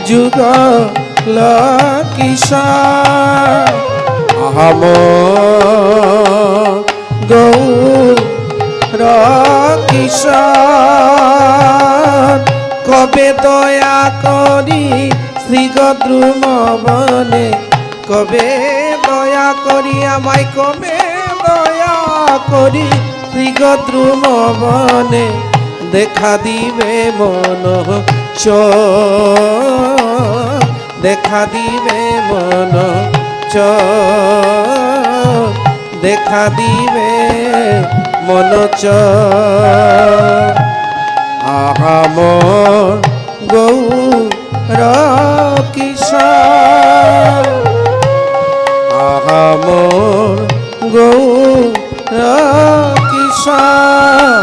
যুগল কিশোর আহম গৌর কিশোর কবে দয়া করি শ্রী গদ্রুমবনে কবে দয়া করি আমায় কবে দয়া করি শ্রী গদ্রুমবনে দেখা দিবে মন দেখা দিবে মন দেখা দিবে মন আহাম গৌর কিশোর আহাম গৌর কিশোর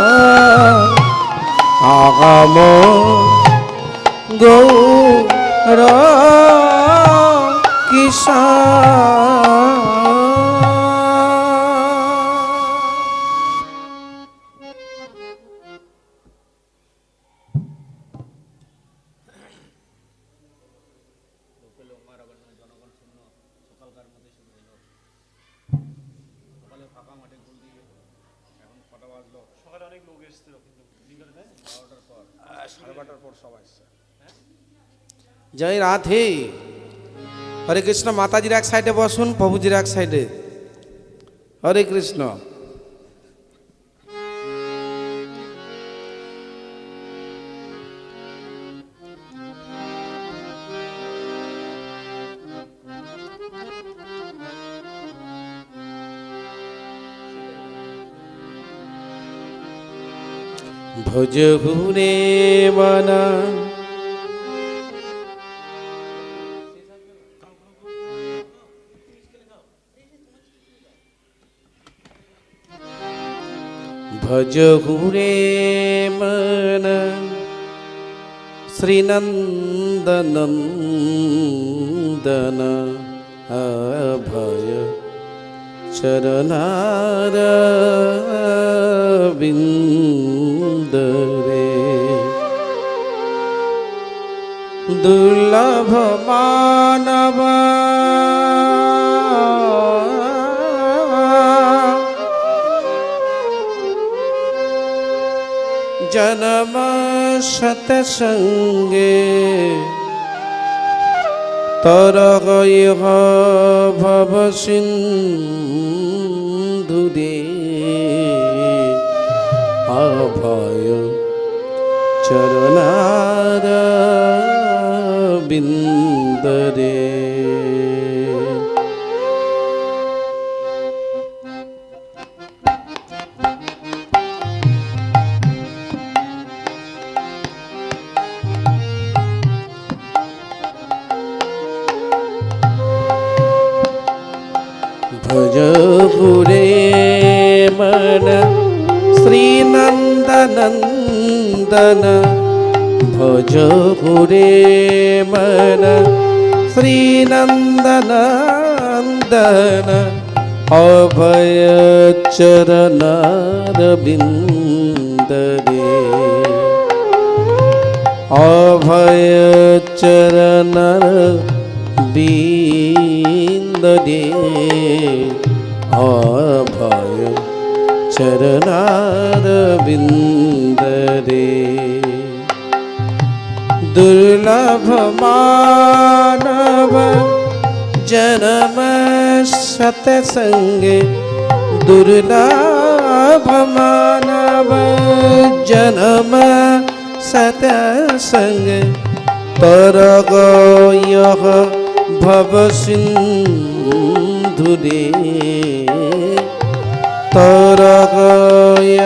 আগাম গৌর কিশোর জয় রাধে। হরে কৃষ্ণ। মাতাজির এক সাইডে বসুন, প্রভুজির এক সাইডে। হরে কৃষ্ণ। ভজ হুরে মনা ভজ হুরে মন শ্রীনন্দনন্দন অভয় চরণার বিন্দরে দুর্লভ মানব জনম সতসঙ্গে তরগয় ভব সিন্ধুরে অভয় চরণার বিন্দরে ভজ হুরে মন শ্রীনন্দনন্দন ভজ হুরে মন শ্রীনন্দনন্দন অভয় চরণার বিন্দরে অভয় চরণার বিন্দরে অভয় চরণার বিন্দরে দুর্লভ মানব জনম সতসঙ্গে দুর্লভ মানব জনম সতসঙ্গে তরগয় ভব সিন্ধুরে তরগয়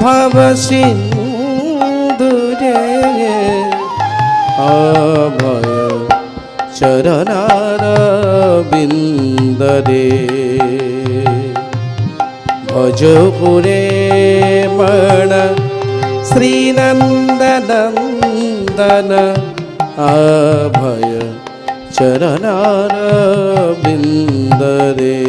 ভব সিন্ধুরে অভয় চরণার বিন্দরে ভজ হুরে মন শ্রীনন্দনন্দন অভয় চরণার বিন্দরে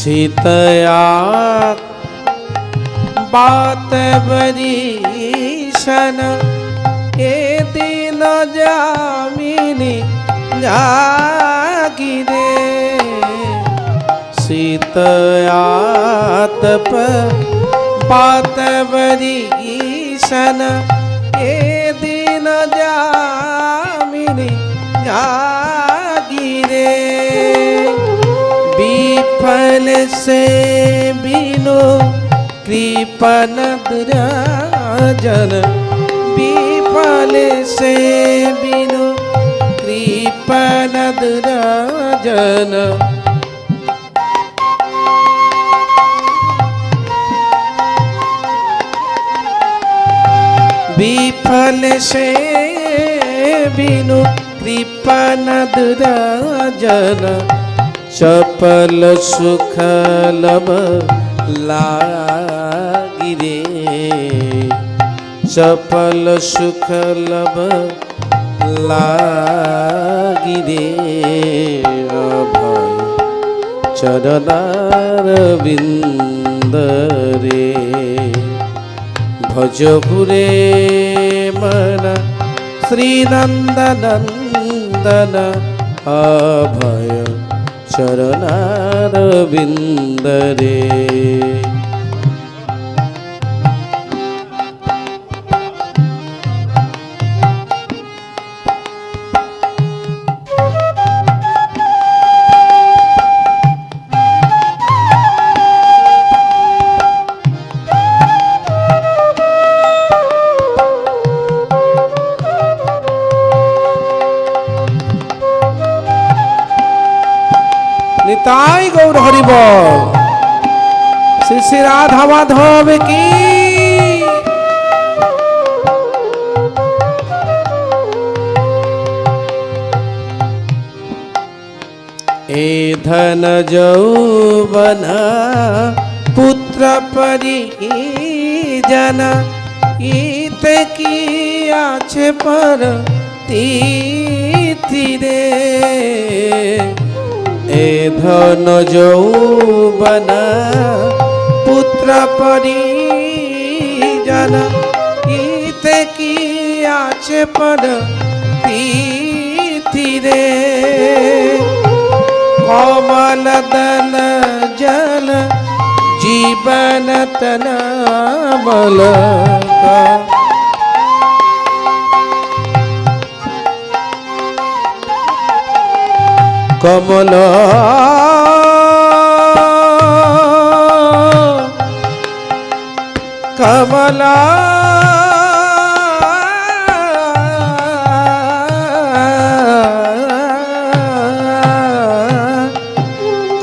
शीतयात बात बरीशन ए दिन जामिनी जागिरे शीतयात बात बरीशन ए दिन जामिनी जागिरे विफल से बिनु कृपनद्राजन विफल से बिनु कृपनद्राजन विफल से बिनु कृपनद्राजन चपल सुख लब लागिरे चपल सुख लब लागिरे अभय चरणारविंद रे भज हुरे मन श्रीनंदनंदन अभय चरणारविंद रे निताई गौर हरि बोल श्री श्री राधा माधव की ए धन जौवन पुत्र परिजन इत की आछे पर तीथिरे ए धन जौवन पुत्र परिजन इत की आछे पर तीथिरे कोमल दन जल जीवन तन बल कमल कमला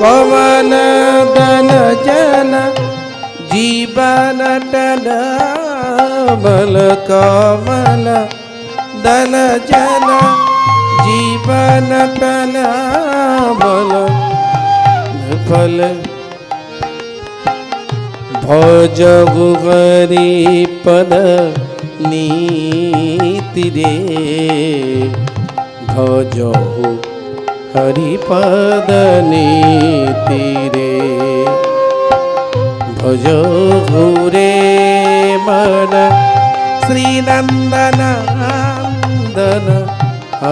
कमल दन जन जीवन टन बल कमल दन जन जीवन टन बल फल भज गुगरी पद नीति रे भजहु हरिपद नीति रे भजहु रे मन श्रीनंदनंदन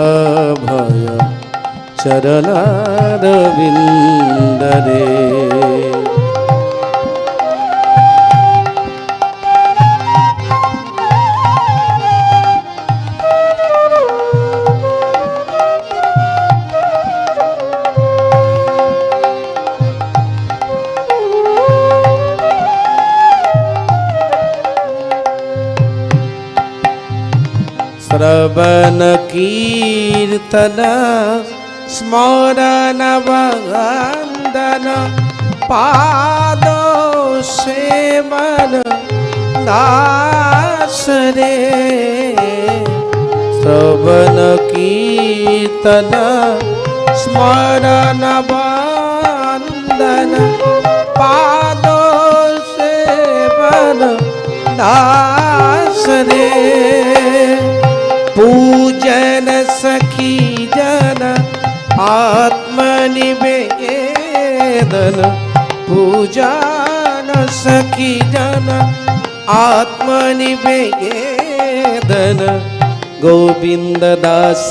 अभय चरणारविंद रे श्रवण कीर्तन स्मरण वंदन पादो सेवन दास रे श्रवण कीर्तन स्मरण वंदन पादो सेवन दास रे पूजन सखी जन आत्मनिवेदन पूजा न सकी जन आत्मनिवेदन गोविंद दास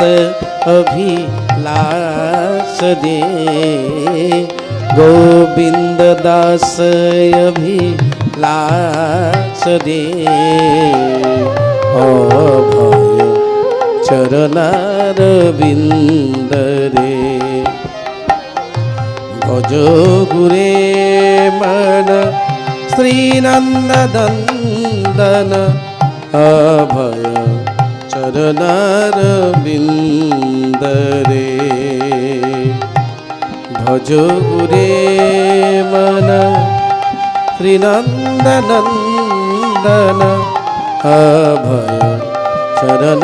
अभिलाष दे गोविंद दास अभिलाष दे अभय चरणारविंद रे भज गुरे मन श्रीनंदनंदन अभय चरणारविंद रे भज गुरे मन श्रीनंदनंदन अभय चरणारविंद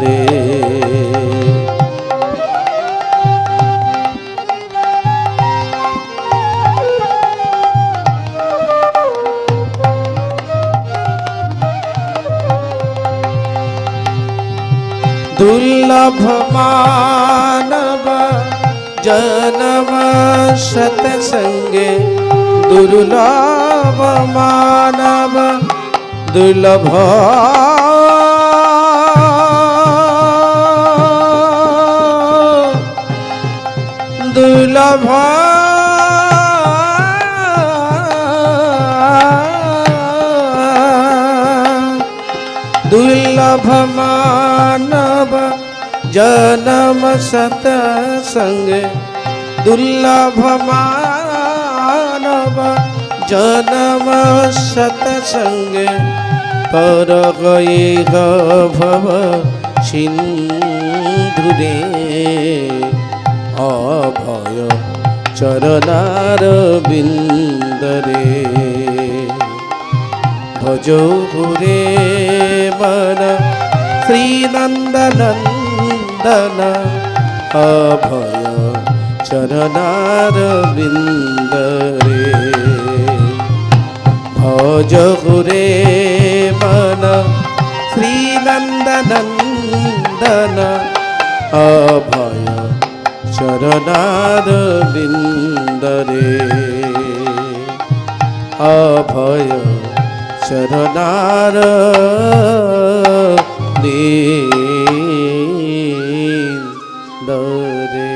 रे दुर्लभ मानव जन्म सत्संगे दुर्लभ मानव दुर्लभ दुर्लभ दुर्लभ मानव जन्म सत्संग दुर्लभ मानव जन्म सत्संग पर गए भव सिंधुरे अभय चरणारविंद रे भजो हुरे मन श्रीनंदनंदन अभय चरणारविंद रे भज हुरे मन श्रीनंदनंदन अभय चरणारविंद रे अभय चरणारविंद रे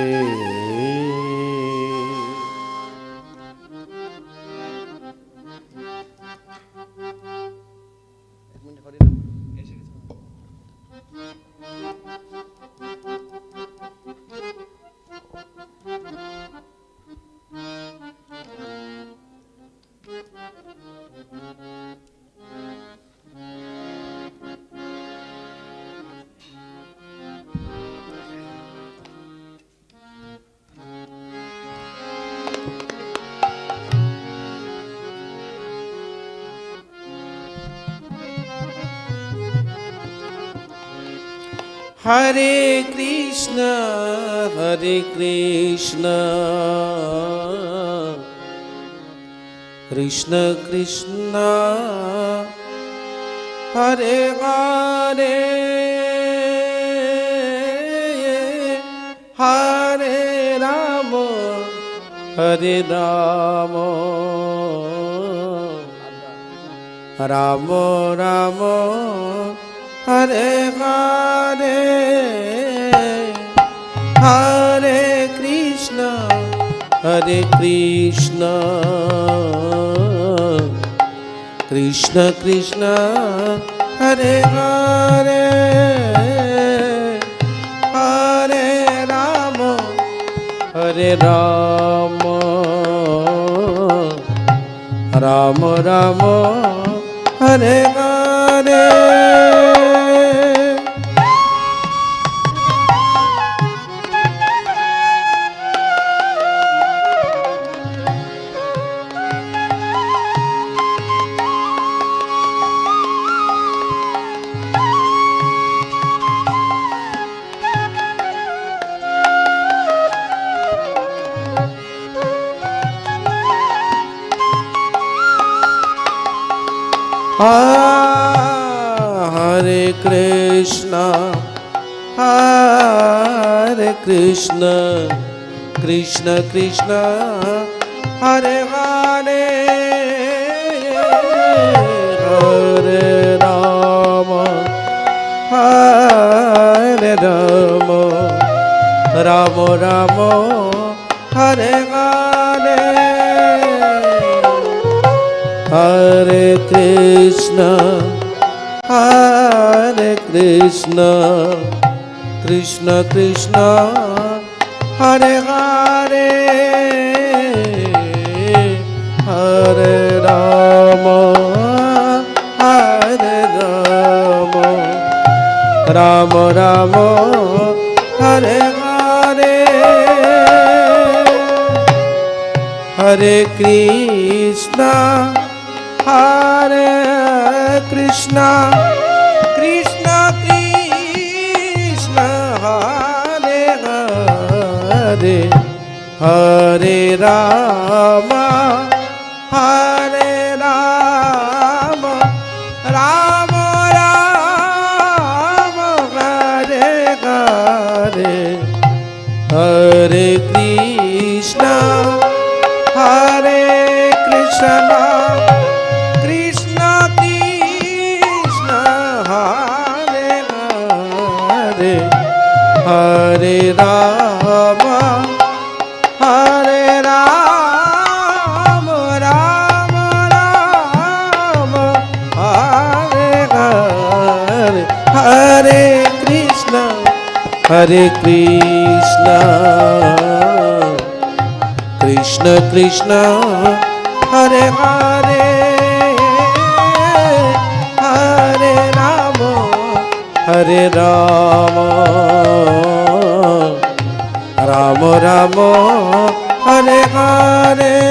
हरे कृष्ण कृष्ण कृष्ण हरे हरे हरे राम राम राम हरे हरे हरे कृष्ण कृष्ण कृष्ण हरे Hare Hare Rama Rama Rama Hare Hare Hare Krishna Krishna Krishna Hare Hare Hare Rama Hare Rama Rama Rama Hare Hare Hare Krishna Krishna Krishna Hare Hare Hare Rama Hare Rama Rama Rama Hare Hare Hare Krishna Krishna Krishna Krishna Hare Hare Hare Rama Hare Rama Rama Rama Hare Hare Hare Krishna Krishna Krishna Krishna Hare Hare Hare Rama Hare Rama Rama Rama Hare Hare Hare Krishna Krishna Krishna Hare Hare Hare Rama Hare Rama Rama Rama Hare Hare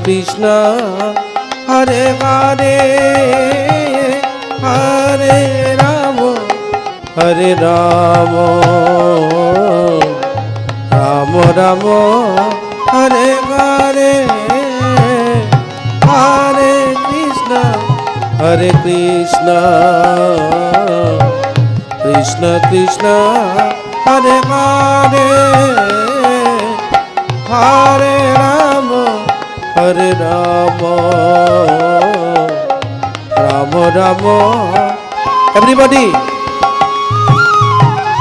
Krishna Hare Hare, Hare Rama, Hare Rama, Rama Rama, Hare Hare, Hare Krishna, Hare Krishna, Krishna Krishna, Hare Hare, Hare Rama, Hare Rama, Rama Rama. Everybody.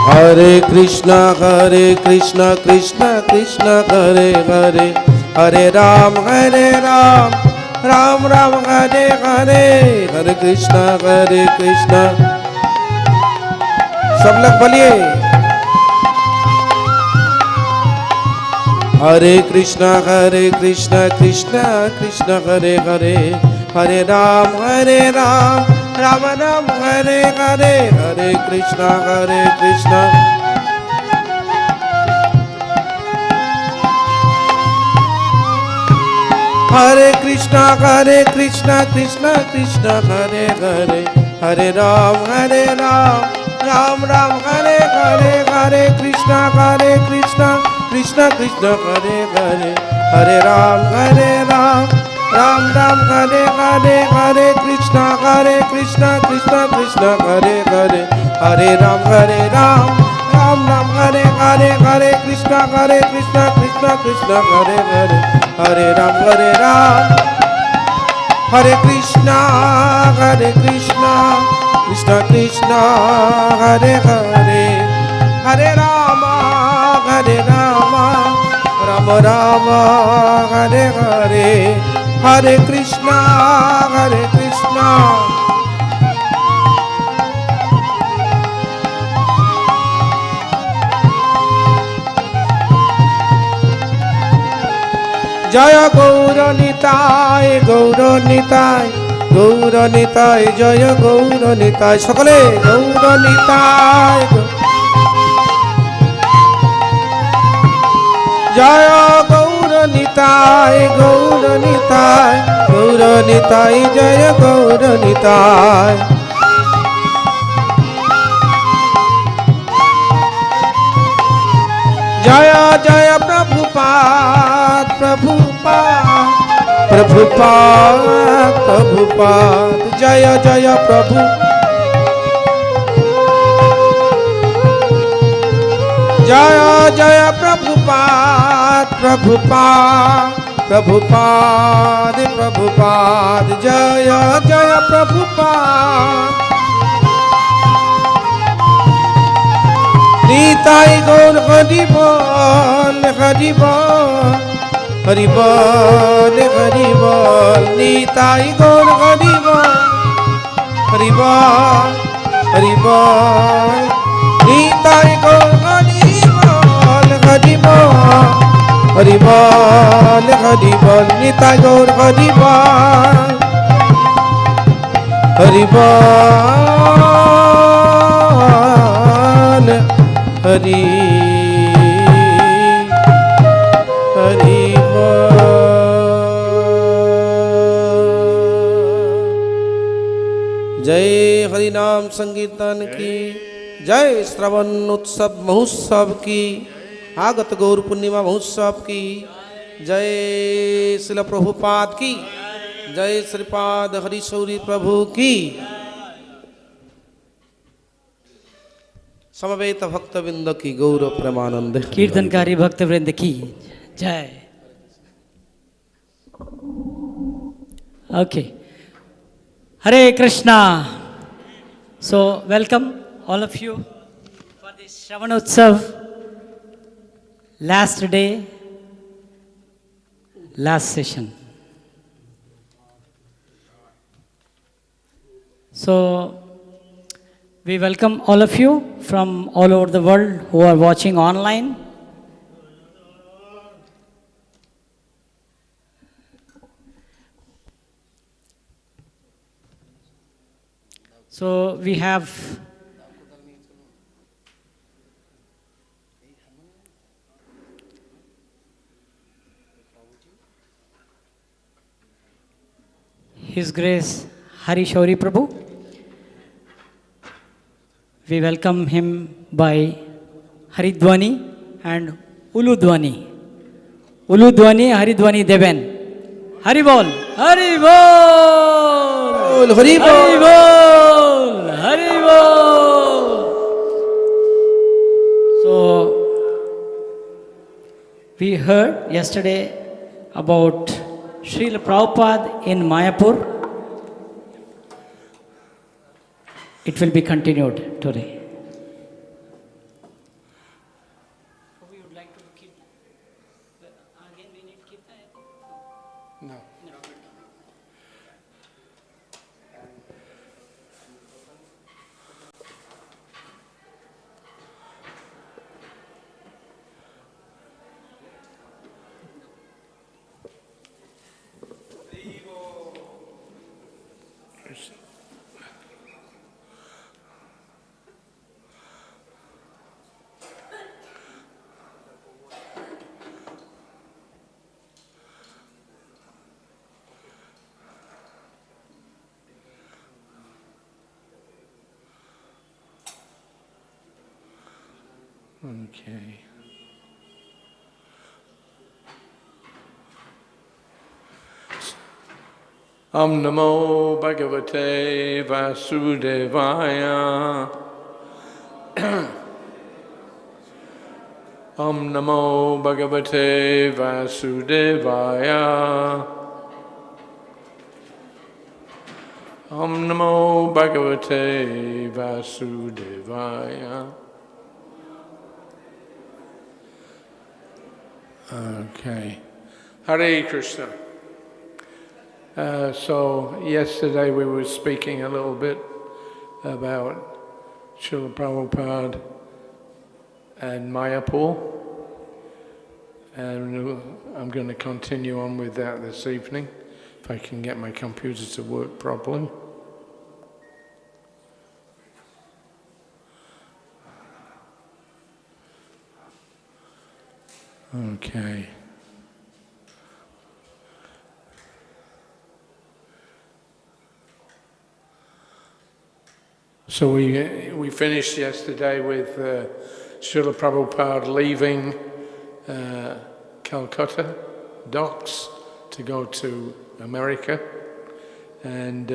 Hare Krishna, Krishna Krishna, Hare Hare, Hare Ram, Ram Ram, Hare Hare, Hare Krishna, सब लोग बोलिए। Hare Krishna, Krishna Krishna, Hare Hare, Hare Ram, Ram Ram, Hare Hare, Hare Krishna, Hare Krishna, Krishna Krishna, Hare Hare, Hare Ram, Ram Ram, Hare Hare, Hare Krishna, Krishna Krishna, Hare Hare, Hare Ram, Ram Ram, Hare Hare, Hare Krishna, Krishna Krishna, Hare Hare, Hare Ram, Ram Ram, Hare Hare, Hare Krishna, Krishna Krishna, Hare Hare, Hare Ram, Hare Krishna, Krishna Krishna, Hare Hare, Hare Rama, Rama Rama, Hare Hare, Hare Krishna, Krishna. Jaya Gaura Nitai, Gaura Nitai, Gaura Nitai, Jaya Gaura Nitai, সকলে Gaura Nitai, Jaya Gaura Nitai, Gaura Nitai, Gaura Nitai, Jaya Gaura Nitai. Jaya Jaya Prabhupada, Prabhupada, Jaya Jaya Prabhu. Jaya Jaya Prabhupada, Prabhupada, Jaya Jaya Prabhupada. Nitai Gaur Hari Bol, Hari Bol, Hari Bol, Hari Bol. Nitai Gaur Hari Bol, Hari Bol, Hari Bol. Nitai Gaur Hari Bol, Hari Bol, Hari Bol, Hari Bol. Nitai Gaur Hari Bol, Hari Bol, Hari Hari Bol. जय हरि नाम संकीर्तन की जय। श्रवण उत्सव महोत्सव की, आगत गौर पूर्णिमा महोत्सव की जय। श्रील प्रभुपाद की जय। श्रीपाद हरि सौरी प्रभु की। समवेत भक्तवृंद की गौर प्रेमानंद। कीर्तनकारी भक्तवृंद की जय। Okay. Hare Krishna. So welcome all of you for this Sravana Utsav. Last day, last session. So we welcome all of you from all over the world who are watching online. So we have His Grace Hari Shauri Prabhu. We welcome him by Haridwani and Uludwani. Uludwani, Haridwani Deven. Haribol! Haribol! Haribol! Haribol! Haribol! So, we heard yesterday about Srila Prabhupada in Mayapur. It will be continued today. We would like to keep. Again, we need to keep that. No. Okay. Om Namo Bhagavate Vasudevaya. Om Namo Bhagavate Vasudevaya. Om Namo Bhagavate Vasudevaya. Okay. Hare Krishna. So yesterday we were speaking a little bit about Srila Prabhupada and Mayapur, and I'm going to continue on with that this evening, if I can get my computer to work properly. Okay. So we finished yesterday with Srila Prabhupada leaving Calcutta docks to go to America, and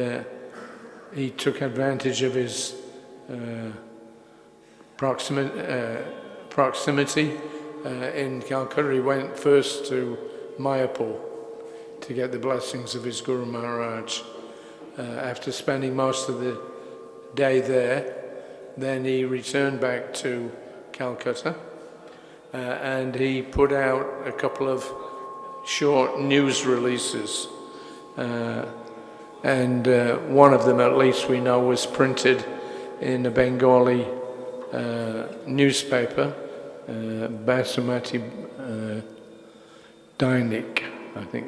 he took advantage of his proximity in Calcutta. He went first to Mayapur to get the blessings of his Guru Maharaj. After spending most of the day there, then he returned back to Calcutta, and he put out a couple of short news releases, and one of them, at least we know, was printed in a Bengali newspaper, Basmati Dainik, I think.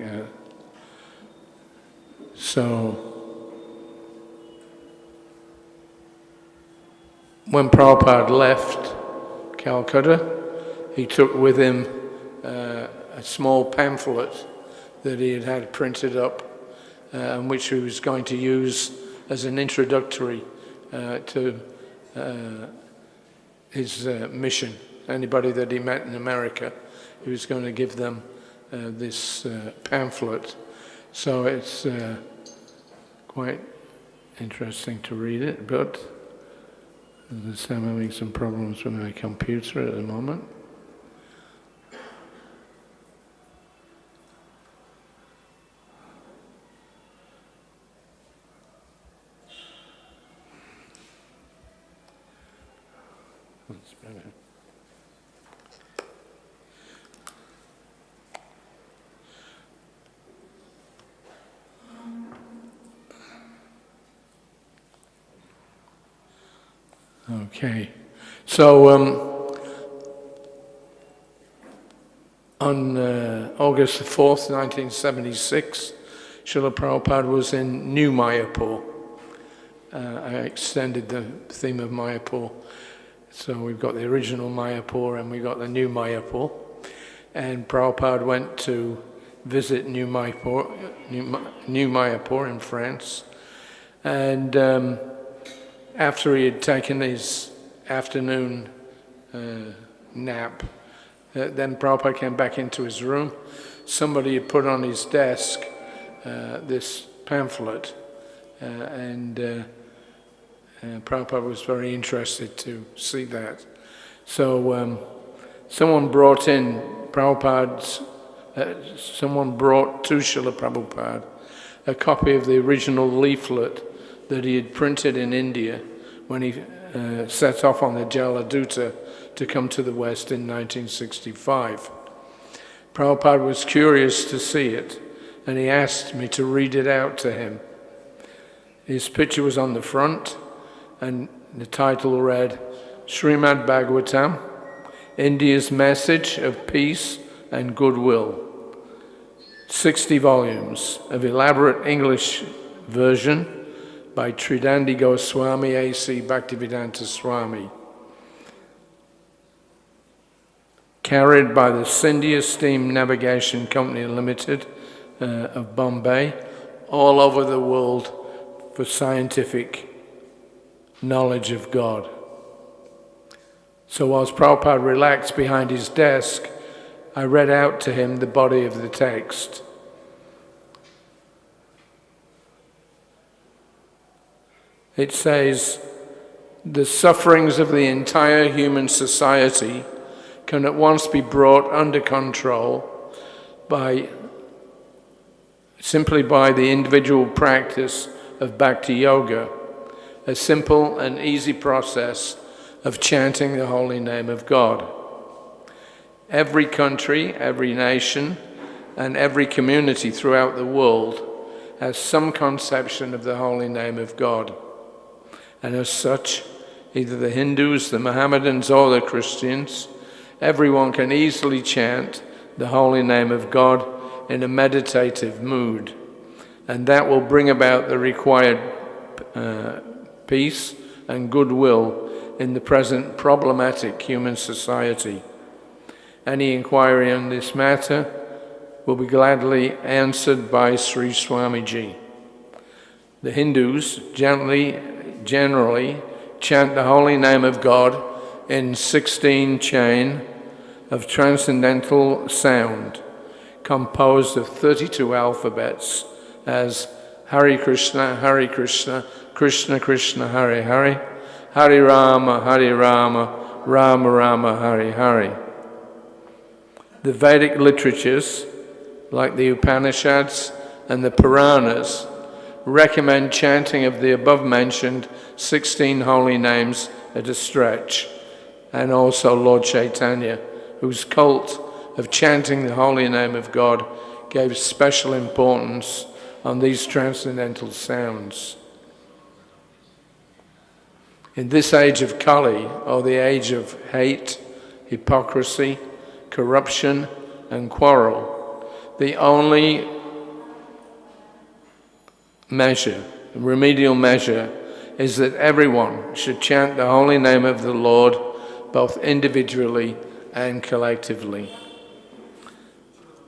So when Prabhupada left Calcutta, he took with him a small pamphlet that he had printed up, and which he was going to use as an introductory to his mission. Anybody that he met in America, he was going to give them this pamphlet. So it's quite interesting to read it, but I'm having some problems with my computer at the moment. That's better. Okay, so on August the 4th, 1976, Srila Prabhupada was in New Mayapur. I extended the theme of Mayapur. So we've got the original Mayapur and we've got the new Mayapur. And Prabhupada went to visit New Mayapur in France. And after he had taken his afternoon nap, then Prabhupada came back into his room. Somebody had put on his desk this pamphlet, and Prabhupada was very interested to see that. So someone brought to Srila Prabhupada a copy of the original leaflet that he had printed in India when he set off on the Jaladuta to come to the West in 1965. Prabhupada was curious to see it, and he asked me to read it out to him. His picture was on the front, and the title read, Srimad Bhagavatam, India's Message of Peace and Goodwill. 60 volumes of elaborate English version by Tridandi Goswami A.C. Bhaktivedanta Swami, carried by the Sindhya Steam Navigation Company Limited of Bombay, all over the world for scientific knowledge of God. So whilst Prabhupada relaxed behind his desk, I read out to him the body of the text. It says, the sufferings of the entire human society can at once be brought under control simply by the individual practice of Bhakti Yoga, a simple and easy process of chanting the holy name of God. Every country, every nation, and every community throughout the world has some conception of the holy name of God. And as such, either the Hindus, the Mohammedans, or the Christians, everyone can easily chant the holy name of God in a meditative mood. And that will bring about the required peace and goodwill in the present problematic human society. Any inquiry on this matter will be gladly answered by Sri Swamiji. The Hindus generally chant the holy name of God in 16 chain of transcendental sound, composed of 32 alphabets as Hare Krishna, Krishna Krishna, Hare Hare, Hare Rama, Rama Rama, Hare Hare. The Vedic literatures, like the Upanishads and the Puranas, recommend chanting of the above-mentioned 16 holy names at a stretch, and also Lord Chaitanya, whose cult of chanting the holy name of God gave special importance on these transcendental sounds. In this age of Kali, or the age of hate, hypocrisy, corruption, and quarrel, the only remedial measure, is that everyone should chant the holy name of the Lord, both individually and collectively.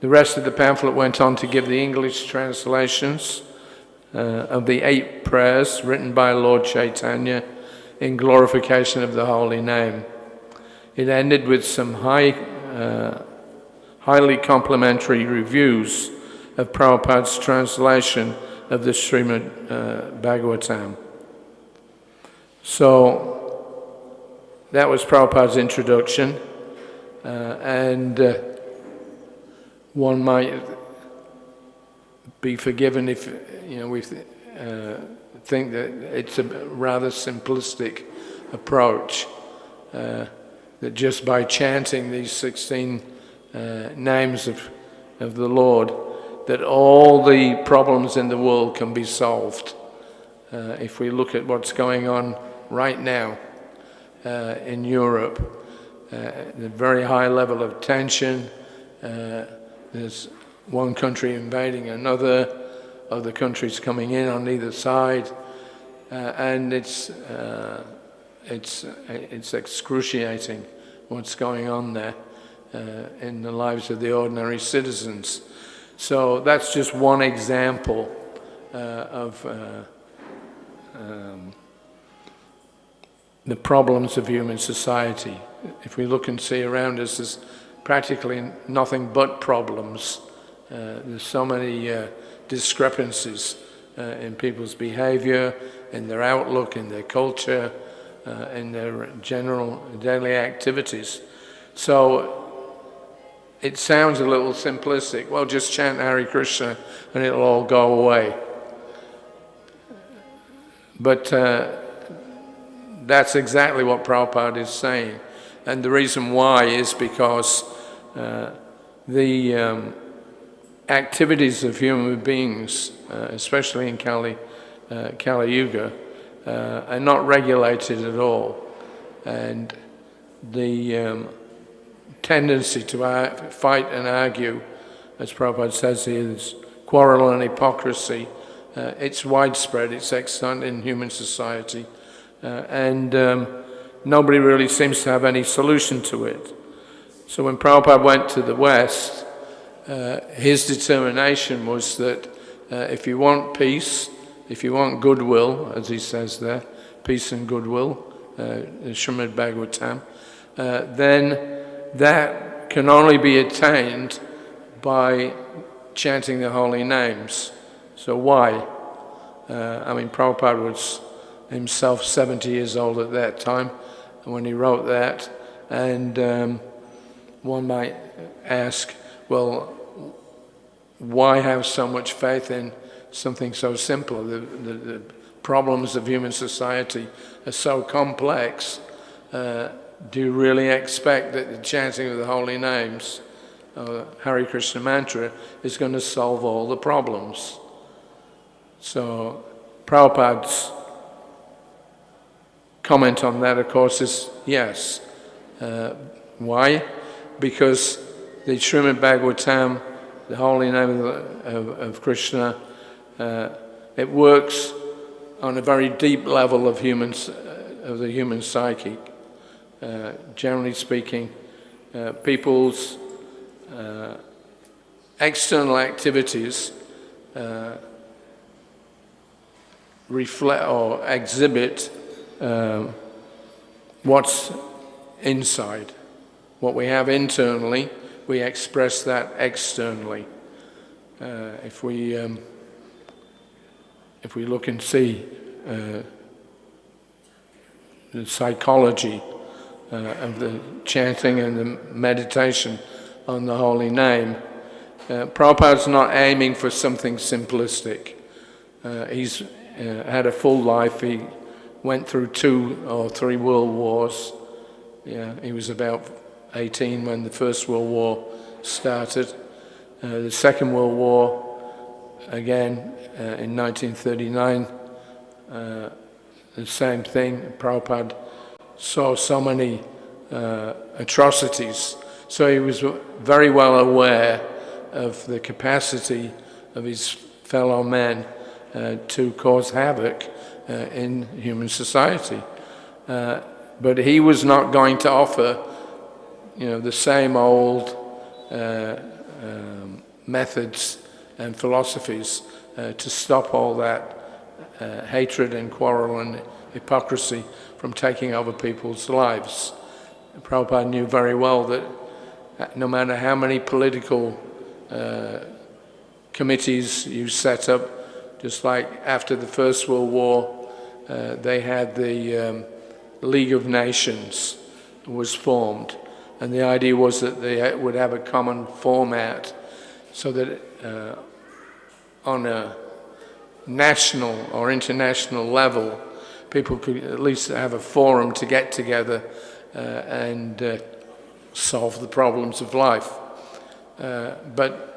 The rest of the pamphlet went on to give the English translations of the 8 prayers written by Lord Chaitanya in glorification of the holy name. It ended with some highly complimentary reviews of Prabhupada's translation of the Srimad Bhagavatam. So that was Prabhupada's introduction, and one might be forgiven if we think that it's a rather simplistic approach, that just by chanting these 16 names of the Lord, that all the problems in the world can be solved. If we look at what's going on right now in Europe, the very high level of tension, there's one country invading another, other countries coming in on either side, and it's excruciating what's going on there in the lives of the ordinary citizens. So that's just one example of the problems of human society. If we look and see around us, there's practically nothing but problems. There's so many discrepancies in people's behavior, in their outlook, in their culture, in their general daily activities. So it sounds a little simplistic. Well, just chant Hare Krishna and it'll all go away. But that's exactly what Prabhupada is saying. And the reason why is because the activities of human beings, especially in Kali Yuga, are not regulated at all. And the tendency to fight and argue, as Prabhupada says here, is quarrel and hypocrisy. It's widespread, it's extant in human society. And nobody really seems to have any solution to it. So when Prabhupada went to the West, his determination was that if you want peace, if you want goodwill, as he says there, peace and goodwill, Srimad Bhagavatam, then that can only be attained by chanting the holy names. So why? I mean, Prabhupada was himself 70 years old at that time when he wrote that, and one might ask, well, why have so much faith in something so simple? The problems of human society are so complex. Do you really expect that the chanting of the holy names, Hare Krishna mantra, is going to solve all the problems? So Prabhupada's comment on that, of course, is yes. Why? Because the Srimad Bhagavatam, the holy name of Krishna, it works on a very deep level of the human psyche. Generally speaking, people's external activities reflect or exhibit what's inside. What we have internally, we express that externally. If we look and see the psychology of the chanting and the meditation on the holy name, Prabhupada's not aiming for something simplistic. He's had a full life. He went through 2 or 3 world wars. He was about 18 when the First World War started. The Second World War, again, in 1939, the same thing. Prabhupada saw so many atrocities. So he was very well aware of the capacity of his fellow men to cause havoc in human society. But he was not going to offer, the same old methods and philosophies to stop all that hatred and quarrel and hypocrisy from taking over people's lives. Prabhupada knew very well that no matter how many political committees you set up, just like after the First World War, they had the League of Nations was formed, and the idea was that they would have a common format so that on a national or international level, people could at least have a forum to get together and solve the problems of life. But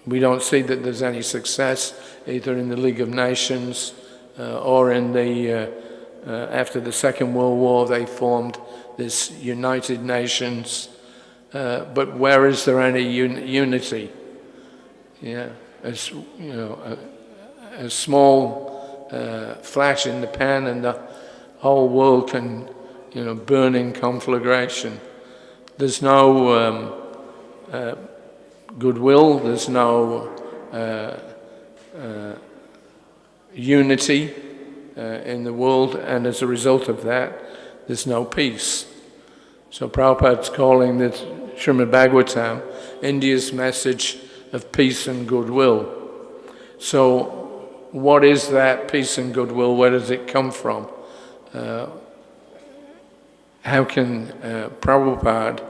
we don't see that there's any success either in the League of Nations or in the after the Second World War they formed this United Nations, but where is there any unity? As a small flash in the pan and the whole world can burn in conflagration. There's no goodwill, there's no unity in the world, and as a result of that, there's no peace. So Prabhupada's calling this Srimad Bhagavatam India's message of peace and goodwill. So what is that peace and goodwill? Where does it come from? How can Prabhupada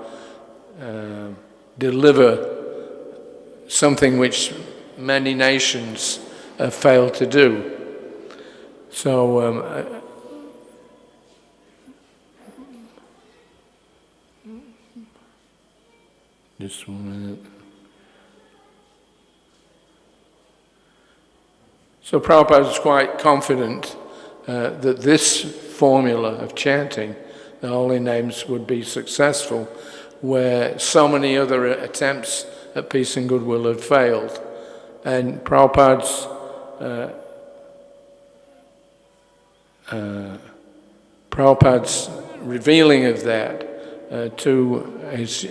deliver something which many nations have failed to do? So just 1 minute. So Prabhupada is quite confident that this formula of chanting the holy names would be successful, where so many other attempts at peace and goodwill had failed. And Prabhupada's revealing of that to his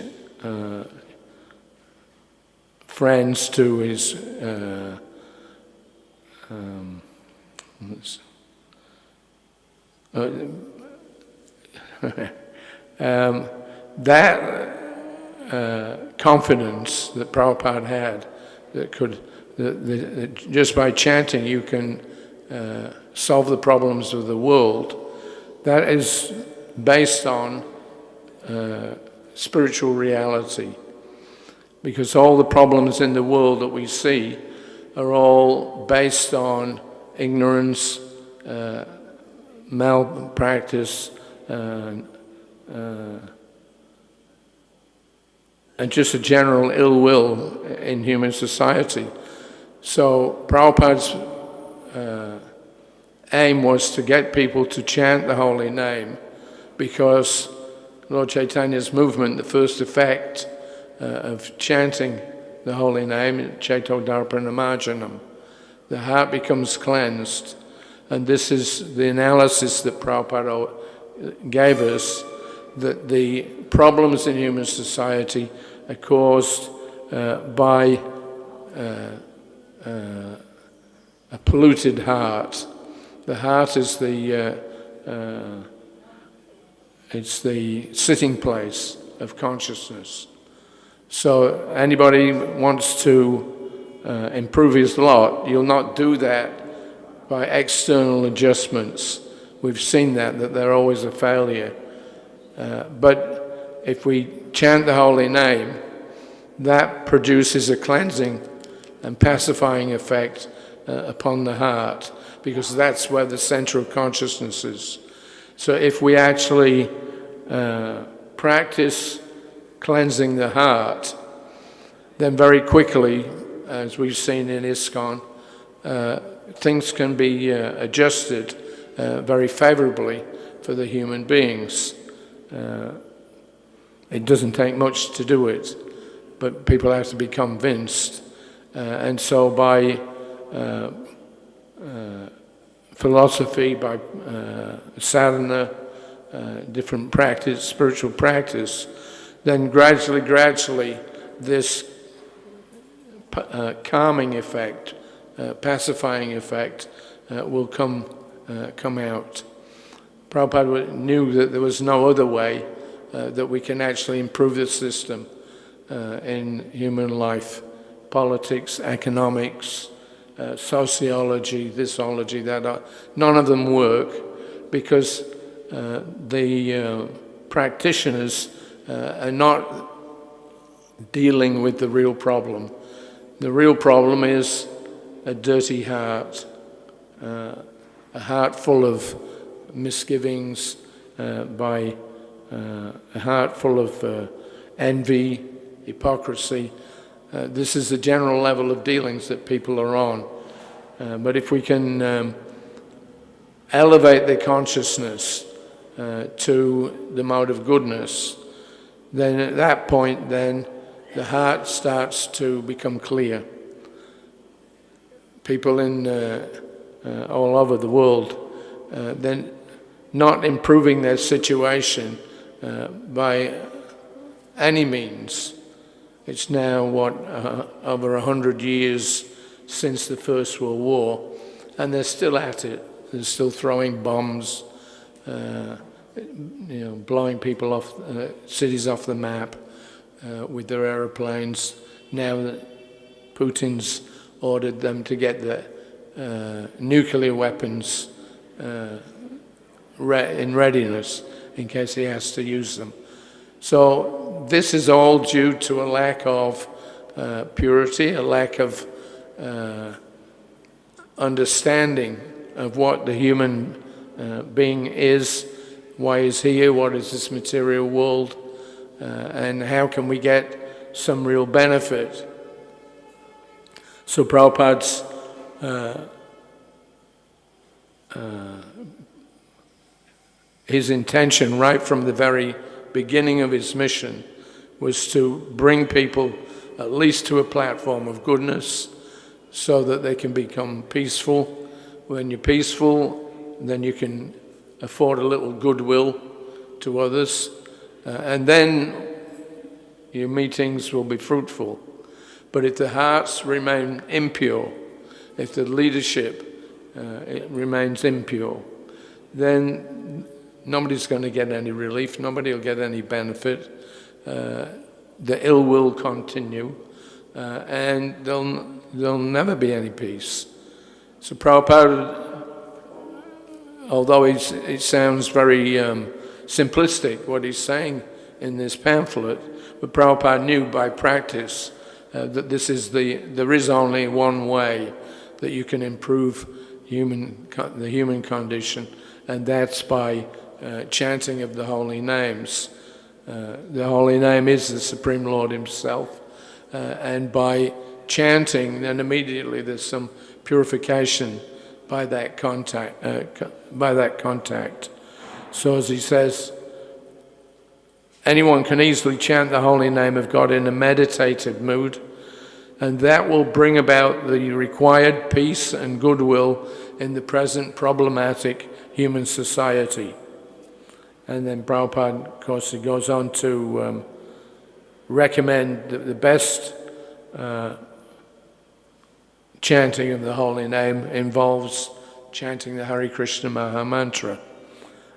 friends, to his that confidence that Prabhupada had, that just by chanting you can solve the problems of the world, that is based on spiritual reality. Because all the problems in the world that we see are all based on ignorance, malpractice, and just a general ill will in human society. So Prabhupada's aim was to get people to chant the holy name, because Lord Chaitanya's movement, the first effect of chanting the holy name, Chaito Darpanamajanam, the heart becomes cleansed. And this is the analysis that Prabhupada gave us, that the problems in human society are caused by a polluted heart. The heart is it's the sitting place of consciousness. So anybody wants to improve his lot, you'll not do that by external adjustments. We've seen that they're always a failure. But if we chant the holy name, that produces a cleansing and pacifying effect upon the heart, because that's where the center of consciousness is. So if we actually practice cleansing the heart, then very quickly, as we've seen in ISKCON, things can be adjusted very favorably for the human beings. It doesn't take much to do it, but people have to be convinced. And so by philosophy, by sadhana, different practice, spiritual practice, then gradually this calming effect, pacifying effect will come out. Prabhupada knew that there was no other way that we can actually improve the system in human life. Politics, economics, sociology, thisology, that, none of them work, because the practitioners are not dealing with the real problem. The real problem is a dirty heart, a heart full of misgivings, by a heart full of envy, hypocrisy. This is the general level of dealings that people are on. But if we can elevate their consciousness to the mode of goodness, then at that point, then the heart starts to become clear. People in all over the world, then not improving their situation by any means, It's now, over 100 years since the First World War, and they're still at it. They're still throwing bombs, blowing people off, cities off the map with their aeroplanes. Now that Putin's ordered them to get the nuclear weapons in readiness in case he has to use them. So this is all due to a lack of purity, a lack of understanding of what the human being is, why is here, what is this material world, and how can we get some real benefit. So Prabhupada's his intention right from the very beginning of his mission was to bring people at least to a platform of goodness so that they can become peaceful. When you're peaceful, then you can afford a little goodwill to others, and then your meetings will be fruitful. But if the hearts remain impure, if the leadership it remains impure, then nobody's going to get any relief, nobody will get any benefit. The ill will continue, and there'll never be any peace. So Prabhupada, although it sounds very simplistic what he's saying in this pamphlet, but Prabhupada knew by practice that there is only one way that you can improve the human condition, and that's by chanting of the holy names. The holy name is the Supreme Lord Himself, and by chanting, then immediately there's some purification by that contact. So as he says, anyone can easily chant the holy name of God in a meditative mood, and that will bring about the required peace and goodwill in the present problematic human society. And then Prabhupada, of course, he goes on to recommend that the best chanting of the holy name involves chanting the Hare Krishna Maha Mantra.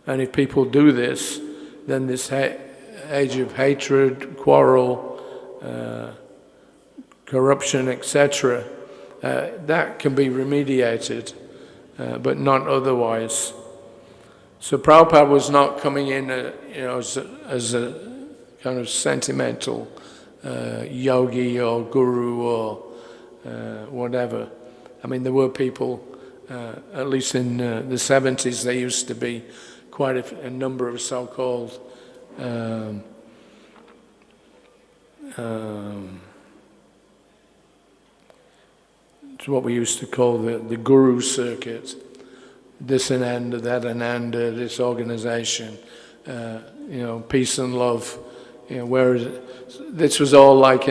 And if people do this, then this age of hatred, quarrel, corruption, etc., that can be remediated, but not otherwise. So Prabhupada was not coming in, as a kind of sentimental yogi or guru or whatever. I mean, there were people, at least in the 70s, there used to be quite a number of so-called it's what we used to call the guru circuit. This Ananda, that Ananda, this organization, peace and love. Whereas this was all like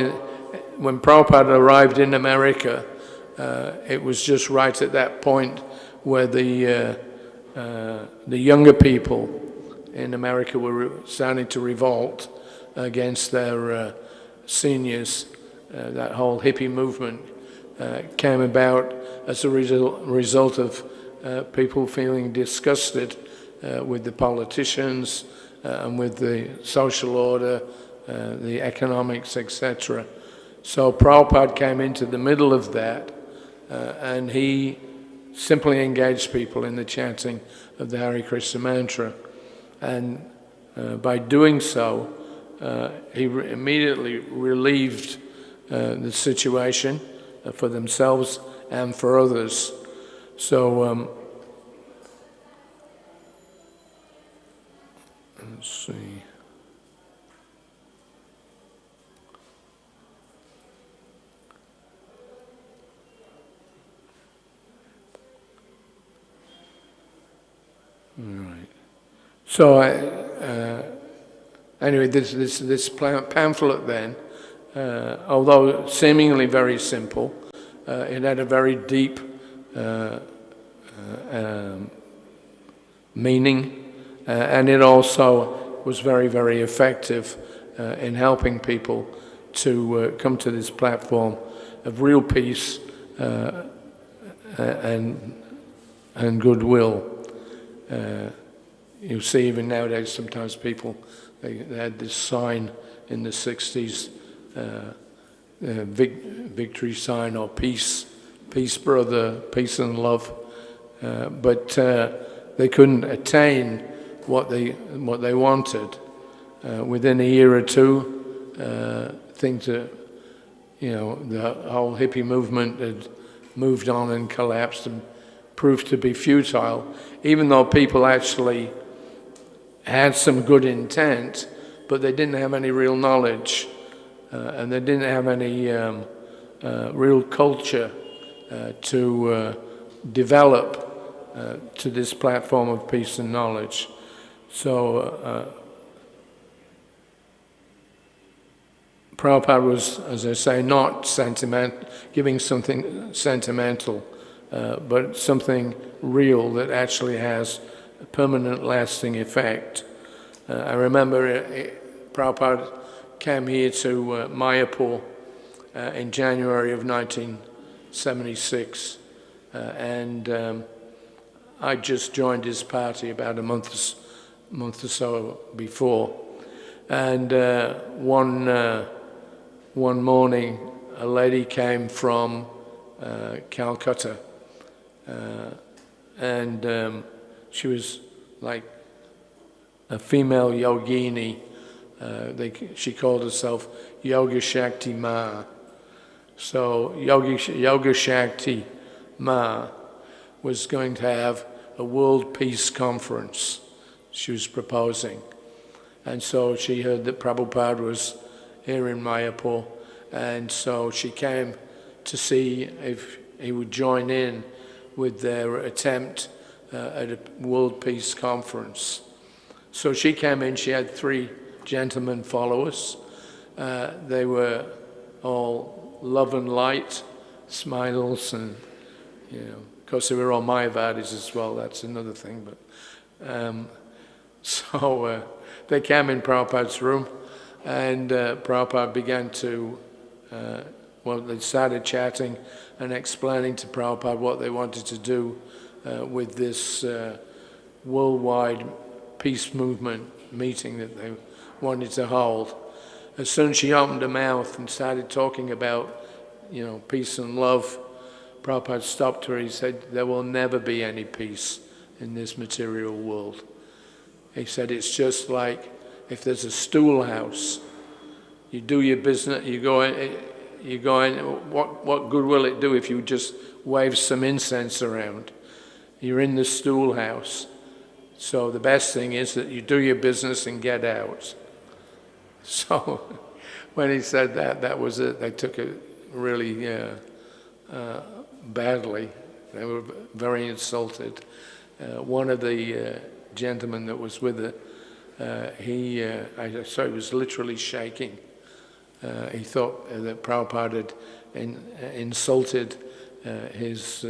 when Prabhupada arrived in America, it was just right at that point where the younger people in America were starting to revolt against their seniors. That whole hippie movement came about as a result of people feeling disgusted with the politicians and with the social order, the economics, etc. So Prabhupada came into the middle of that, and he simply engaged people in the chanting of the Hare Krishna mantra. And by doing so, he immediately relieved the situation for themselves and for others. So, let's see. Right. So, anyway, this pamphlet then, although seemingly very simple, it had a very deep meaning, and it also was very, very effective in helping people to come to this platform of real peace and goodwill. You see even nowadays sometimes people, they had this sign in the 60s, victory sign, or peace brother, peace and love, but they couldn't attain what they wanted. Within a year or two, things that, the whole hippie movement had moved on and collapsed and proved to be futile, even though people actually had some good intent, but they didn't have any real knowledge, and they didn't have any real culture to develop to this platform of peace and knowledge. So Prabhupada was, as I say, not giving something sentimental, but something real that actually has a permanent, lasting effect. I remember Prabhupada came here to Mayapur in January of 1976, and I just joined his party about a month or so before, and one morning a lady came from Calcutta, and she was like a female yogini. She called herself Yoga Shakti Ma. So Yoga Shakti Ma was going to have a World Peace Conference she was proposing. And so she heard that Prabhupada was here in Mayapur, and so she came to see if he would join in with their attempt at a World Peace Conference. So she came in, she had 3 gentlemen followers. They were all love and light, smiles, and, of course they were all Mayavadis as well, that's another thing. But so they came in Prabhupada's room, and Prabhupada began to, they started chatting and explaining to Prabhupada what they wanted to do with this worldwide peace movement meeting that they wanted to hold. As soon as she opened her mouth and started talking about, peace and love, Prabhupada stopped her. He said, there will never be any peace in this material world. He said, it's just like if there's a stool house, you do your business, you go in, what good will it do if you just wave some incense around? You're in the stool house. So the best thing is that you do your business and get out. So when he said that, that was it. They took it really badly. They were very insulted. One of the gentlemen that was with her, I saw he was literally shaking. He thought that Prabhupada had insulted his,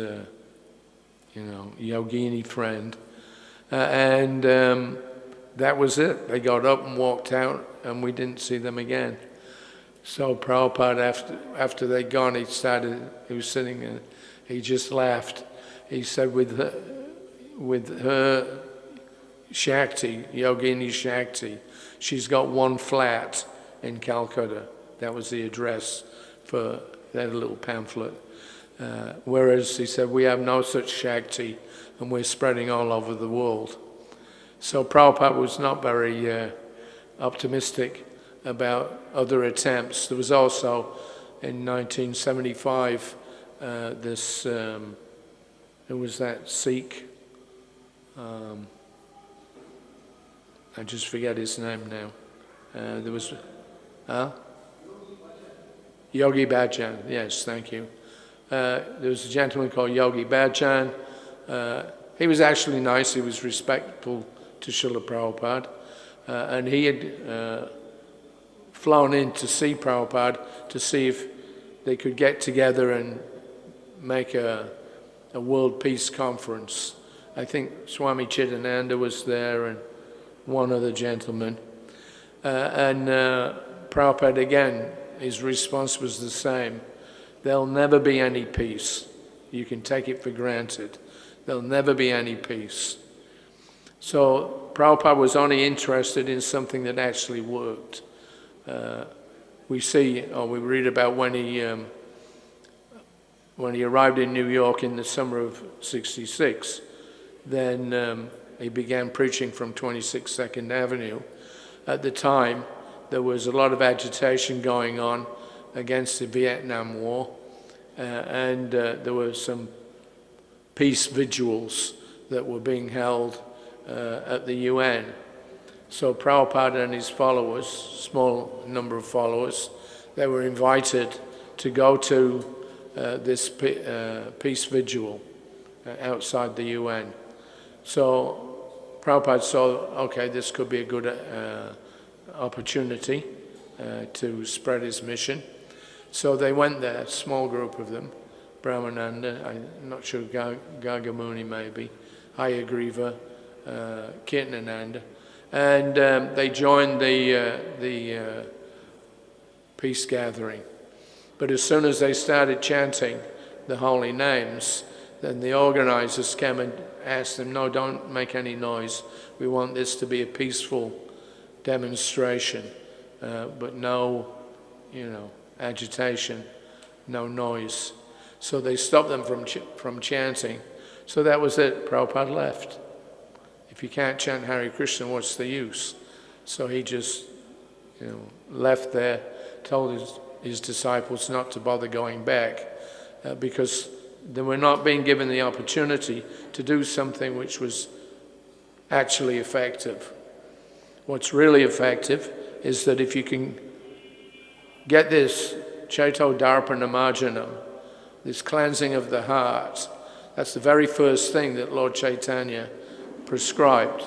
yogini friend. And that was it. They got up and walked out, and we didn't see them again. So Prabhupada, after they'd gone, he was sitting and he just laughed. He said, with her Shakti, Yogini Shakti, she's got 1 flat in Calcutta. That was the address for that little pamphlet. Whereas he said, we have no such Shakti, and we're spreading all over the world. So Prabhupada was not very optimistic about other attempts. There was also, in 1975, there was that Sikh, I just forget his name now. There was, Yogi Bhajan, yes, thank you. There was a gentleman called Yogi Bhajan. He was actually nice, he was respectful to Srila Prabhupada, and he had flown in to see Prabhupada to see if they could get together and make a World Peace Conference. I think Swami Chidananda was there and one other gentleman. And Prabhupada again his response was the same. There'll never be any peace. You can take it for granted. There'll never be any peace. So Prabhupada was only interested in something that actually worked. We read about when he arrived in New York in the summer of '66, then he began preaching from 26 Second Avenue. At the time, there was a lot of agitation going on against the Vietnam War, and there were some peace vigils that were being held at the UN. So Prabhupada and his followers, small number of followers, they were invited to go to this peace vigil outside the UN. So Prabhupada saw, okay, this could be a good opportunity to spread his mission. So they went there, a small group of them, Brahmananda, I'm not sure, Gagamuni maybe, Hayagriva, Kirtananda, and they joined the peace gathering. But as soon as they started chanting the holy names, then the organizers came and asked them, no, don't make any noise. We want this to be a peaceful demonstration, but no, agitation, no noise. So they stopped them from chanting. So that was it. Prabhupada left. If you can't chant Hare Krishna, what's the use? So he just, left there, told his disciples not to bother going back, because they were not being given the opportunity to do something which was actually effective. What's really effective is that if you can get this Chaito Darpana Marjanam, this cleansing of the heart, that's the very first thing that Lord Chaitanya prescribed.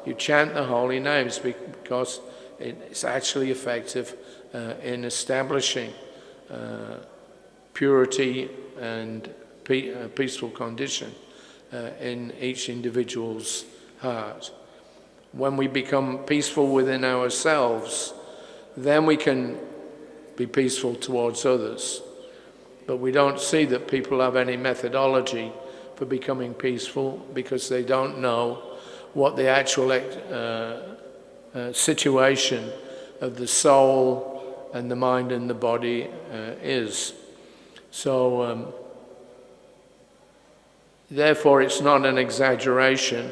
You chant the holy names because it's actually effective in establishing purity and peaceful condition in each individual's heart. When we become peaceful within ourselves, then we can be peaceful towards others. But we don't see that people have any methodology for becoming peaceful because they don't know what the actual situation of the soul and the mind and the body is. So, therefore, it's not an exaggeration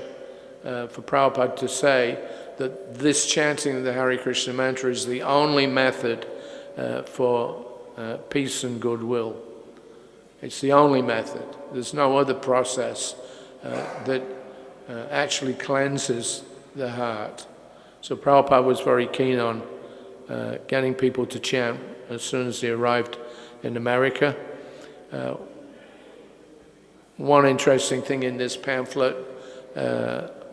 for Prabhupada to say that this chanting of the Hare Krishna mantra is the only method for peace and goodwill. It's the only method. There's no other process that actually cleanses the heart. So Prabhupada was very keen on getting people to chant as soon as he arrived in America. One interesting thing in this pamphlet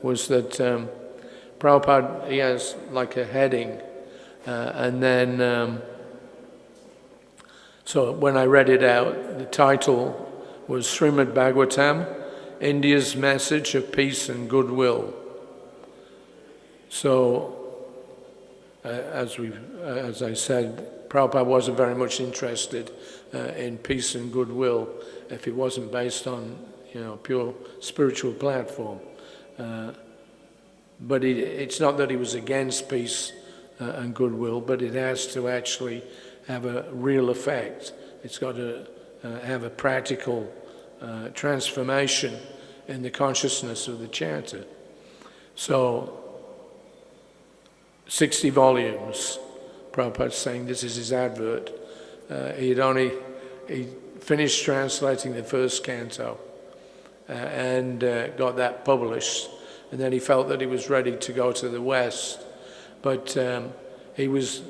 was that Prabhupada, he has like a heading, and then so when I read it out, the title was Srimad Bhagavatam, India's Message of Peace and Goodwill. So, as I said, Prabhupada wasn't very much interested in peace and goodwill if it wasn't based on, pure spiritual platform. But it's not that he was against peace and goodwill, but it has to actually have a real effect. It's got to have a practical transformation in the consciousness of the chanter. So, 60 volumes, Prabhupada's saying this is his advert. He finished translating the first canto and got that published. And then he felt that he was ready to go to the West. But he was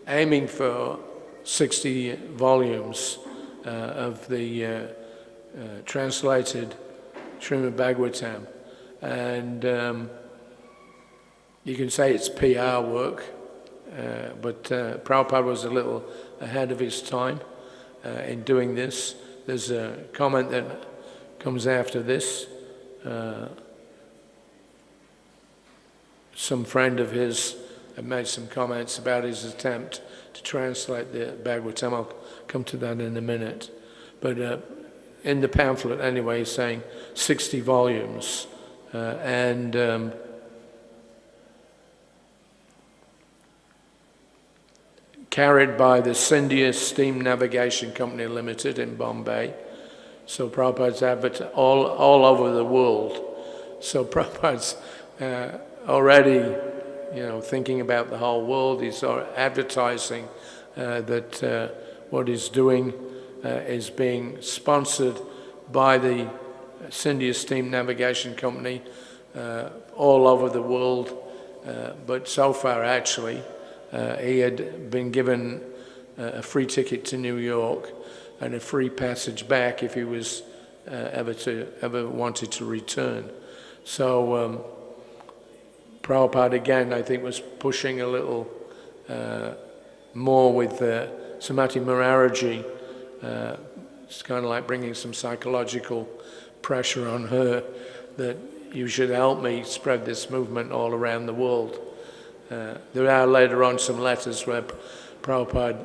aiming for 60 volumes of the translated Srimad Bhagavatam. And you can say it's PR work, but Prabhupada was a little ahead of his time in doing this. There's a comment that comes after this. Some friend of his have made some comments about his attempt to translate the Bhagavatam. I'll come to that in a minute. But in the pamphlet, anyway, he's saying 60 volumes. Carried by the Scindia Steam Navigation Company Limited in Bombay. So Prabhupada's all over the world. So Prabhupada's already, thinking about the whole world. He's advertising that what he's doing is being sponsored by the Scindia Steam Navigation Company all over the world. But so far, actually, he had been given a free ticket to New York and a free passage back if he was ever wanted to return. So Prabhupada again, I think, was pushing a little more with Srimati Maharaji. It's kind of like bringing some psychological pressure on her that you should help me spread this movement all around the world. There are later on some letters where Prabhupada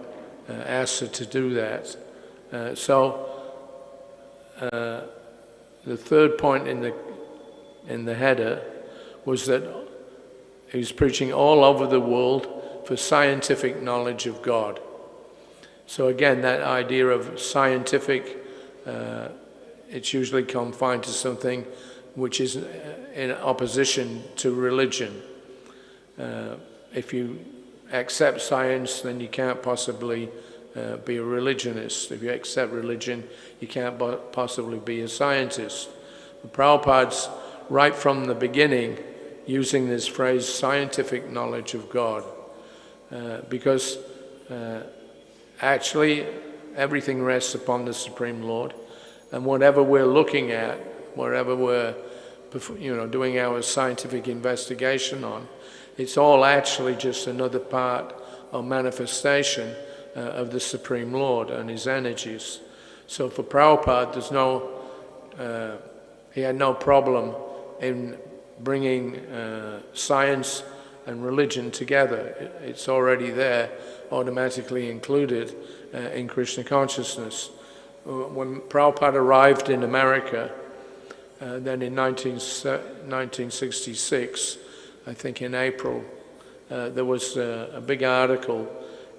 asked her to do that. The third point in the header was that he was preaching all over the world for scientific knowledge of God. So again, that idea of scientific, it's usually confined to something which is in opposition to religion. If you accept science, then you can't possibly be a religionist. If you accept religion, you can't possibly be a scientist. The Prabhupada's, right from the beginning, using this phrase, scientific knowledge of God, because actually everything rests upon the Supreme Lord, and whatever we're looking at, wherever we're doing our scientific investigation on, it's all actually just another part or manifestation of the Supreme Lord and his energies. So for Prabhupada, he had no problem in bringing science and religion together. It's already there, automatically included in Krishna consciousness. When Prabhupada arrived in America, then in 1966, I think in April, there was a big article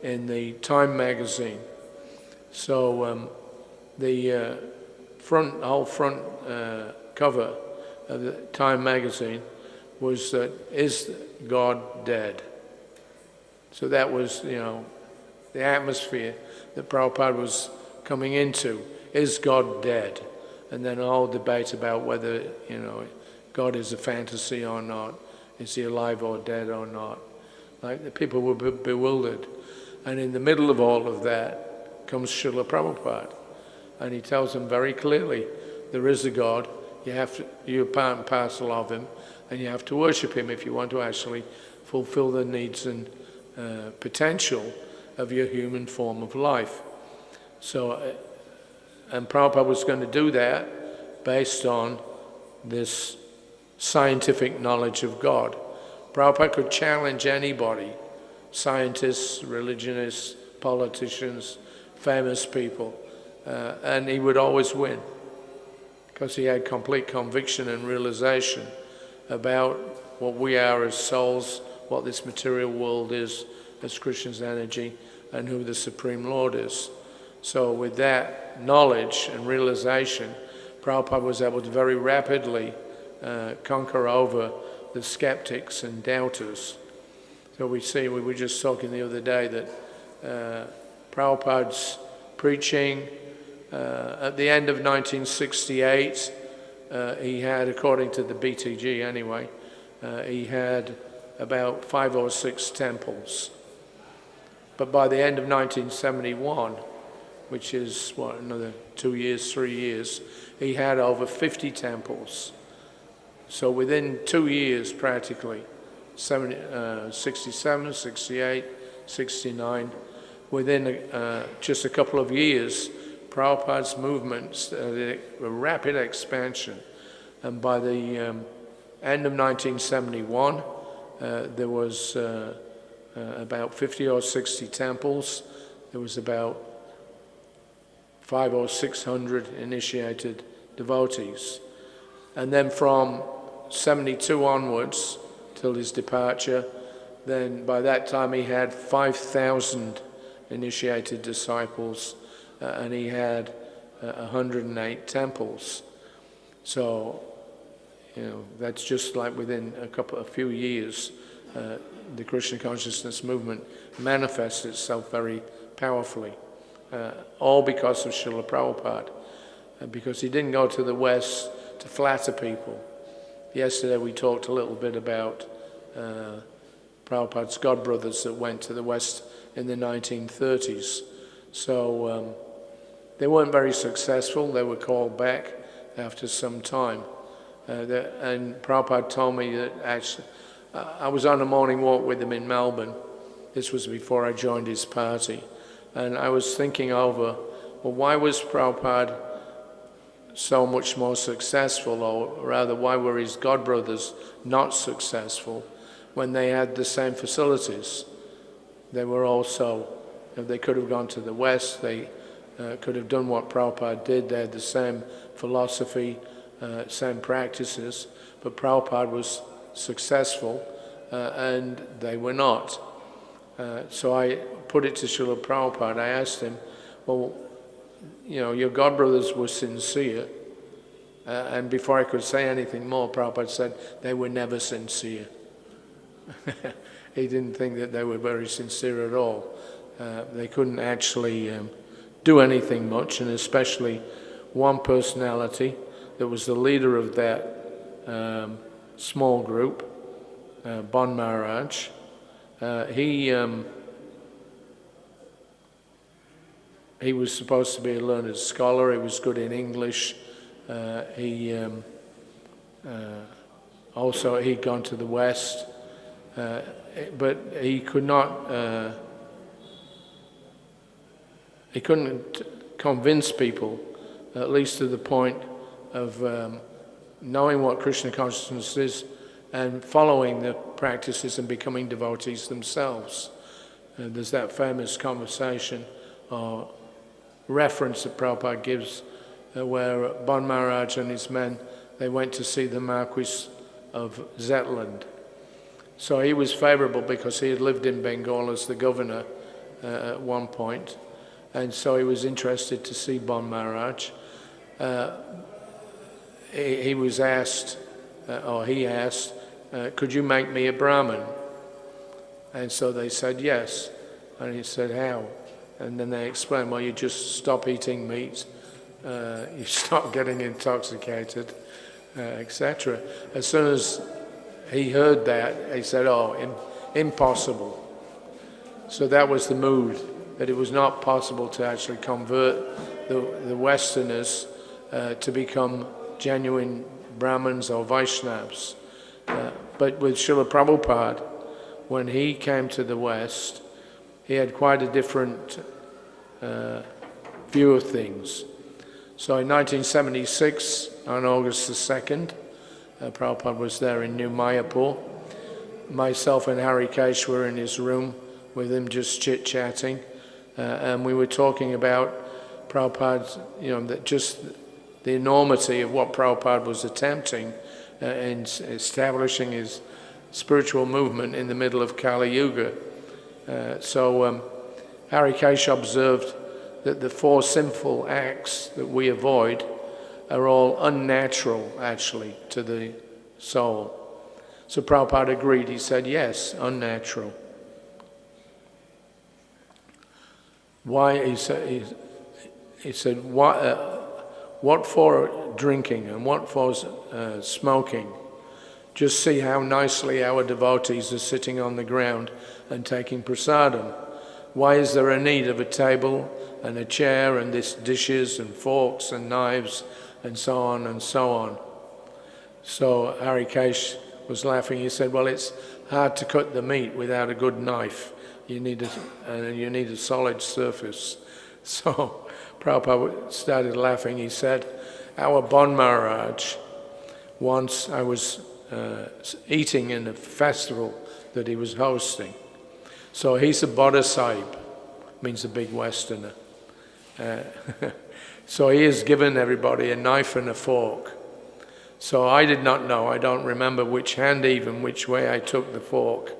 in the Time magazine. So the whole front cover of the Time magazine was that, "Is God dead?" So that was, the atmosphere that Prabhupada was coming into. Is God dead? And then a whole debate about whether, God is a fantasy or not. Is he alive or dead or not? Like, the people were bewildered. And in the middle of all of that comes Srila Prabhupada. And he tells them very clearly, there is a God, you're part and parcel of him, and you have to worship him if you want to actually fulfill the needs and potential of your human form of life. So, and Prabhupada was going to do that based on this scientific knowledge of God. Prabhupada could challenge anybody, scientists, religionists, politicians, famous people, and he would always win, because he had complete conviction and realization about what we are as souls, what this material world is as Krishna's energy, and who the Supreme Lord is. So with that knowledge and realization, Prabhupada was able to very rapidly conquer over the skeptics and doubters. So we were just talking the other day that Prabhupada's preaching at the end of 1968, he had, according to the BTG anyway, he had about 5 or 6 temples. But by the end of 1971, which is, another 2 years, 3 years, he had over 50 temples. So within 2 years, practically, 67, 68, 69, within just a couple of years, Prabhupada's movement started a rapid expansion. And by the end of 1971, there was about 50 or 60 temples. There was about 500 or 600 initiated devotees. And then from 72 onwards, till his departure, then by that time he had 5,000 initiated disciples, and he had 108 temples. So, that's just like within a few years, the Krishna consciousness movement manifests itself very powerfully, all because of Srila Prabhupada, because he didn't go to the West to flatter people. Yesterday we talked a little bit about Prabhupada's godbrothers that went to the West in the 1930s. So they weren't very successful. They were called back after some time. And Prabhupada told me that actually, I was on a morning walk with him in Melbourne. This was before I joined his party. And I was thinking over, well, why was Prabhupada so much more successful, or rather, why were his godbrothers not successful when they had the same facilities? They were also, they could have gone to the West, they could have done what Prabhupada did, they had the same philosophy, same practices, but Prabhupada was successful and they were not. So I put it to Srila Prabhupada. I asked him, well, your godbrothers were sincere, and before I could say anything more, Prabhupada said they were never sincere. He didn't think that they were very sincere at all. They couldn't actually do anything much, and especially one personality that was the leader of that small group, Bon Maharaj. He was supposed to be a learned scholar. He was good in English. Also he'd gone to the West, but he could not. He couldn't convince people, at least to the point of knowing what Krishna consciousness is and following the practices and becoming devotees themselves. There's that famous conversation or reference that Prabhupada gives where Bon Maharaj and his men, they went to see the Marquis of Zetland. So he was favorable because he had lived in Bengal as the governor at one point, and so he was interested to see Bon Maharaj. He was asked, or he asked, could you make me a Brahmin? And so they said yes. And he said, how? And then they explained, well, you just stop eating meat, you stop getting intoxicated, etc. As soon as he heard that, he said, oh, impossible. So that was the mood, that it was not possible to actually convert the Westerners to become genuine Brahmins or Vaishnavas. But with Srila Prabhupada, when he came to the West, he had quite a different view of things. So in 1976, on August the 2nd, Prabhupada was there in New Mayapur. Myself and Harikesh were in his room with him just chit-chatting, and we were talking about Prabhupada's, just the enormity of what Prabhupada was attempting in establishing his spiritual movement in the middle of Kali Yuga. So Harikesh observed that the 4 sinful acts that we avoid are all unnatural, actually, to the soul. So Prabhupada agreed. He said, yes, unnatural. Why? He said, what for drinking and what for smoking? Just see how nicely our devotees are sitting on the ground and taking prasadam. Why is there a need of a table and a chair and dishes and forks and knives and so on and so on? So Harikesh was laughing. He said, well, it's hard to cut the meat without a good knife. You need a solid surface. So Prabhupada started laughing. He said, our Bon Maharaj, once I was eating in a festival that he was hosting. So he's a Bodhisattva, means a big Westerner. So he has given everybody a knife and a fork. So I did not know, I don't remember which hand even, which way I took the fork.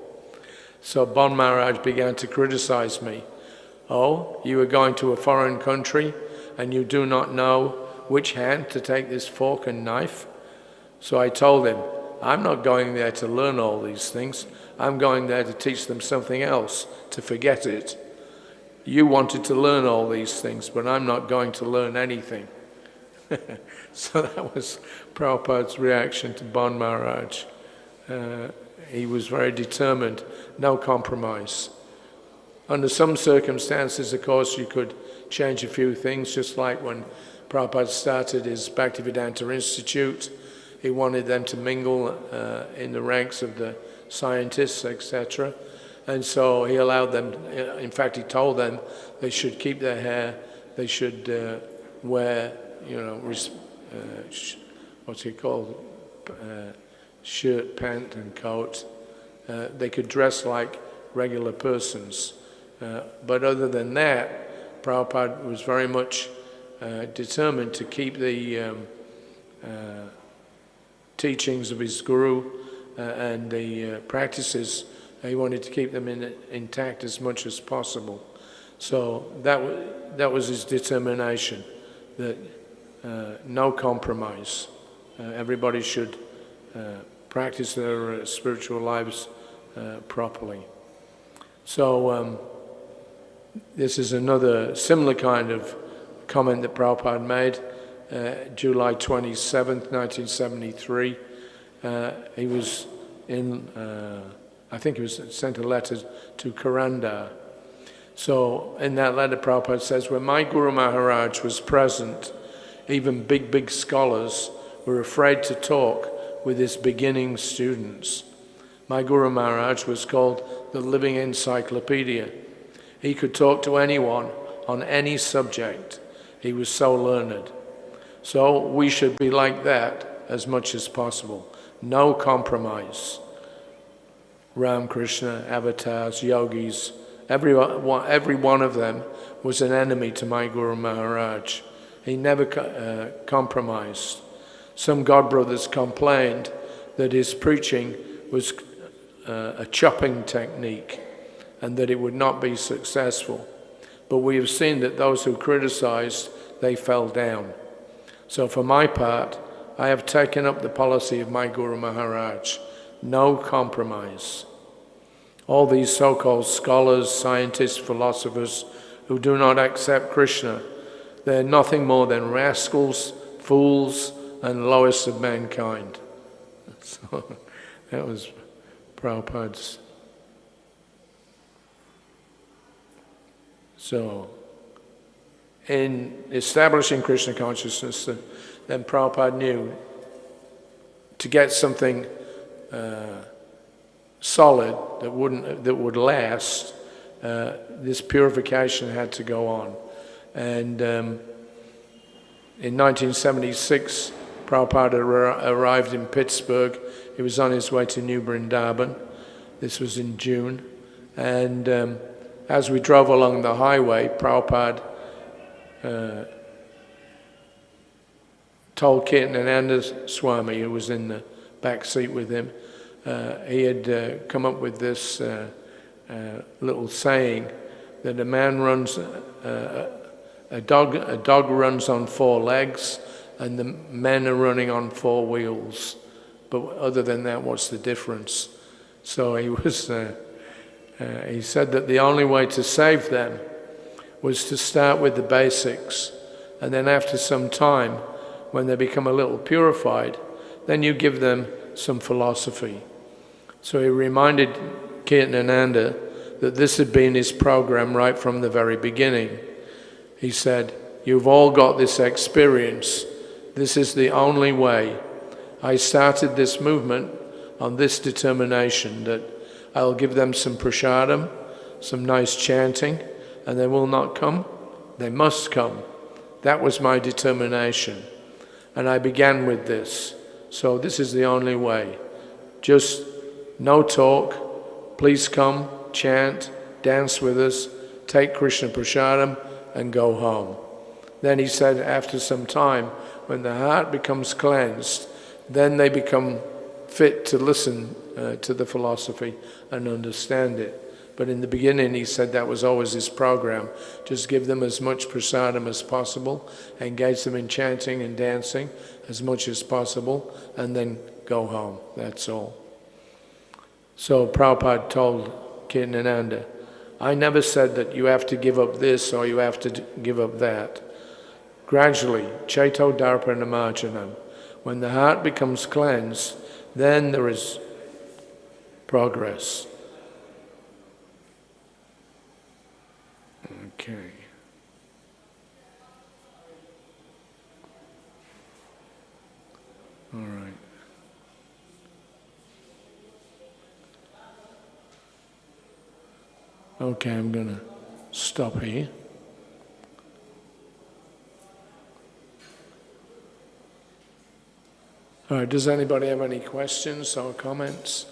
So Bon Maharaj began to criticize me. Oh, you are going to a foreign country and you do not know which hand to take this fork and knife? So I told him, I'm not going there to learn all these things. I'm going there to teach them something else, to forget it. You wanted to learn all these things, but I'm not going to learn anything. So that was Prabhupada's reaction to Bon Maharaj. He was very determined, no compromise. Under some circumstances, of course, you could change a few things, just like when Prabhupada started his Bhaktivedanta Institute. He wanted them to mingle in the ranks of the scientists, etc. And so he allowed them, in fact he told them they should keep their hair, they should wear, what's it called, shirt, pant and coat. They could dress like regular persons. But other than that, Prabhupada was very much determined to keep the teachings of his guru and the practices. He wanted to keep them intact as much as possible. So that was his determination, that no compromise. Everybody should practice their spiritual lives properly. So this is another similar kind of comment that Prabhupada made. July 27th, 1973. He was in, I think he was sent a letter to Karandar. So in that letter, Prabhupada says, when my Guru Maharaj was present, even big scholars were afraid to talk with his beginning students. My Guru Maharaj was called the living encyclopedia. He could talk to anyone on any subject. He was so learned. So we should be like that as much as possible. No compromise. Ram, Krishna, avatars, yogis, every one of them was an enemy to my Guru Maharaj. He never compromised. Some God brothers complained that his preaching was a chopping technique and that it would not be successful. But we have seen that those who criticized, they fell down. So for my part, I have taken up the policy of my Guru Maharaj. No compromise. All these so-called scholars, scientists, philosophers who do not accept Krishna, they're nothing more than rascals, fools, and lowest of mankind. So that was Prabhupada's. So in establishing Krishna consciousness, then Prabhupada knew to get something solid that would last, this purification had to go on. And in 1976, Prabhupada arrived in Pittsburgh. He was on his way to New Vrindavan. This was in June. And as we drove along the highway, Prabhupada told Kirtananda Swami, who was in the back seat with him, he had come up with this little saying that a man runs, a dog runs on 4 legs, and the men are running on 4 wheels. But other than that, what's the difference? So he was. He said that the only way to save them was to start with the basics, and then after some time, when they become a little purified, then you give them some philosophy. So he reminded Kirtananda that this had been his program right from the very beginning. He said, you've all got this experience. This is the only way. I started this movement on this determination that I'll give them some prasadam, some nice chanting, and they will not come. They must come. That was my determination. And I began with this. So this is the only way. Just no talk, please come, chant, dance with us, take Krishna Prasadam, and go home. Then he said after some time, when the heart becomes cleansed, then they become fit to listen to the philosophy and understand it. But in the beginning, he said that was always his program. Just give them as much prasadam as possible, engage them in chanting and dancing as much as possible, and then go home. That's all. So Prabhupada told Kirtananda, I never said that you have to give up this or you have to give up that. Gradually, Chaito Darpa Namajanam, when the heart becomes cleansed, then there is progress. Okay. All right. Okay, I'm going to stop here. All right, does anybody have any questions or comments?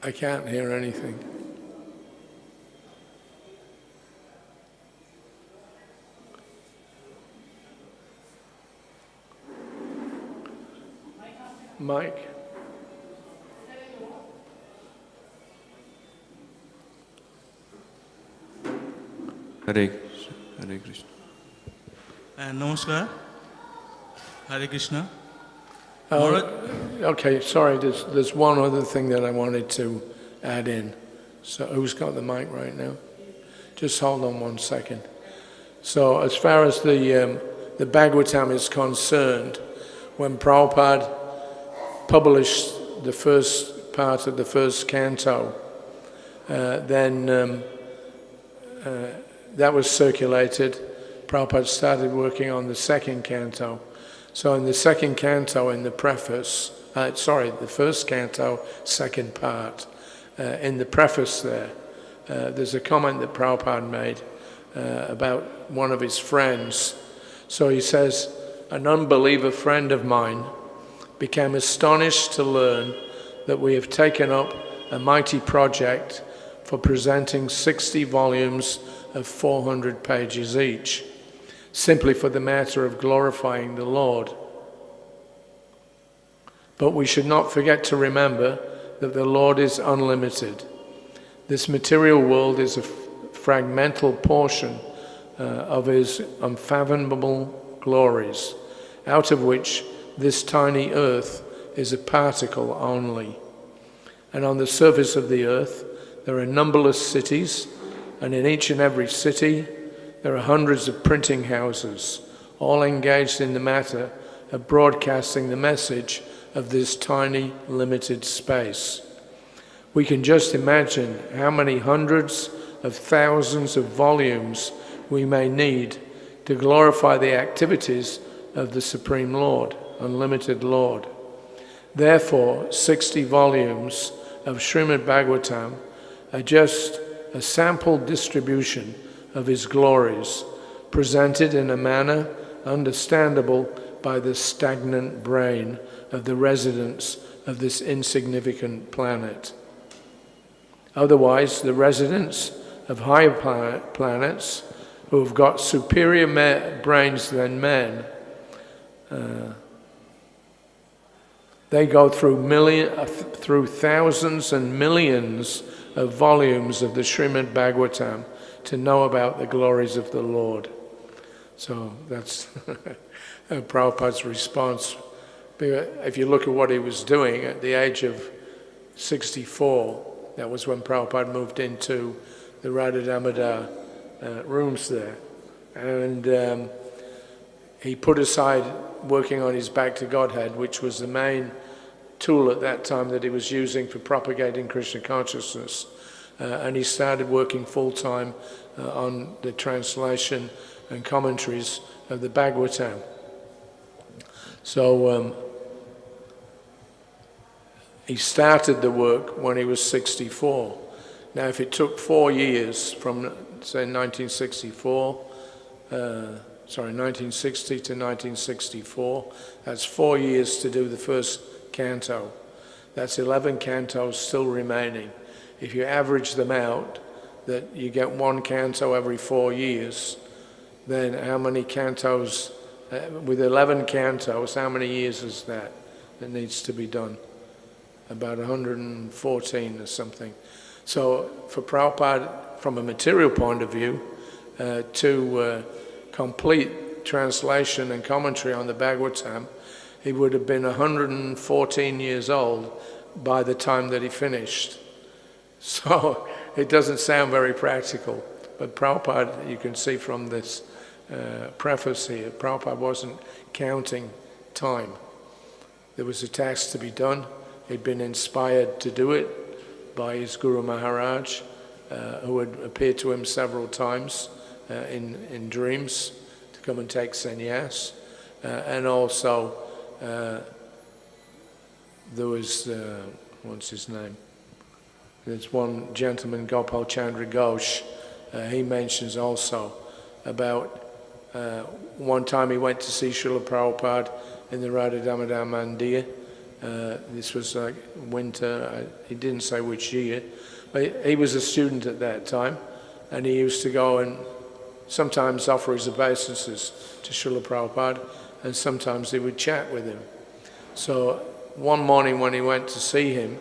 I can't hear anything. Mike? Hare Krishna. Namaskar. Hare Krishna. Okay, sorry, there's one other thing that I wanted to add in. So who's got the mic right now? Just hold on 1 second. So as far as the Bhagavatam is concerned, when Prabhupada published the first part of the first canto, then that was circulated. Prabhupada started working on the second canto. So in the second canto, in the preface, the first canto, second part, in the preface there's a comment that Prabhupada made about one of his friends. So he says, an unbeliever friend of mine became astonished to learn that we have taken up a mighty project for presenting 60 volumes of 400 pages each, simply for the matter of glorifying the Lord. But we should not forget to remember that the Lord is unlimited. This material world is a fragmental portion of His unfathomable glories, out of which this tiny earth is a particle only. And on the surface of the earth there are numberless cities, and in each and every city there are hundreds of printing houses, all engaged in the matter of broadcasting the message of this tiny, limited space. We can just imagine how many hundreds of thousands of volumes we may need to glorify the activities of the Supreme Lord, Unlimited Lord. Therefore, 60 volumes of Srimad Bhagavatam are just a sample distribution of His glories, presented in a manner understandable by the stagnant brain of the residents of this insignificant planet. Otherwise, the residents of higher planets who have got superior brains than men, they go through thousands and millions of volumes of the Srimad Bhagavatam to know about the glories of the Lord. So that's Prabhupada's response. If you look at what he was doing at the age of 64, that was when Prabhupada moved into the Radha Damodar rooms there. And he put aside working on his Back to Godhead, which was the main tool at that time that he was using for propagating Krishna consciousness. And he started working full-time on the translation and commentaries of the Bhagavatam. So he started the work when he was 64. Now, if it took 4 years from, say, 1960 to 1964, that's 4 years to do the first canto. That's 11 cantos still remaining. If you average them out, that you get one canto every 4 years, then how many cantos, with 11 cantos, how many years is that needs to be done? About 114 or something. So for Prabhupada, from a material point of view, to complete translation and commentary on the Bhagavatam, he would have been 114 years old by the time that he finished. So it doesn't sound very practical, but Prabhupada, you can see from this preface here, Prabhupada wasn't counting time. There was a task to be done. He'd been inspired to do it by his Guru Maharaj, who had appeared to him several times in dreams to come and take sannyas. And also, there was, what's his name? There's one gentleman, Gopal Chandra Ghosh, he mentions also about one time he went to see Srila Prabhupada in the Radha Damodar Mandir. This was like winter, he didn't say which year, but he was a student at that time, and he used to go and sometimes offer his obeisances to Srila Prabhupada, and sometimes he would chat with him. So one morning when he went to see him,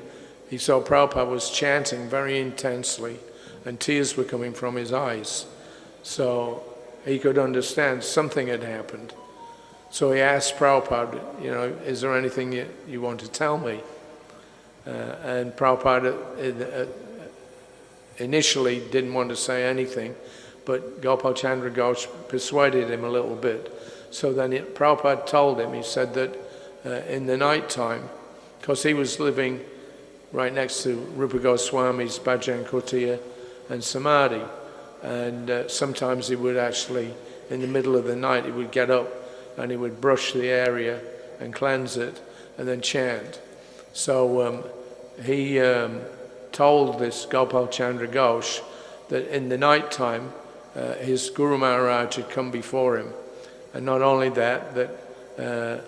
he saw Prabhupada was chanting very intensely, and tears were coming from his eyes. So he could understand something had happened. So he asked Prabhupada, is there anything you want to tell me? And Prabhupada initially didn't want to say anything, but Gopal Chandra Ghosh persuaded him a little bit. So then Prabhupada told him, he said that in the night time, because he was living right next to Rupa Goswami's Bhajan Kutia and Samadhi, and sometimes he would actually, in the middle of the night, he would get up and he would brush the area and cleanse it and then chant. So he told this Gopal Chandra Ghosh that in the night time his Guru Maharaj had come before him, and not only that, that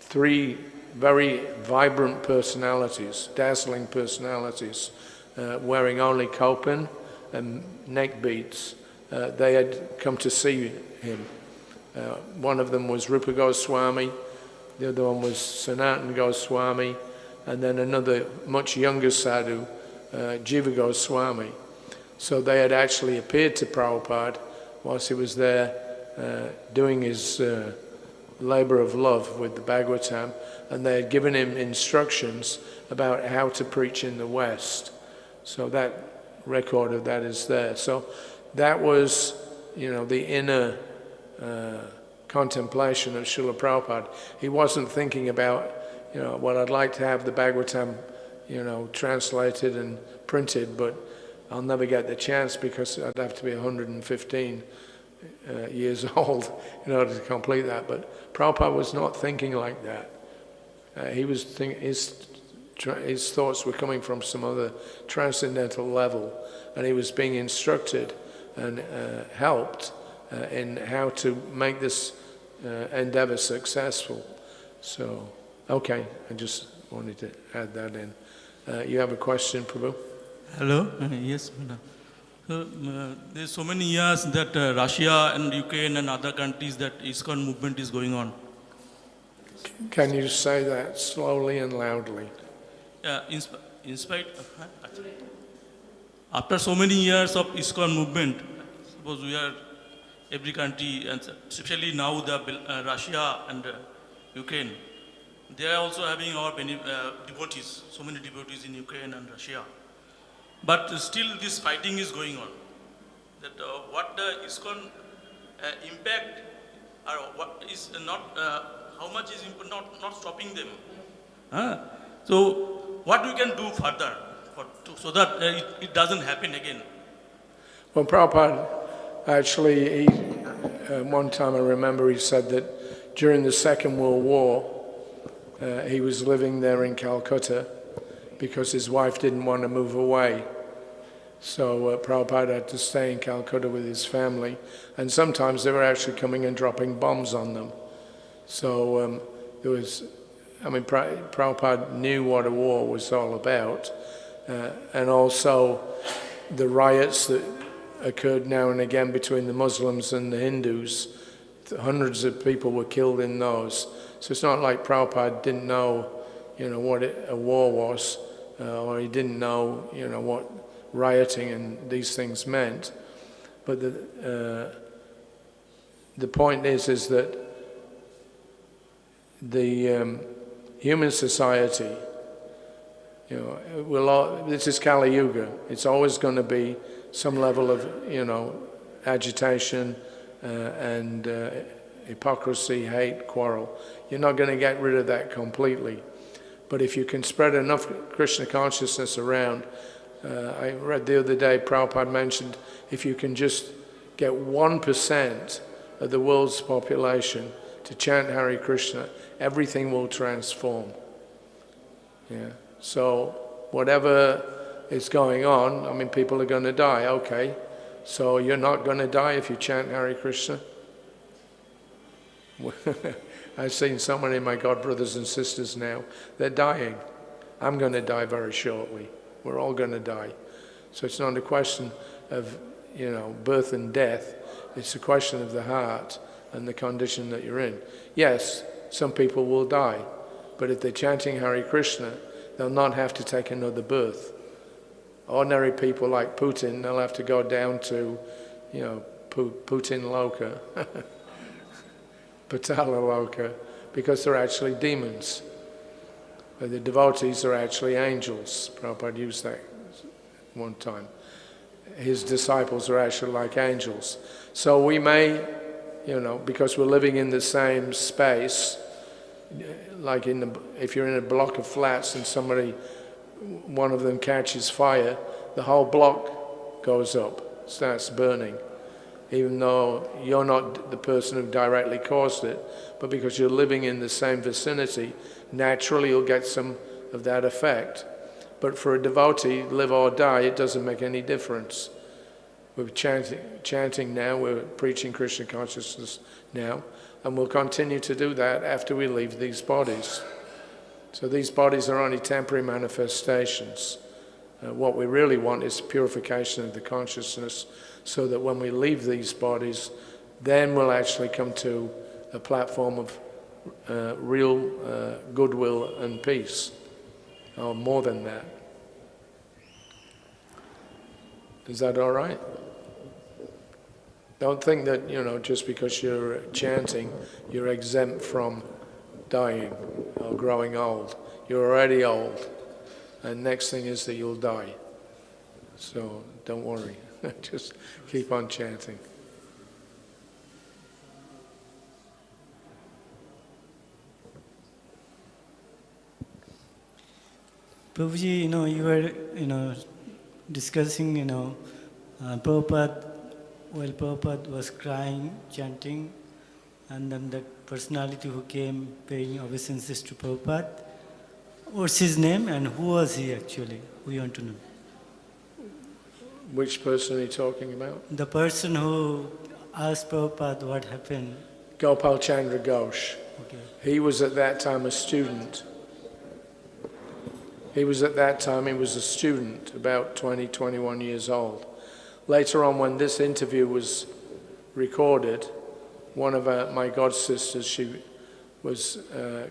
3 very vibrant personalities, dazzling personalities, wearing only kopin and neck beads, they had come to see him. One of them was Rupa Goswami, the other one was Sanatana Goswami, and then another much younger sadhu, Jiva Goswami. So they had actually appeared to Prabhupada whilst he was there doing his labor of love with the Bhagavatam, and they had given him instructions about how to preach in the West. So that record of that is there. So that was, the inner contemplation of Srila Prabhupada. He wasn't thinking about, well, I'd like to have the Bhagavatam, translated and printed, but I'll never get the chance because I'd have to be 115 years old in order to complete that. But Prabhupada was not thinking like that. He was his thoughts were coming from some other transcendental level, and he was being instructed and helped in how to make this endeavor successful. So, okay, I just wanted to add that in. You have a question, Prabhu? Hello. Yes, madam. So, there's so many years that Russia and Ukraine and other countries that ISKCON movement is going on. Can you say that slowly and loudly? In spite of, after so many years of ISKCON movement, suppose we are every country, and especially now the Russia and Ukraine, they are also having our devotees, so many devotees in Ukraine and Russia. But still this fighting is going on. That what the ISKCON impact, or what is not, how much is not stopping them. So what we can do further so that it doesn't happen again? Well, Prabhupada, actually, one time I remember he said that, during the Second World War, he was living there in Calcutta because his wife didn't want to move away. So Prabhupada had to stay in Calcutta with his family, and sometimes they were actually coming and dropping bombs on them. So there was, Prabhupada knew what a war was all about, and also the riots that occurred now and again between the Muslims and the Hindus. Hundreds of people were killed in those. So it's not like Prabhupada didn't know, what a war was, or he didn't know, what rioting and these things meant. But the point is that the human society, this is Kali Yuga. It's always going to be some level of, agitation and hypocrisy, hate, quarrel. You're not going to get rid of that completely. But if you can spread enough Krishna consciousness around, I read the other day, Prabhupada mentioned, if you can just get 1% of the world's population to chant Hare Krishna, everything will transform. Yeah. So whatever is going on, people are going to die, okay. So you're not going to die if you chant Hare Krishna? I've seen so many of my god brothers and sisters now, they're dying. I'm going to die very shortly. We're all going to die. So it's not a question of, birth and death. It's a question of the heart and the condition that you're in. Yes, some people will die, but if they're chanting Hare Krishna, they'll not have to take another birth. Ordinary people like Putin, they'll have to go down to, Putin Loka, Patala Loka, because they're actually demons. But the devotees are actually angels. Prabhupada used that one time. His disciples are actually like angels. So we may, because we're living in the same space, like if you're in a block of flats and one of them catches fire, the whole block goes up, starts burning. Even though you're not the person who directly caused it, but because you're living in the same vicinity, naturally you'll get some of that effect. But for a devotee, live or die, it doesn't make any difference. We're chanting now, we're preaching Krishna consciousness now, and we'll continue to do that after we leave these bodies. So these bodies are only temporary manifestations. What we really want is purification of the consciousness, so that when we leave these bodies, then we'll actually come to a platform of real goodwill and peace, or more than that. Is that all right? Don't think that, just because you're chanting, you're exempt from dying or growing old. You're already old, and next thing is that you'll die. So don't worry. Just keep on chanting. Prabhuji, you were, discussing, Prabhupada, while Prabhupada was crying, chanting, and then the personality who came paying obeisances to Prabhupada, what's his name and who was he actually? We want to know. Which person are you talking about? The person who asked Prabhupada what happened. Gopal Chandra Ghosh. Okay. He was at that time a student. He was a student, about 20, 21 years old. Later on, when this interview was recorded, one of my god sisters, she was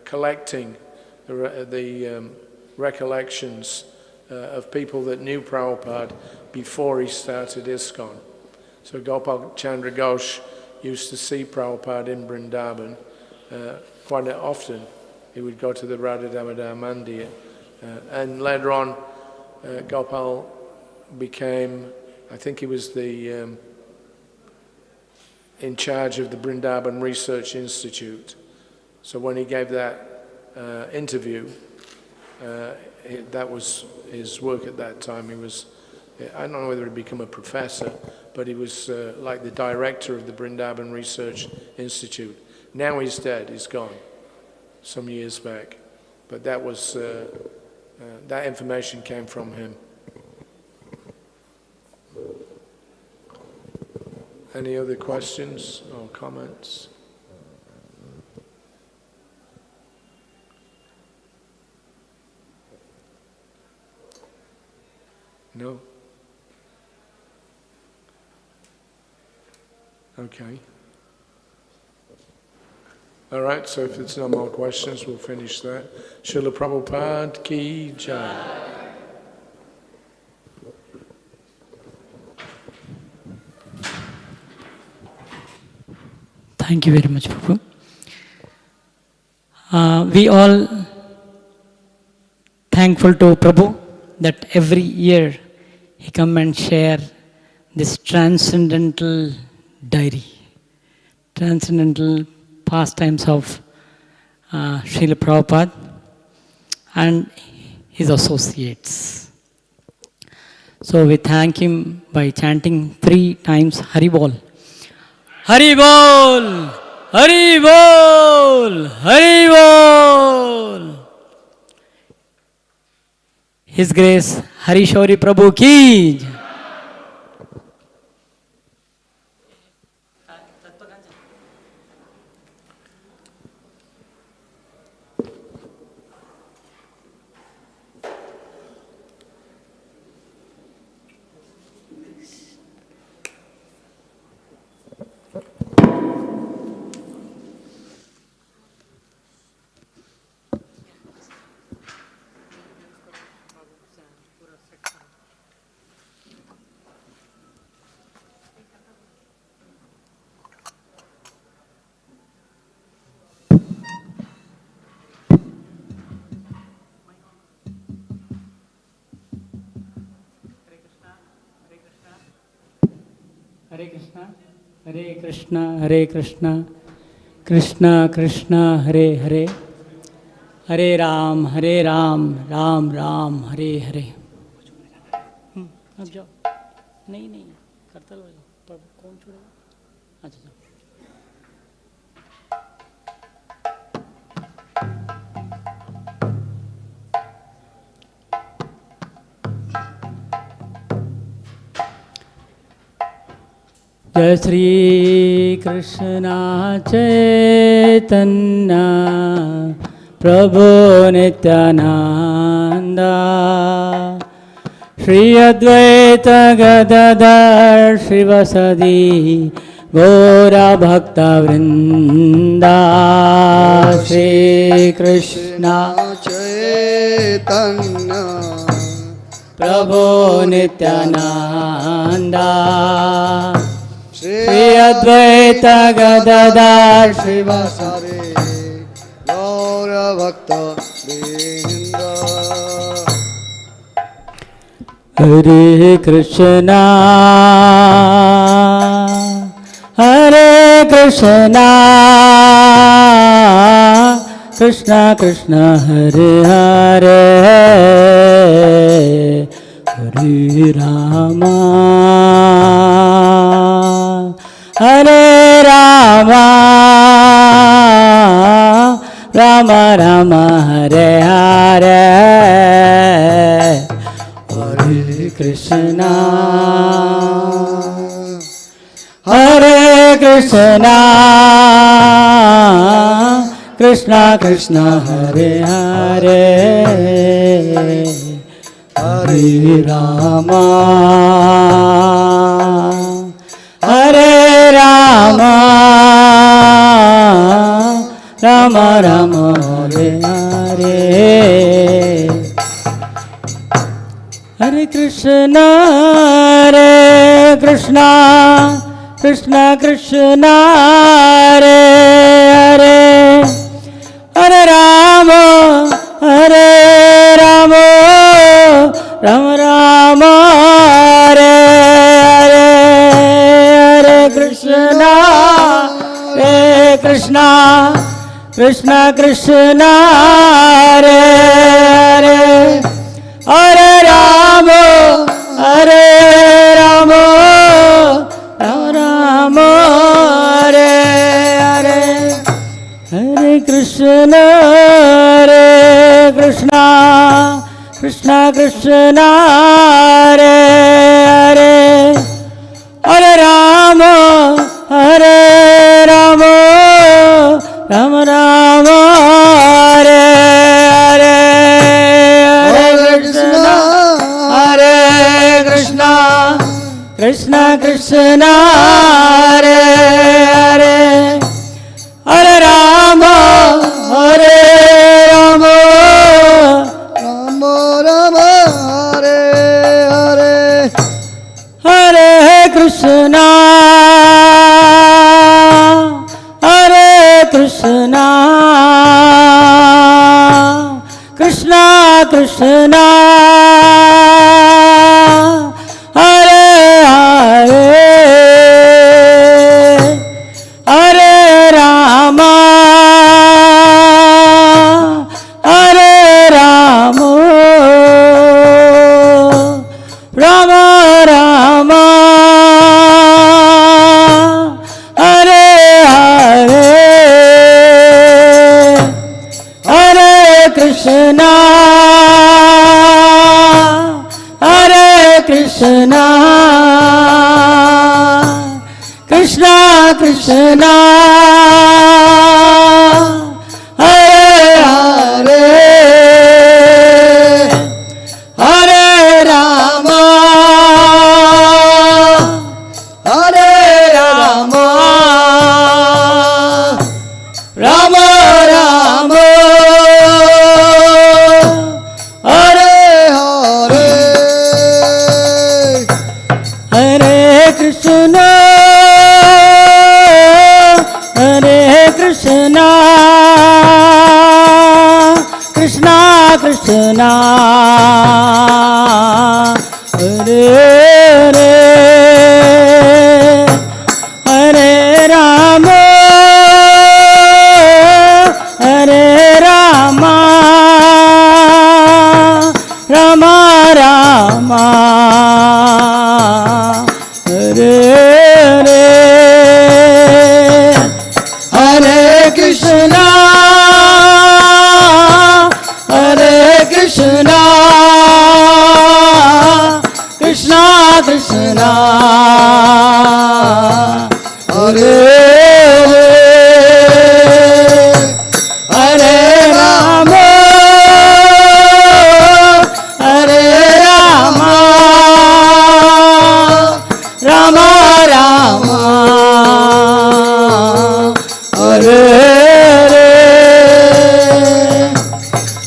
collecting the recollections of people that knew Prabhupada before he started ISKCON. So Gopal Chandra Ghosh used to see Prabhupada in Vrindavan quite often. He would go to the Radha Damodar Mandir. And later on, Gopal became, I think he was the in charge of the Vrindavan Research Institute. So when he gave that interview, that was his work at that time. He was, I don't know whether he'd become a professor, but he was like the director of the Vrindavan Research Institute. Now he's dead, he's gone, some years back. But that was, that information came from him. Any other questions or comments? No? Okay. All right, so if there's no more questions, we'll finish that. Srila Prabhupada ki jai. Thank you very much, Prabhu. We all thankful to Prabhu that every year he come and share this transcendental diary, transcendental pastimes of Srila Prabhupada and his associates. So we thank him by chanting 3 times Hari Bol. Hari Bol! Hari Bol! Hari Bol! His Grace Hari Shauri Prabhu ki jai. Hare Krishna, Hare Krishna, Hare Krishna, Krishna Krishna, Hare Hare, Hare Ram, Ram Ram, Hare Hare. अब जाओ, नहीं, करता लो, पर कौन छोड़ेगा? अच्छा जाओ. जय श्री कृष्ण चैतन्य प्रभु नित्यानंद श्री अद्वैत गदाधर शिवसदि गौर भक्त वृंदा श्री कृष्ण चैतन्य प्रभु नित्यानंद श्री अद्वैत गदाधर शिवसदि गौर भक्त वृंद हरे कृष्णा कृष्णा कृष्णा हरे हरे हरे रामा हरे रामा राम राम हरे हरे हरे कृष्णा कृष्णा कृष्णा हरे हरे हरे रामा हरे रामा राम राम हरे हरे हरे कृष्णा कृष्णा कृष्णा हरे हरे हरे राम राम राम हरे हरे हरे कृष्णा कृष्णा कृष्णा हरे हरे हरे राम राम राम हरे हरे Krishna Krishna Hare Hare Hare Rama Hare Rama Rama Rama Hare Hare Hare Krishna Hare Krishna Krishna Krishna Hare Hare Hare Rama Hare Rama Rama Rama Hare Hare Hare Krishna Hare Krishna Krishna Krishna Hare Hare Hare Rama Hare Rama Rama Rama Hare Hare Hare Krishna Hare Krishna Krishna Krishna Hare Hare Hare Rama Hare Rama Rama Rama Hare Hare Hare Krishna Hare Krishna Krishna Krishna Hare Hare Hare Rama Hare Rama Rama Rama Hare Hare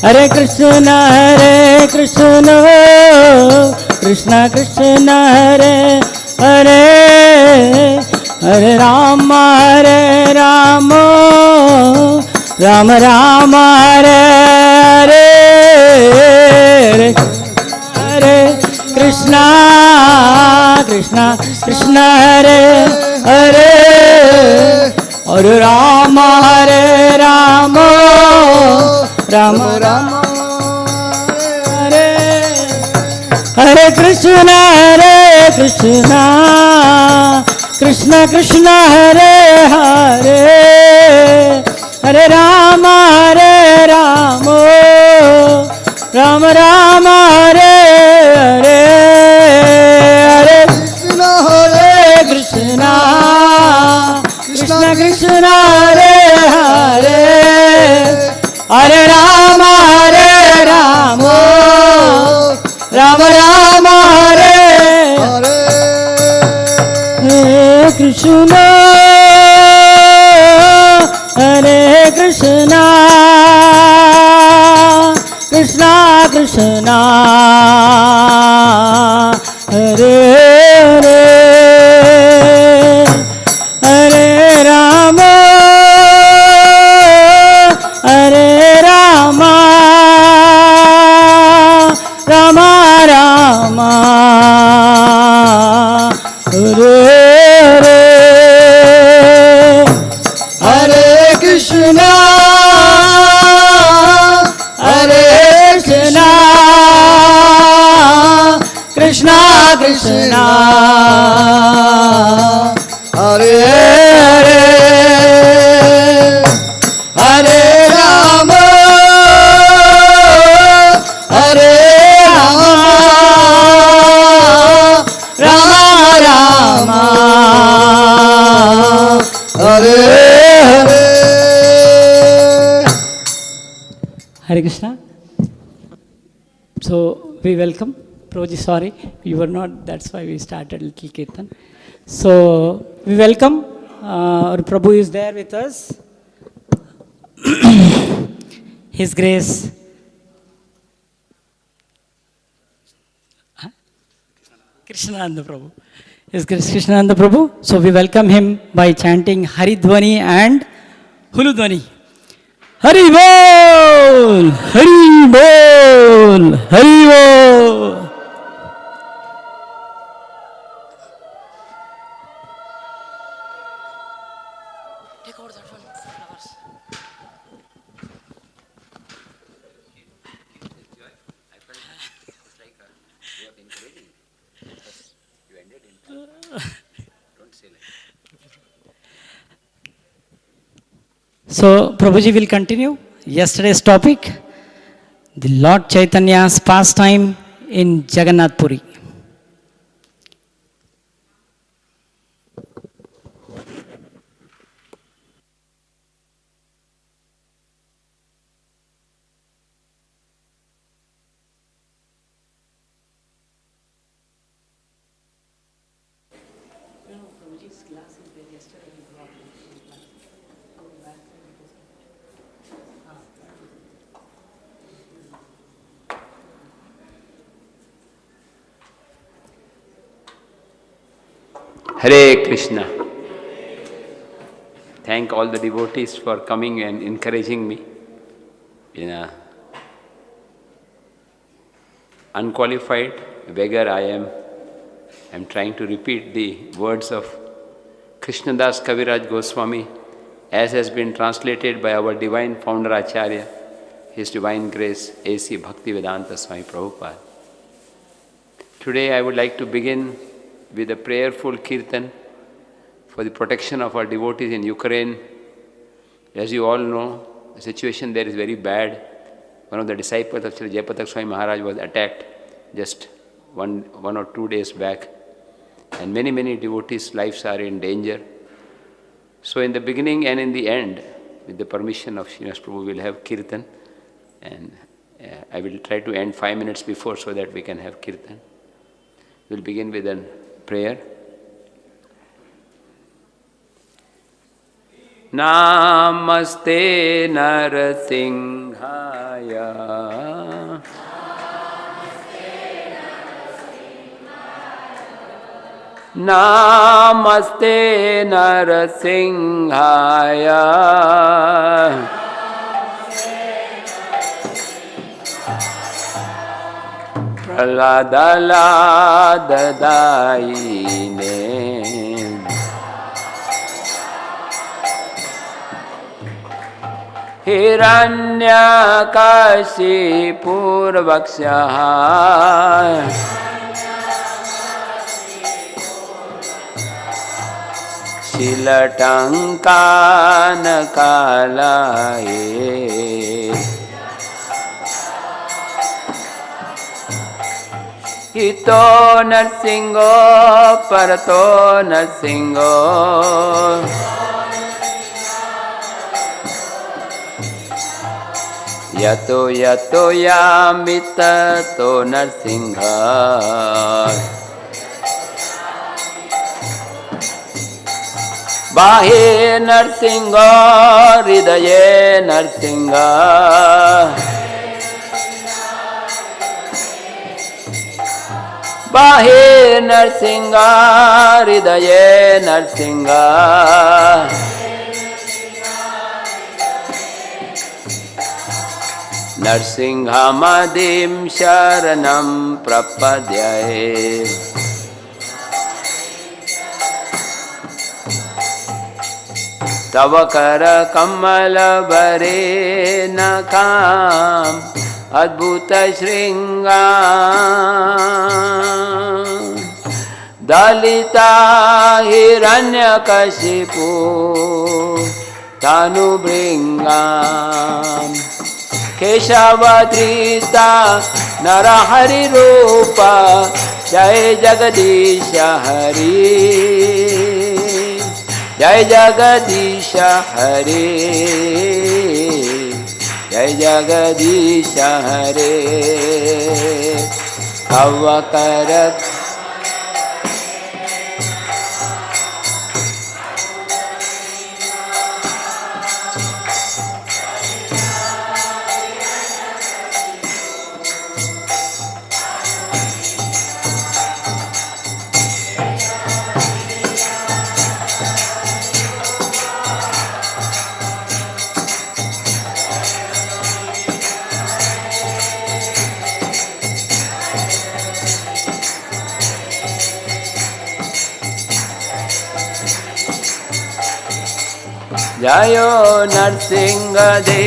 Hare Krishna Hare Krishna Krishna Krishna Hare Hare Hare Rama Hare Rama Rama Rama Hare Hare Hare Krishna Krishna Krishna Hare Hare Hare Rama Hare Rama Rama Rama Hare Hare Hare Krishna Krishna Krishna Hare Hare Hare Rama Hare Rama Rama Rama Hare Hare Krishna Krishna Krishna Hare Hare Hare Rama Hare Rama Rama Rama Hare Hare Hare Krishna Krishna Krishna Hare Hare Hare Rama Hare Rama Rama Rama Hare Hare Krishna Hare Krishna Krishna Krishna Hare Hare Hare Rama Hare Rama Rama Rama Hare Hare Hare Krishna Hare Krishna Krishna Krishna Hare Hare Hare Rama Hare Krishna. So we welcome. Prabhuji, sorry, you were not, that's why we started little Kirtan. So we welcome, our Prabhu is there with us. His Grace. Krishnananda Prabhu. His Grace Krishnananda Prabhu. So we welcome him by chanting Haridwani and Huludwani. Hari Bol! Hari Bol! Hari Bol! Take over that one. Flowers. So, Prabhuji will continue yesterday's topic, the Lord Chaitanya's pastime in Jagannath Puri. Hare Krishna. Thank all the devotees for coming and encouraging me in a unqualified beggar I am. I'm trying to repeat the words of Krishnadas Kaviraj Goswami as has been translated by our divine founder Acharya, His Divine Grace A.C. Bhaktivedanta Swami Prabhupada. Today I would like to begin with a prayerful Kirtan for the protection of our devotees in Ukraine. As you all know, the situation there is very bad. One of the disciples of Srila Jayapatak Swami Maharaj was attacked just one or 2 days back. And many devotees' lives are in danger. So in the beginning and in the end, with the permission of Srinivas Prabhu, we'll have Kirtan. And I will try to end 5 minutes before so that we can have Kirtan. We'll begin with a prayer. Namaste Narasimhaya. Namaste Narasimhaya. Praladaladaine. Hiranyakashipurvakshaha. Shilatankanakalaye. Hito Narsingo Parato Narsingo. Yato yato yamita to Narsingha. Bahe Narsingha, Hridaye Narsingha. Bahe Narsingha, Hridaye Narsingha. Narsinghamadim Sharanam Prapadyaye. Tavakara Kamala Bare Nakam Adbhuta Shringam Dalita Hiranyakashipu Tanu Bringam Keshavadrita Narahari Rupa Jai Jagadisha Hari Jai Jagadisha Hari जय जगदीश हरे अवकरत जयो नरसिंहदेव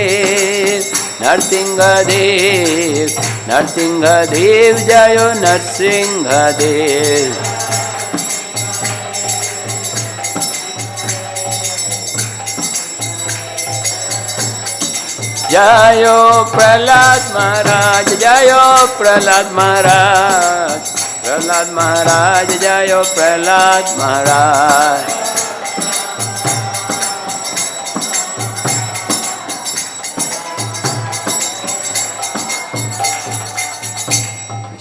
नरसिंहदेव नरसिंहदेव जयो नरसिंहदेव जयो प्रहलाद महाराज जयो प्रहलाद महाराज प्रहलाद महाराज जयो प्रहलाद महाराज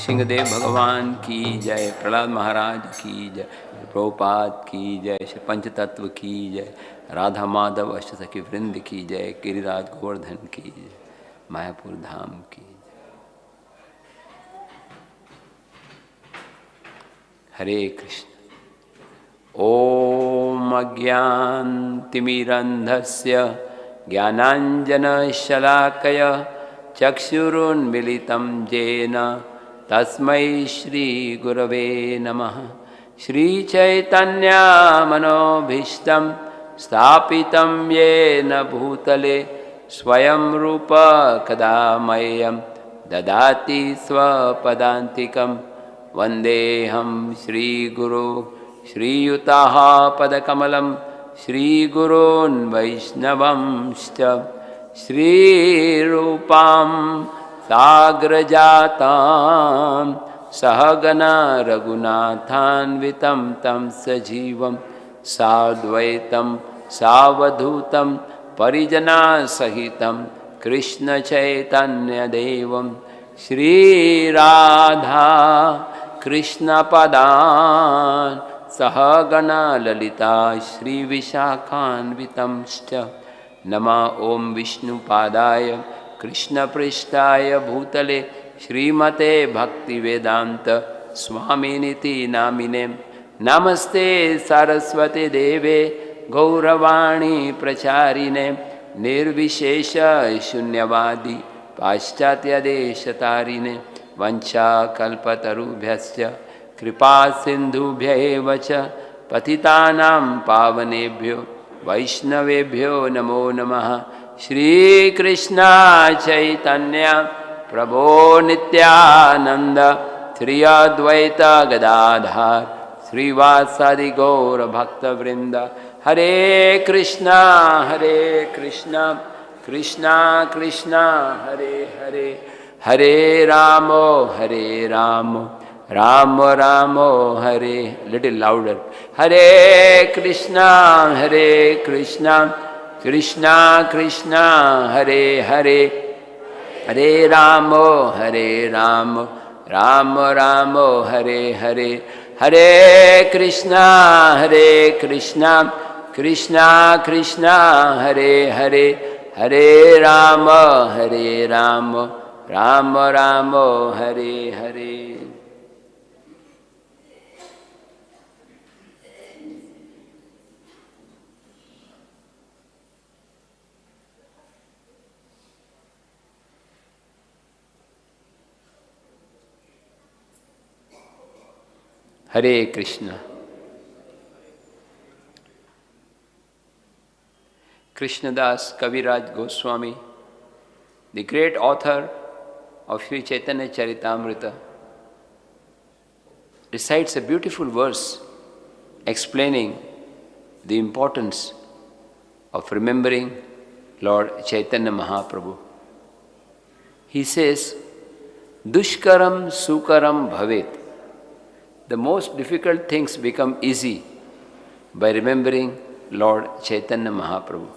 सिंहदेव भगवान की जय, प्रहलाद महाराज की जय, प्रभुपाद की जय, श्री पंचतत्व की जय, राधा माधव अष्टसखी वृंद की जय, गिरिराज गोवर्धन की जय, मायापुर धाम की जय। हरे कृष्ण। ओम अज्ञानतिमिरन्धस्य ज्ञानाञ्जनशलाकय चक्षुरुन्मिलितं येन तस्मै श्री गुरवे नमः। श्रीचैतन्यमनोभीष्टं स्थापितं येन भूतले स्वयं रूप कदा मह्यं ददाति स्वपदान्तिकं। वन्देऽहं श्रीगुरो श्रीयुताः पदकमलं श्रीगुरोन् वैष्णवंश्च श्रीरूपां साग्रजातां सहगना रघुनाथान्वितं तं सजीवं साद्वैतं सावधूतं परिजनासहितं कृष्णचैतन्यदेवं श्रीराधा कृष्णपदान् सहगना ललिता श्रीविशाखान्वितंश्च। नमः ओं विष्णुपादाय कृष्णपृष्ठाय भूतले श्रीमते भक्तिवेदान्त स्वामिनिति नामिने। नमस्ते सरस्वती देवे गौरवाणी प्रचारिणे निर्विशेष शून्यवादी पाश्चात्यदेशतारिणे। वंशाकल्पतरुभ्यश्च कृपा सिन्धुभ्यैव च पतितानां पावनेभ्यो वैष्णवेभ्यो नमो नमः। श्रीकृष्ण चैतन्य प्रभो नित्यानंद श्री अद्वैत गदाधर श्रीवासादि गौर भक्तवृंद। Hare Krishna Krishna Krishna Hare Hare, Hare Rama Rama Rama Hare. Little louder. Hare Krishna Krishna Krishna Hare Hare, Hare Rama Rama Rama Hare Hare. Hare Krishna Krishna Krishna Hare Hare, Hare Rama Rama Rama Hare Hare. Hare Krishna. Krishnadas Kaviraj Goswami, the great author of Sri Chaitanya Charitamrita, recites a beautiful verse explaining the importance of remembering Lord Chaitanya Mahaprabhu. He says, Dushkaram Sukaram Bhavet. The most difficult things become easy by remembering Lord Chaitanya Mahaprabhu.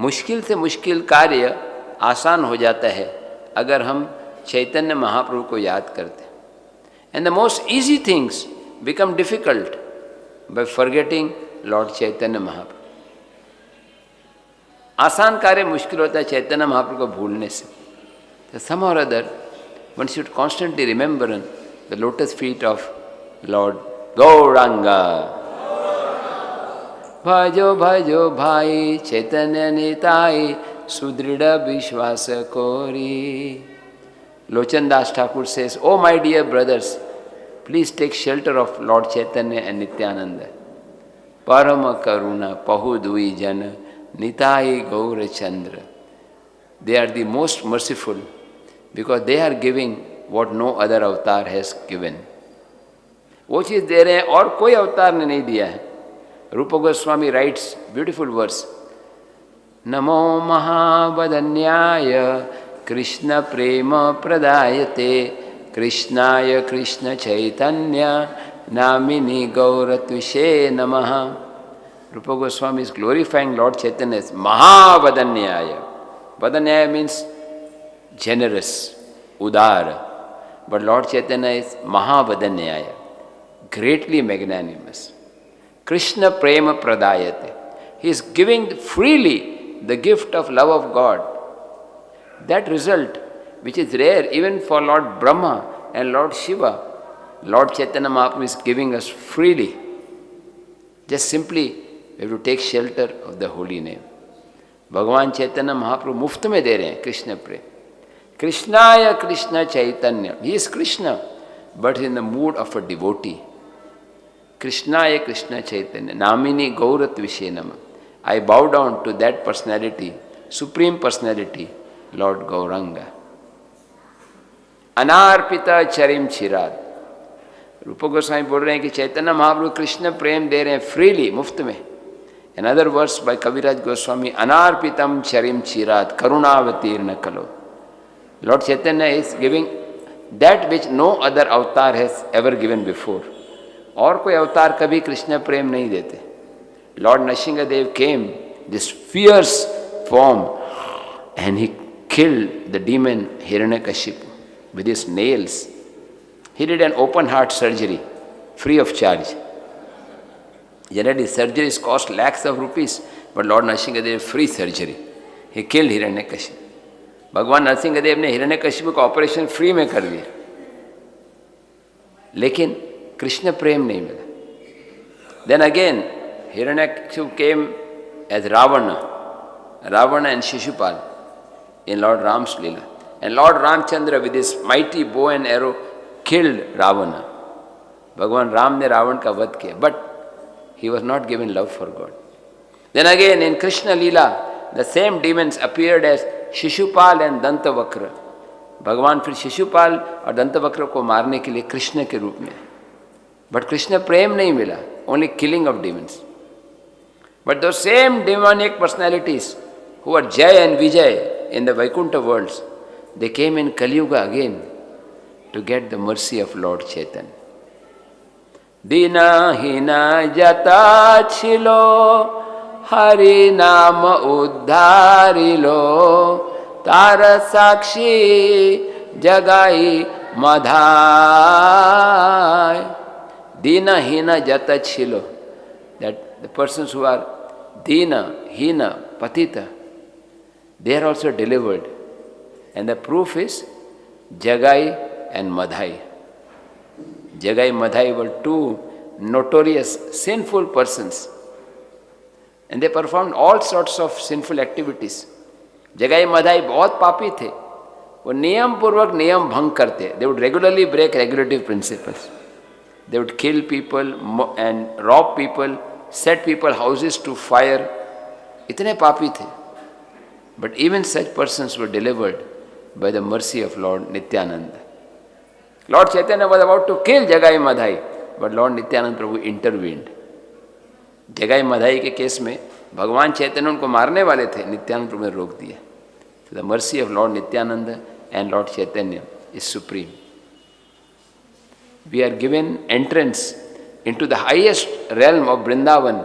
मुश्किल से मुश्किल कार्य आसान हो जाता है अगर हम चैतन्य महाप्रभु को याद करते हैं. And the most easy things become difficult by forgetting Lord Chaitanya Mahaprabhu. आसान कार्य मुश्किल होता है चैतन्य महाप्रभु को भूलने से. तो सम और other one should constantly remember the lotus feet of Lord Gauranga. भजो भजो भाई चैतन्य निताई सुदृढ़ विश्वास कोरी. Lochan Das Thakur says, "Oh my dear brothers, please take shelter of Lord Chaitanya and Nityananda. Parama Karuna Pahudui Jana Nitai Gaura Chandra." They are the most merciful because they are giving what no other avatar has given. वो चीज़ दे रहे हैं और कोई अवतार ने नहीं दिया है. रूप गोस्वामी writes beautiful verse. नमो महावदन्याय कृष्ण प्रेम प्रदायते कृष्णाय कृष्ण चैतन्य नामिनी गौरत्विषे नमः. Rupa Goswami is glorifying Lord Chaitanya as Mahavadanyaya. Vadanyaya means generous, udara. But Lord Chaitanya is Mahavadanyaya, greatly magnanimous. Krishna Prema Pradayate. He is giving freely the gift of love of God. That result, which is rare even for Lord Brahma and Lord Shiva, Lord Chaitanya Mahaprabhu is giving us freely. Just simply, we have to take shelter of the holy name. Bhagavan Chaitanya Mahaprabhu मुफ्त में दे रहे हैं कृष्ण प्रेम. Krishnaya Krishna Chaitanya. He is Krishna, but in the mood of a devotee. Krishnaya Krishna Chaitanya. Namini Gaurat Vishenama. I bow down to that personality, supreme personality, Lord Gauranga. Anarpita Charim Chirad. रूप गोस्वामी बोल रहे हैं कि चैतन्य महाप्रभु कृष्ण प्रेम दे रहे हैं freely, मुफ्त में. Another verse by Kaviraj Goswami, Anarpitam Charim Chirad Karunavatirna Kalo. Lord Chaitanya is giving that which no other avatar has ever given before. और कोई अवतार कभी कृष्ण प्रेम नहीं देते. Lord Nrsimhadev came, this fierce form, and he killed the demon Hiranyakashipu with his nails. He did an open heart surgery, free of charge. Generally, surgeries cost lakhs of rupees, but Lord Nrsimhadev free surgery. He killed Hiranyakashipu. भगवान नरसिंहदेव ने हिरण्यकशिपु का operation free में कर दिया, लेकिन कृष्ण प्रेम नहीं मिला. Then again, Hiranyakashipu came as Ravana and Shishupal in Lord Ram's Leela. And Lord Ramchandra with his mighty bow and arrow killed Ravana. Bhagavan Ram ने रावण का वध किया, but he was not given love for God. Then again in Krishna Leela, the same demons appeared as Shishupal and Dantavakra. भगवान फिर शिशुपाल और दंतवक्र को मारने के लिए कृष्ण के रूप में. बट कृष्ण प्रेम नहीं मिला, only killing of demons. But two same demonic personalities who are Jaya and Vijaya in the Vaikuntha worlds, they came in Kaliyuga again to get the mercy of Lord Chaitanya. दीनहीन जता छिलो हरि नाम उद्धारिलो तार साक्षी जगाई मधाय. दीना हीना जत छिलो, that the persons who are dina, hina, patita, they are also delivered. And the proof is Jagai and Madhai. Jagai and Madhai were two notorious sinful persons. And they performed all sorts of sinful activities. जगाई मधाई बहुत पापी थे. वो नियम पूर्वक नियम भंग करते. They would regularly break regulative principles. They would kill people and rob people, set people houses to fire. इतने पापी थे. But even such persons were delivered by the mercy of Lord Nityananda. Lord Chaitanya was about to kill Jagai Madhai, but Lord Nityananda Prabhu intervened. जगाई मधाई के case में भगवान चैतन्य उनको मारने वाले थे, नित्यानंद प्रभु ने रोक दिया. The mercy of Lord Nityananda and Lord Chaitanya is supreme. We are given entrance into the highest realm of Vrindavan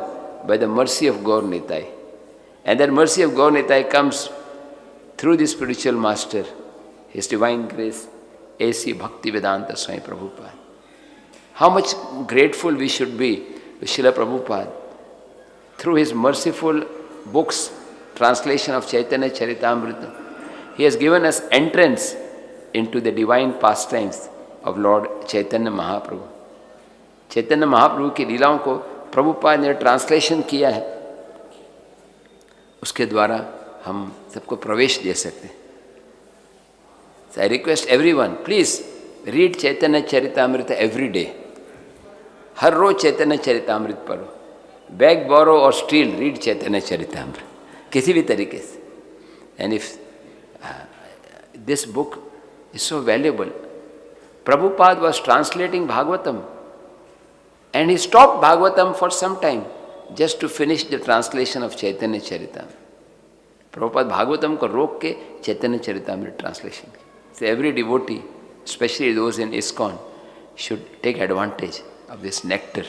by the mercy of Gaur Nitai. And that mercy of Gaur Nitai comes through the spiritual master, His Divine Grace, A.C. Bhaktivedanta Swami Prabhupada. How much grateful we should be to Srila Prabhupada. Through his merciful books, translation of Chaitanya Charitamrita, he has given us entrance into the divine pastimes of Lord Chaitanya Mahaprabhu. Chaitanya Mahaprabhu की लीलाओं को प्रभुपाद ने translation किया है, उसके द्वारा हम सबको प्रवेश दे सकते हैं. So I request everyone, please read Chaitanya Charitamrita every day. हर रोज चैतन्य चरितामृत पढ़ो. Beg, borrow or steal, read Chaitanya Charitamrita. किसी भी तरीके से. And if this book is so valuable, Prabhupada was translating Bhagavatam and he stopped Bhagavatam for some time just to finish the translation of Chaitanya Charitamrita. Prabhupada Bhagavatam को रोक के Chaitanya Charitamrita translation. So every devotee, especially those in ISKCON, should take advantage of this nectar.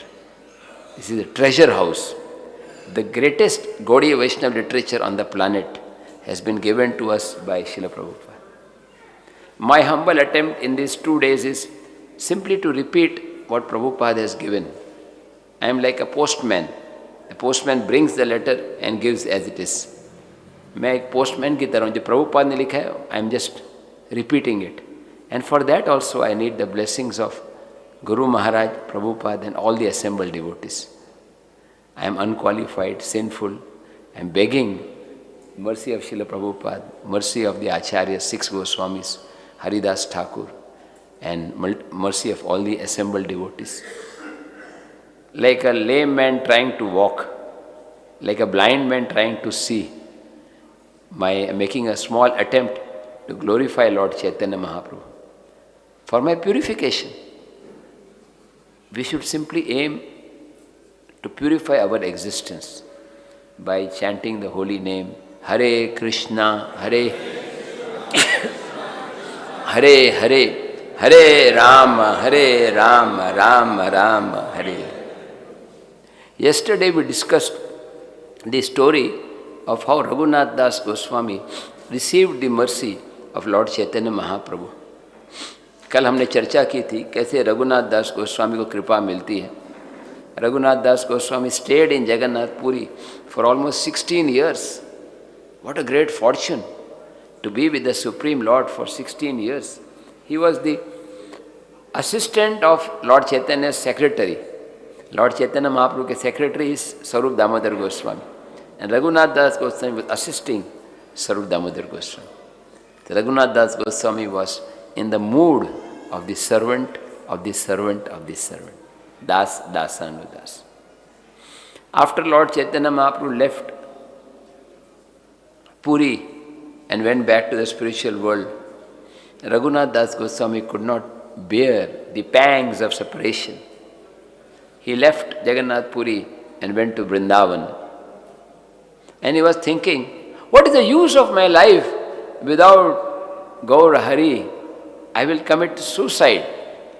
This is a treasure house. The greatest Gaudiya Vaishnava literature on the planet has been given to us by Srila Prabhupada. My humble attempt in these 2 days is simply to repeat what Prabhupada has given. I am like a postman. The postman brings the letter and gives as it is. मैं एक postman की तरह हूँ, जो प्रभुपाद ने लिखा है, I am just repeating it. And for that also I need the blessings of Guru Maharaj, Prabhupada and all the assembled devotees. I am unqualified, sinful. I am begging mercy of Srila Prabhupada, mercy of the Acharyas, 6 Goswamis, Haridas Thakur, and mercy of all the assembled devotees. Like a lame man trying to walk, like a blind man trying to see, making a small attempt to glorify Lord Chaitanya Mahaprabhu. For my purification, we should simply aim to purify our existence by chanting the holy name Hare Krishna, Hare Hare Hare, Hare Rama, Hare Rama, Rama Rama, Hare. Yesterday we discussed the story of how Raghunath Das Goswami received the mercy of Lord Chaitanya Mahaprabhu. कल हमने चर्चा की थी कैसे रघुनाथ दास गोस्वामी को कृपा मिलती है. Raghunath Das Goswami stayed in Jagannath Puri for almost 16 years. What a great fortune to be with the Supreme Lord for 16 years. He was the assistant of Lord Chaitanya's secretary. Lord Chaitanya Mahaprabhu's secretary is Sauri Damodar Goswami. And Raghunath Das Goswami was assisting Sauri Damodar Goswami. So Raghunath Das Goswami was in the mood of the servant of the servant of the servant. Das, Dasa, Das. After Lord Chaitanya Mahaprabhu left Puri and went back to the spiritual world, Raghunath Das Goswami could not bear the pangs of separation. He left Jagannath Puri and went to Vrindavan. And he was thinking, what is the use of my life without Gaur Hari? I will commit suicide.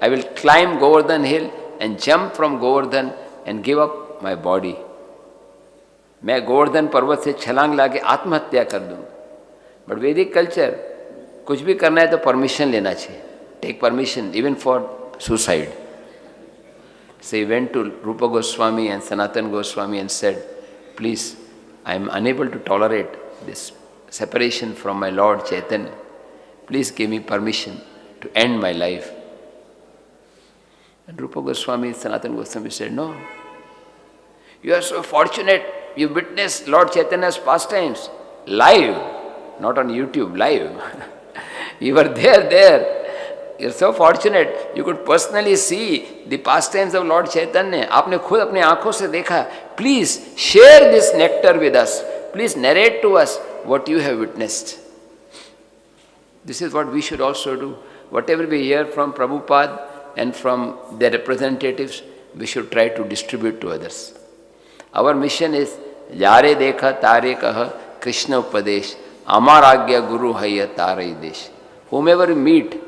I will climb Govardhan hill and jump from Govardhan and give up my body. मैं गोवर्धन पर्वत से छलांग लाके आत्महत्या कर दूँ. But वैदिक culture कुछ भी करना है तो परमिशन लेना चाहिए. Take permission even for suicide. So he went to Rupa Goswami and Sanatana Goswami and said, please, I am unable to tolerate this separation from my Lord Chaitanya. Please give me permission to end my life. And Rupa Goswami, Sanatana Goswami said, no. You are so fortunate. You witnessed Lord Chaitanya's pastimes live, not on YouTube, live. You were there. You are so fortunate. You could personally see the pastimes of Lord Chaitanya. आपने खुद अपने आँखों से देखा. Please share this nectar with us. Please narrate to us what you have witnessed. This is what we should also do. Whatever we hear from Prabhupada and from their representatives, we should try to distribute to others. Our mission is Yare Dekha Tare Kaha Krishna Upadesh Amaragya Guru Haya Tare Desh. Whomever we meet,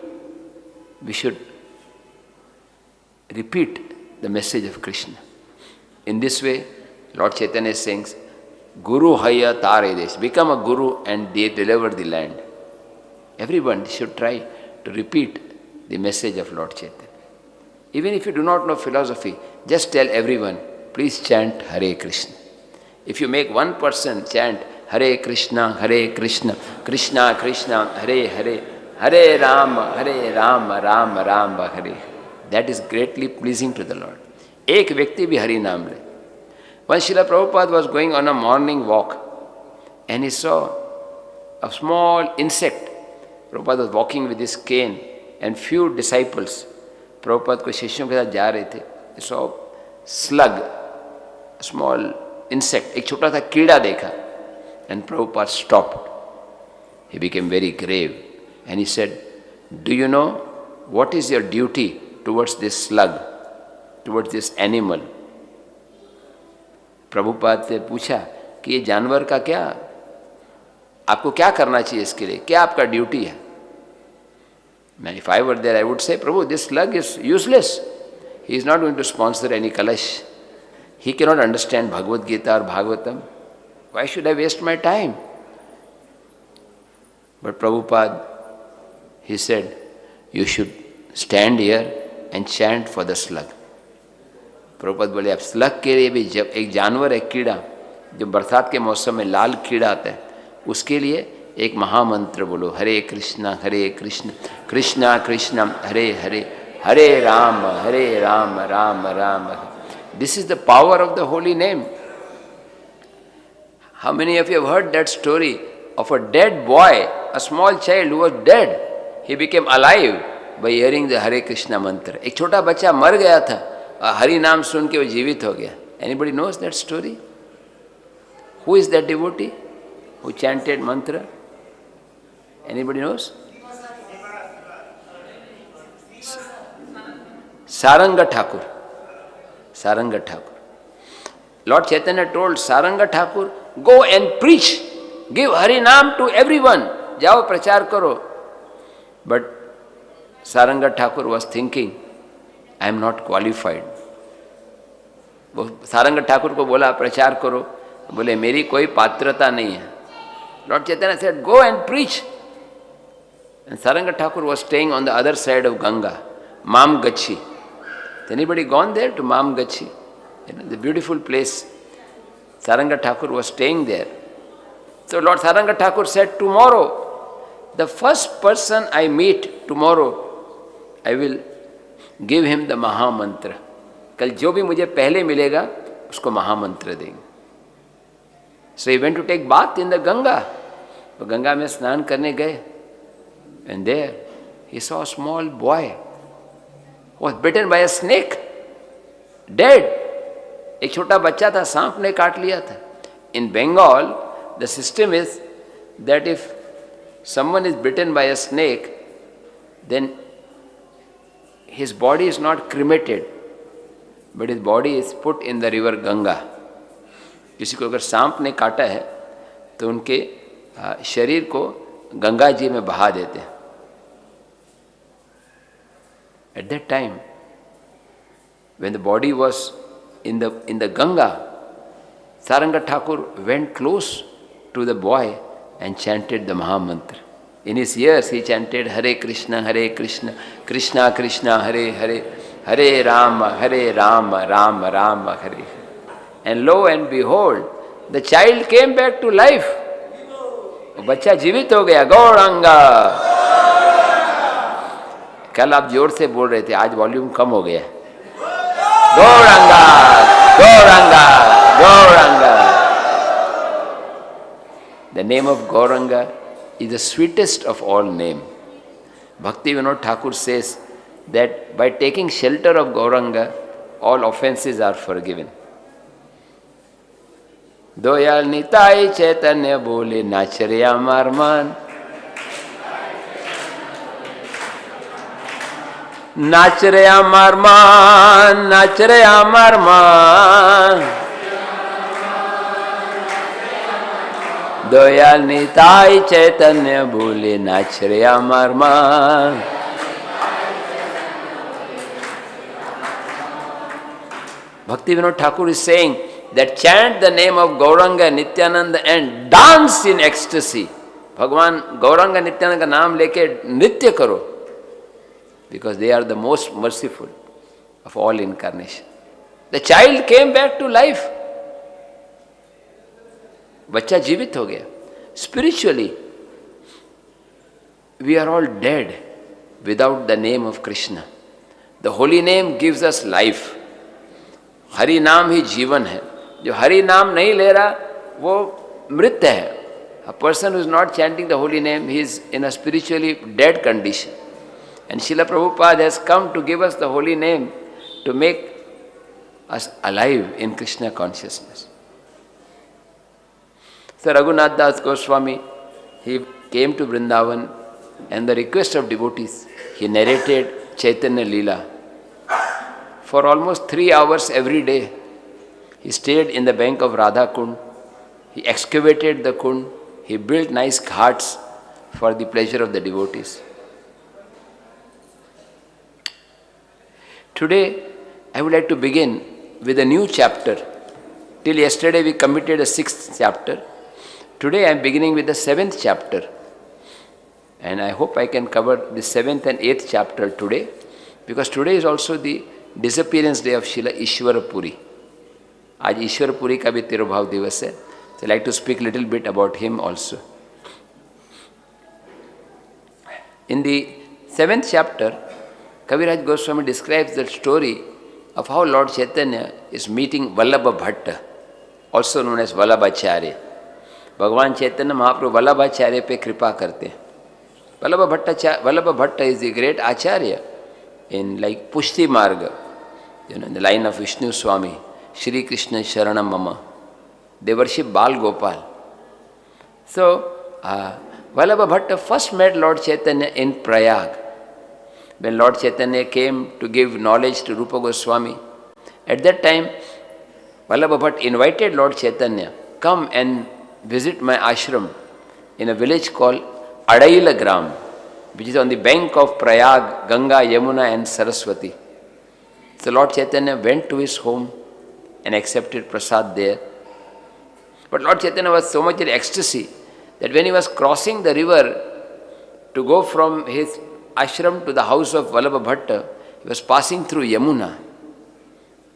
we should repeat the message of Krishna. In this way, Lord Chaitanya is saying, Guru haya tare desh. Become a guru and they deliver the land. Everyone should try to repeat the message of Lord Chaitanya. Even if you do not know philosophy, just tell everyone, please chant Hare Krishna. If you make one person chant Hare Krishna, Krishna Krishna, Hare Hare, Hare Rama, Rama Rama, Hare, that is greatly pleasing to the Lord. Ek vyakti bhi Hari naam le. Once Srila Prabhupada was going on a morning walk and he saw a small insect. Prabhupada was walking with his cane and few disciples. Prabhupada को शिष्यों के साथ जा रहे थे. He saw slug, a small insect, एक छोटा सा कीड़ा देखा. And Prabhupada stopped. He became very grave and he said, do you know what is your duty towards this slug, towards this animal? Prabhupada ने पूछा कि ये जानवर का क्या, आपको क्या करना चाहिए इसके लिए, क्या आपका ड्यूटी है? If I were there, I would say, Prabhu, this slug is useless. He is not going to sponsor any kalash. He cannot understand Bhagavad Gita or Bhagavatam. Why should I waste my time? But Prabhupada, he said, you should stand here and chant for the slug. Prabhupada बोले अब slug के लिए भी जब एक जानवर है कीड़ा जो बरसात के मौसम में लाल कीड़ा आता है उसके लिए एक महामंत्र बोलो हरे Krishna Krishna Krishna Hare Hare Hare Rama Rama Ram. This is the power of the holy name. How many of you have heard that story of a dead boy, a small child who was dead? He became alive by hearing the Hare Krishna mantra. एक छोटा बच्चा मर गया था, हरि नाम सुन के वो जीवित हो गया. Anybody knows that story? Who is that devotee who chanted mantra? Anybody knows? Saranga Thakur. Saranga Thakur. Lord Chaitanya told Saranga Thakur, go and preach. Give Hari Naam to everyone. Jao prachar karo. But Saranga Thakur was thinking, I am not qualified. वो सारंग ठाकुर को बोला प्रचार करो, बोले मेरी कोई पात्रता नहीं है. Lord Chaitanya said, go and preach. And Saranga Thakur was staying on the other side of Ganga, Mam Gachi. Has anybody gone there to Mam Gachi? You know, the beautiful place. Saranga Thakur was staying there. So Lord Saranga Thakur said, tomorrow, the first person I meet tomorrow, I will give him the Maha Mantra. कल जो भी मुझे पहले मिलेगा उसको महामंत्र देंगे. So he went to take bath in the Ganga. वो गंगा में स्नान करने गए. And there he saw a small boy who was bitten by a snake, dead. एक छोटा बच्चा था, सांप ने काट लिया था. In Bengal, the system is that if someone is bitten by a snake, then his body is not cremated, but his body is put in the river Ganga. किसी को अगर सांप ने काटा है तो उनके शरीर को गंगा जी में बहा देते हैं. At that time, when the body was in the Ganga, Saranga Thakur went close to the boy and chanted the Mahamantra. In his ears he chanted Hare Krishna, Krishna Krishna, Hare Hare, Hare Rama, Rama Rama, Hare. And lo and behold, the child came back to life. बच्चा जीवित हो गया. गौरंगा. कल आप जोर से बोल रहे थे, आज वॉल्यूम कम हो गया. Gauranga, Gauranga, Gauranga. The name of Gauranga is the sweetest of all names. Bhakti Vinod Thakur says that by taking shelter of Gauranga, all offenses are forgiven. Doyal Nitai Chaitanya Bole Nachare Amar Man. Nachare Amar Man, Nachare Amar Man. Doyal Nitai Chaitanya Bole Nachare Amar Man. Bhakti Vinod Thakur is saying that chant the name of Gauranga, Nityananda and dance in ecstasy. Bhagwan Gauranga Nityananda ka naam leke nritya karo. Because they are the most merciful of all incarnation. The child came back to life. Bachcha jivit ho gaya. Spiritually, we are all dead without the name of Krishna. The holy name gives us life. Hari naam hi जीवन है. जो हरि नाम नहीं ले रहा वो मृत है. A person who is not chanting the holy name, he is in a spiritually dead condition. And Srila Prabhupada has come to give us the holy name to make us alive in Krishna consciousness. So Raghunath Das Goswami, he came to Vrindavan and the request of devotees, he narrated Chaitanya Leela. For almost 3 hours every day, he stayed in the bank of Radha Kund. He excavated the Kund. He built nice ghats for the pleasure of the devotees. Today, I would like to begin with a new chapter. Till yesterday, we committed a 6th chapter. Today, I am beginning with the 7th chapter. And I hope I can cover the 7th and 8th chapter today, because today is also the disappearance day of Srila Ishwara Puri. आज ईश्वर पुरी का भी तिरुभाव दिवस है. So I'd like to speak a little bit about him also. In the 7th chapter, Kaviraj Goswami describes the story of how Lord Chaitanya is meeting Vallabha Bhatta, also known as Vallabhacharya. भगवान चैतन्य महाप्रभु वल्लभाचार्य पे कृपा करते हैं. Vallabha Bhatta is the great acharya in like Pushti Marga, in the line of Vishnu Swami, Shri Krishna Sharanam Mama. They worship Bal Gopal. So, Vallabha Bhatta first met Lord Chaitanya in Prayag. When Lord Chaitanya came to give knowledge to Rupa Goswami, at that time, Vallabha Bhatta invited Lord Chaitanya, come and visit my ashram in a village called Adaila Gram, which is on the bank of Prayag, Ganga, Yamuna and Saraswati. So Lord Chaitanya went to his home and accepted prasad there. But Lord Chaitanya was so much in ecstasy that when he was crossing the river to go from his ashram to the house of Vallabha Bhatta, he was passing through Yamuna.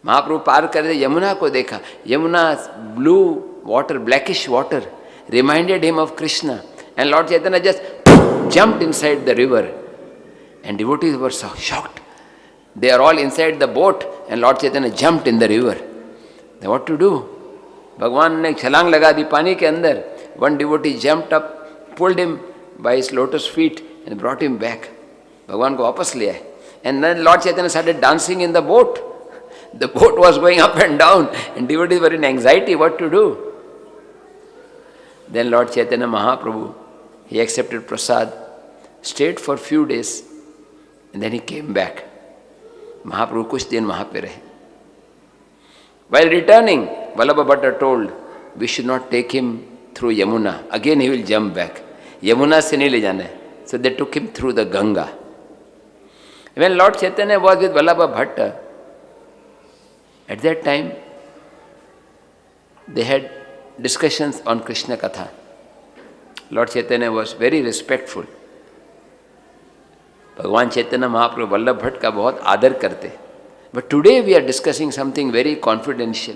Mahaprabhu पार कर रहे यमुना को देखा. Yamuna's blue water, blackish water, reminded him of Krishna. And Lord Chaitanya just jumped inside the river. And devotees were so shocked. They are all inside the boat and Lord Chaitanya jumped in the river. Then what to do? भगवान ने छलांग लगा दी पानी के अंदर. One devotee jumped up, pulled him by his lotus feet and brought him back. भगवान को वापस ले आए. And then Lord Chaitanya started dancing in the boat. The boat was going up and down and devotees were in anxiety what to do. Then Lord Chaitanya Mahaprabhu, he accepted prasad, stayed for few days and then he came back. Mahaprabhu kuch din wahan pe rahe. While returning, Vallabha Bhatta told, we should not take him through Yamuna. Again he will jump back. Yamuna se nahi le jana hai. So they took him through the Ganga. When Lord Chaitanya was with Vallabha Bhatta, at that time, they had discussions on Krishna Katha. Lord Chaitanya was very respectful. भगवान चैतन्य महाप्रभु वल्लभ भट्ट का बहुत आदर करते. But today we are discussing something very confidential.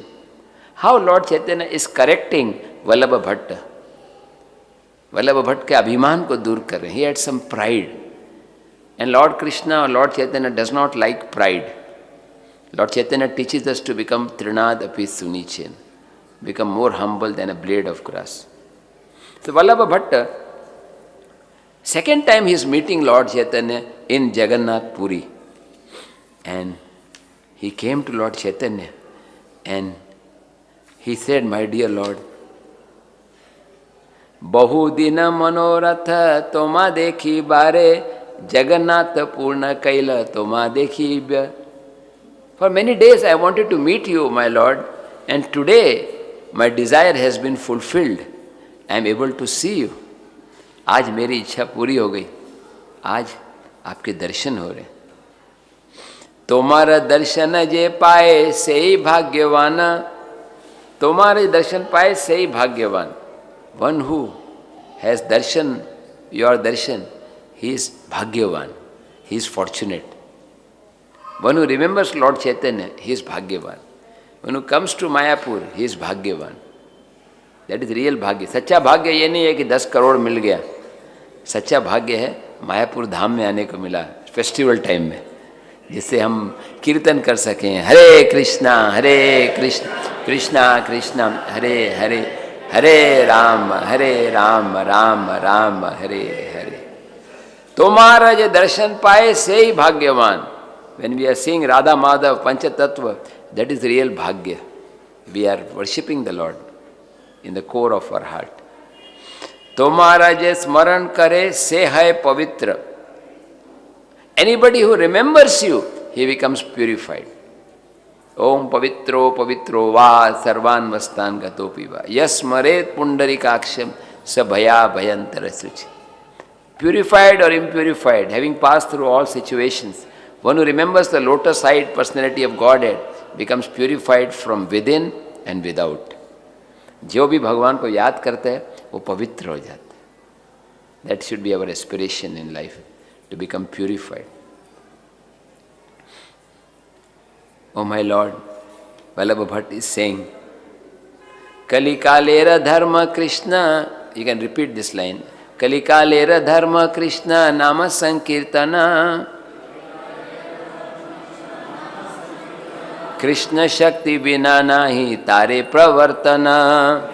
How Lord Chaitanya is correcting Vallabha Bhatta. Vallabha Bhatta के अभिमान को दूर कर रहे. He had some pride. And Lord Krishna or Lord Chaitanya does not like pride. Lord Chaitanya teaches us to become Trinad api Sunichen, become more humble than a blade of grass. So Vallabha Bhatta, second time he is meeting Lord Chaitanya in Jagannath Puri. And he came to Lord Chaitanya and he said, my dear Lord, Bahu dina manoratha toma dekhi bare Jagannath purna kaila toma dekhi. For many days I wanted to meet you, my Lord, and today my desire has been fulfilled. I am able to see you. आज मेरी इच्छा पूरी हो गई. आज आपके दर्शन हो रहे. तुम्हारा दर्शन जे पाए से ही भाग्यवान. तुम्हारे दर्शन पाए से ही भाग्यवान. One who has darshan, your darshan, he is bhagyavan, he is fortunate. One who remembers Lord Chaitanya, he is bhagyavan. One who comes to Mayapur, he is bhagyavan. That is real bhagya. सच्चा भाग्य ये नहीं है कि 10 करोड़ मिल गया. सच्चा भाग्य है मायापुर धाम में आने को मिला फेस्टिवल टाइम में, जिससे हम कीर्तन कर सकें. हरे कृष्णा कृष्णा कृष्णा हरे हरे, हरे राम राम राम हरे हरे. तुम्हारा जो दर्शन पाए से ही भाग्यवान. When we are seeing Radha Madhav Pancha Tattva, that is real bhagya. We are worshipping the Lord in the core of our heart. तुम्हारा जे स्मरण करे से है पवित्र. Anybody who remembers you, he becomes purified. Om pavitro pavitro va sarvan vastan gatopi va yasmaret pundarikaksham sabhaya bhayantara suchi. Purified or impurified, having passed through all situations, one who remembers the lotus-eyed personality of Godhead becomes purified from within and without. जो भी भगवान को याद करता है वो पवित्र हो जाता है. That should be our aspiration in life, to become purified. Oh my Lord, Vallabha Bhatt is saying, Kalikalera dharma Krishna, you can repeat this line, Kalikalera dharma Krishna nama sankirtana, Krishna Shakti bina nahi tare pravartana.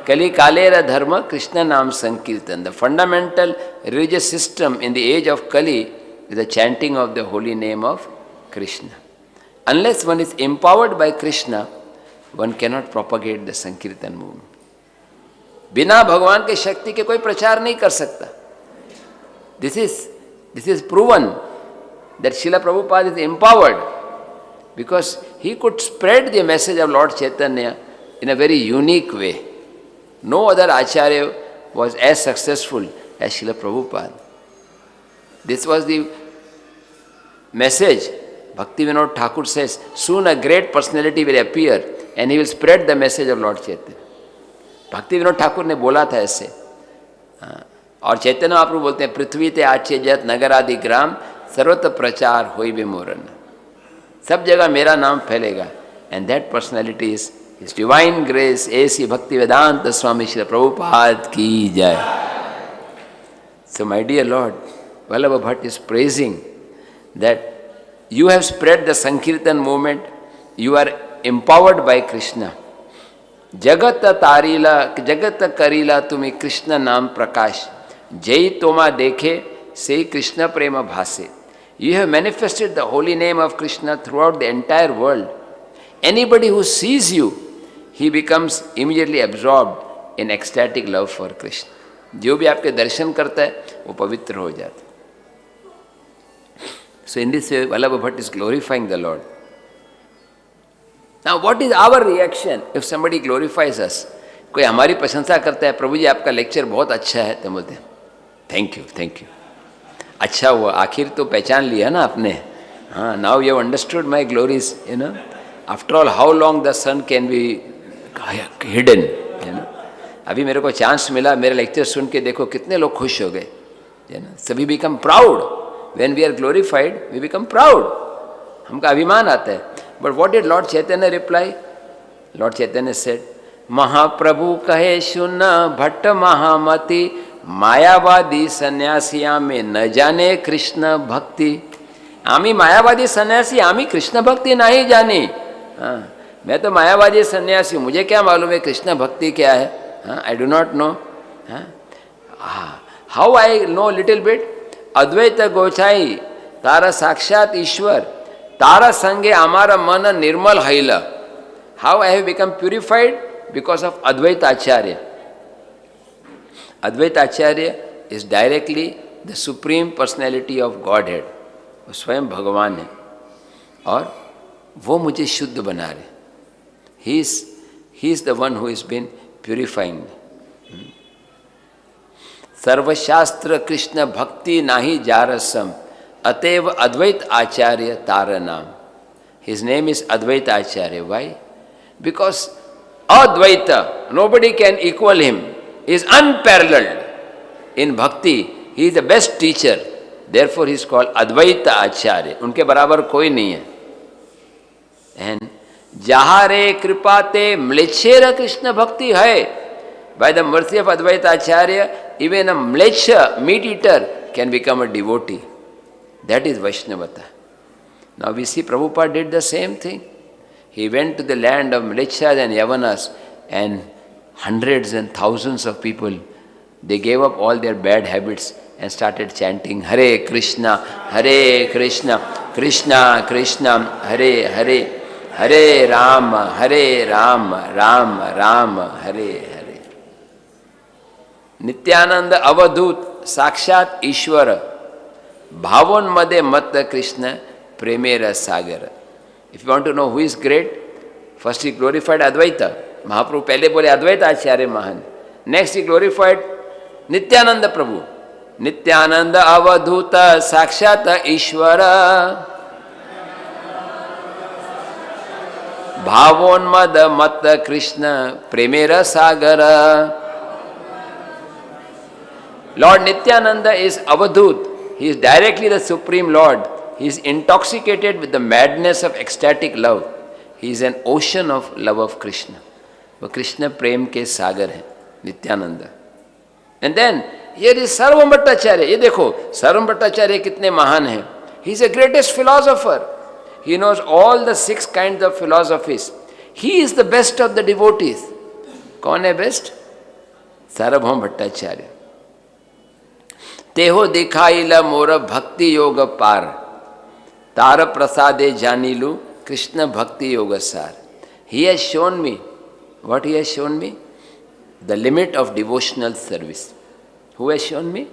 Kali Kalera Dharma Krishna Nam Sankirtan. The fundamental religious system in the age of Kali is the chanting of the holy name of Krishna. Unless one is empowered by Krishna, one cannot propagate the Sankirtan movement. बिना भगवान के शक्ति के कोई प्रचार नहीं कर सकता. This is proven that Srila Prabhupada is empowered because he could spread the message of Lord Chaitanya in a very unique way. No other Acharya was as successful as Srila Prabhupada. This was the message. Bhakti Vinod Thakur says, soon a great personality will appear and he will spread the message of Lord Chaitanya. Bhakti Vinod Thakur ने बोला था ऐसे. और चैतन्य महाप्रभु बोलते हैं, पृथ्वी ते आचे जत नगर आदि ग्राम सर्वत्र प्रचार होई विमोरन. सब जगह मेरा नाम फैलेगा. And that personality is His Divine Grace, A.C. Bhaktivedanta Swami Srila Prabhupada ki jai. So my dear Lord, Vallabha Bhatt is praising that you have spread the Sankirtan movement, you are empowered by Krishna. Jagat karila tumi Krishna naam prakash, jai toma dekhe se Krishna prema bhase. You have manifested the holy name of Krishna throughout the entire world. Anybody who sees you, he becomes immediately absorbed in ecstatic love for Krishna. जो भी आपके दर्शन करता है वो पवित्र हो जाता है. So in this way, Vallabha Bhatt is glorifying the Lord. Now what is our reaction if somebody glorifies us? कोई हमारी प्रशंसा करता है, प्रभु जी आपका लेक्चर बहुत अच्छा है, तो बोलते हैं थैंक यू. अच्छा हुआ, आखिर तो पहचान लिया ना आपने. हाँ, now you have understood my glories, you know. After all, how long the sun can be hidden, you know. अभी मेरे को चांस मिला, मेरे लेक्चर सुन के देखो कितने लोग खुश हो गए, you know. So we become proud. When we are glorified, we become proud. हमका अभिमान आता है. But what did Lord Chaitanya reply? Lord Chaitanya said, महाप्रभु कहे सुन भट्ट महामति, मायावादी सन्यासिया में न जाने कृष्ण भक्ति. आमी मायावादी सन्यासी, आमी कृष्ण भक्ति नहीं जानी. हाँ, मैं तो मायावादी सन्यासी, मुझे क्या मालूम है कृष्ण भक्ति क्या है. हाँ, I do not know. हाँ, how I know little bit? अद्वैत गोचाई तारा साक्षात ईश्वर, तारा संगे हमारा मन निर्मल हैला. How I have become purified? Because of Advaita Acharya. Advaita Acharya is directly the supreme personality of Godhead. वो स्वयं भगवान है और वो मुझे शुद्ध बना रहे. He is the one who has been purifying me. सर्वशास्त्र Krishna भक्ति नाही जारसम, अतएव अद्वैत आचार्य तारा नाम. His name is Advaita Acharya. Why? Because Advaita, nobody can equal him. He is unparalleled in bhakti. He is the best teacher. Therefore, he is called Advaita Acharya. उनके बराबर कोई नहीं है. And Jahare Kripate Mlechera Krishna Bhakti hai. By the mercy of Advaita Acharya, even a mlecha, meat eater, can become a devotee. That is Vaishnavata. Now we see Prabhupada did the same thing. He went to the land of Mlechas and Yavanas, and hundreds and thousands of people, they gave up all their bad habits and started chanting Hare Krishna, Krishna Krishna, Hare Hare, Hare Rama, Rama Rama, Hare Hare. Nityananda Avadhut Sakshat Ishwara Bhavon Made Matta Krishna Premera Sagara. If you want to know who is great, first he glorified Advaita. Mahaprabhu pehle bole Advaita Acharya Mahan. Next he glorified Nityananda Prabhu. Nityananda Avadhuta Sakshata Ishwara Bhavonmada Matta Krishna Premera Sagara. Lord Nityananda is Avadhut. He is directly the Supreme Lord. He is intoxicated with the madness of ecstatic love. He is an ocean of love of Krishna. वो कृष्ण प्रेम के सागर हैं Nityananda. And then here is Sarvabhauma Bhattacharya. ये देखो सर्वम भट्टाचार्य कितने महान हैं. He is the greatest philosopher. He knows all the 6 kinds of philosophies. He is the best of the devotees. कौन है बेस्ट? सार्वभौम भट्टाचार्य. तेहो दिखाइला मोर भक्ति योग पार, तार प्रसादे जानिलु कृष्ण भक्ति योग सार. He has shown me. What he has shown me? The limit of devotional service. Who has shown me?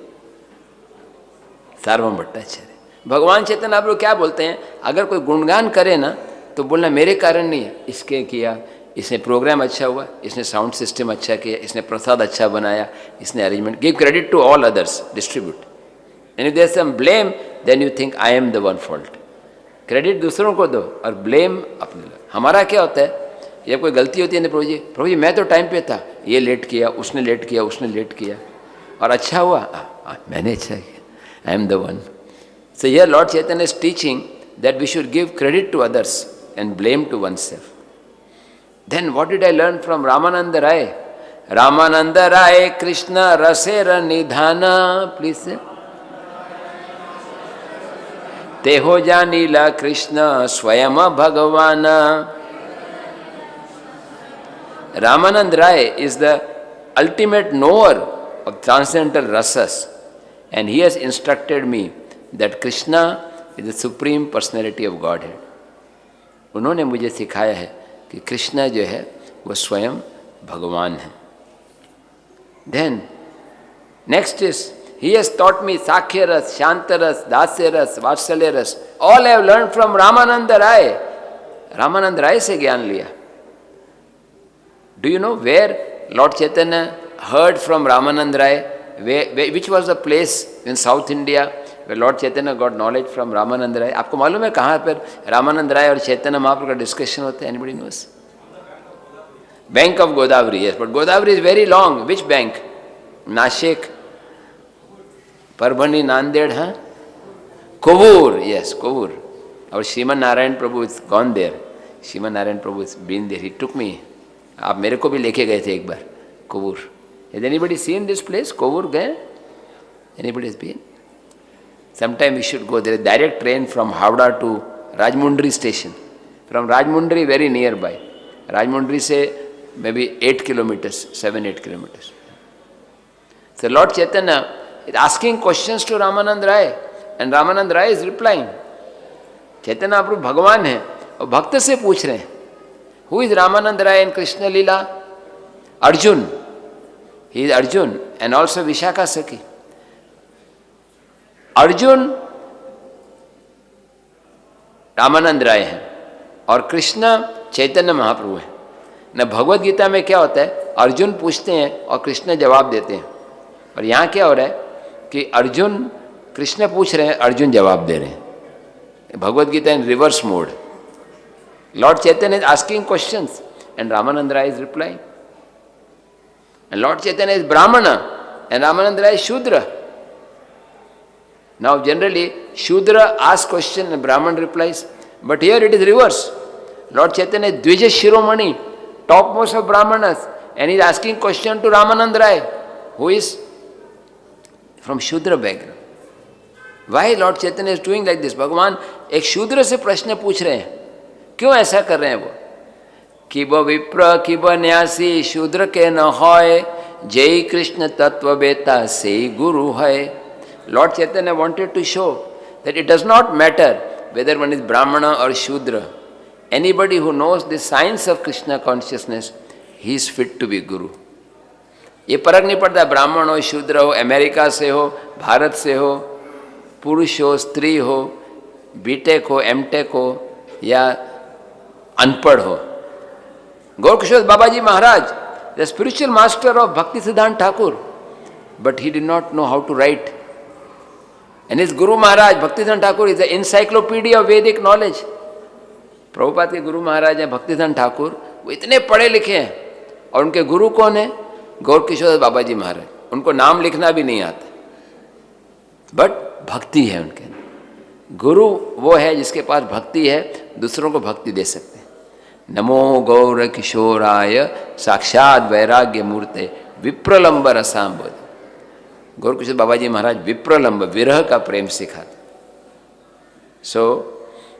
सार्वभौम भट्टाचार्य. भगवान चैतन्य आप लोग क्या बोलते हैं? अगर कोई गुणगान करे ना तो बोलना मेरे कारण नहीं है, इसके किया, इसने प्रोग्राम अच्छा हुआ, इसने साउंड सिस्टम अच्छा किया, इसने प्रसाद अच्छा बनाया, इसने arrangement. Give credit to all others, distribute. And if there is some blame then you think I am the one fault. Credit दूसरों को दो और ब्लेम अपने लो. हमारा क्या होता है, जब कोई गलती होती है ना, प्रभु जी मैं तो टाइम पे था, ये लेट किया, उसने लेट किया, उसने लेट किया, और अच्छा हुआ, मैंने अच्छा किया, आई am the one. So here Lord Chaitanya is teaching that we should give credit to others and blame to oneself. Then what did I learn from Ramananda Rai? Ramananda Rai Krishna Rasera Nidhana. Please say. Teho Janila Krishna Swayama Bhagavana. Ramananda Rai is the ultimate knower of transcendental rasas, and he has instructed me that Krishna is the supreme personality of Godhead. उन्होंने मुझे सिखाया है कि कृष्णा जो है वो स्वयं भगवान है. Then next is he has taught me Sakhya Ras, Shanta Ras, Dasya Ras, Vatsalya Ras. All I have learned from Ramananda Rai. Ramananda Rai से ज्ञान लिया. Do you know where Lord Chaitanya heard from Ramananda Rai? Which was the place in South India where Lord Chaitanya got knowledge from Ramananda Rai? आपको मालूम है कहाँ पर रामानंद राय और चैतन्य महाप्रभु का डिस्कशन होता है? Anybody knows? Bank of Godavari, yes, but Godavari is very long. Which bank? Nashik, Parbhani, Nanded, huh? Kovur, yes, Kovur. Our Sriman Narayan Prabhu is gone there. Sriman Narayan Prabhu has been there. He took me. आप मेरे को भी लेके गए थे एक बार Kovoor. Has anybody seen this place? Kovoor गए? Anybody has been? Sometime we should go. There is a direct train from Havda to Rajmundri station. From Rajmundri, very nearby. Rajmundri से maybe 8 kilometers, 7-8 kilometers. So Lord Chaitanya is asking questions to Ramananda Rai, and Ramananda Rai is replying. Chaitanya Prabhu भगवान है और भक्त से पूछ रहे हैं. Who is Ramananda Rai in Krishna Leela? Arjun. He is Arjun and also Vishaka Sakhi. Arjun Ramanand राय हैं और कृष्ण चैतन्य महाप्रभु हैं. न भगवद गीता में क्या होता है, अर्जुन पूछते हैं और कृष्ण जवाब देते हैं. और यहाँ क्या हो रहा है कि अर्जुन कृष्ण पूछ रहे हैं, अर्जुन जवाब दे रहे हैं. Bhagavad Gita in reverse mode. Lord Chaitanya is asking questions and Ramananda Rai is replying. And Lord Chaitanya is Brahmana and Ramananda Rai is Shudra. Now generally Shudra asks question and Brahman replies. But here it is reverse. Lord Chaitanya is Dvija Shiromani, topmost of Brahmanas, and he is asking question to Ramananda Rai, who is from Shudra background. Why Lord Chaitanya is doing like this? भगवान एक शूद्र से प्रश्न पूछ रहे हैं, क्यों ऐसा कर रहे हैं वो? कि वो विप्र कि वो न्यासी शूद्र के न होए, जय कृष्ण तत्व बेता से गुरु है. Lord Chaitanya wanted to show that it does not matter whether one is Brahmana or Shudra. Anybody who knows the science of Krishna consciousness, he is fit to be Guru. ये फर्क नहीं पड़ता ब्राह्मण हो, शूद्र हो, अमेरिका से हो, भारत से हो, पुरुष हो, स्त्री हो, बीटेक हो, एमटेक हो या अनपढ़ हो. गौरकिशोर बाबाजी महाराज, the spiritual master of Bhakti Siddhanta Thakur, but he did not know how to write. And his Guru Maharaj, Bhakti Siddhanta Thakur, is the encyclopedia of Vedic knowledge. Prabhupada के गुरु महाराज हैं भक्ति सिद्धांत ठाकुर, वो इतने पढ़े लिखे हैं. और उनके गुरु कौन है? गौरकिशोर बाबाजी महाराज. उनको नाम लिखना भी नहीं आता, बट भक्ति है उनके. गुरु वो है जिसके पास भक्ति है, दूसरों को भक्ति दे सकते हैं. नमो गौर किशोराय साक्षात वैराग्य मूर्ते विप्रलंब रसाम्बोध. गौरकिशोर बाबाजी महाराज विप्रलंब, विरह का प्रेम सिखाते. सो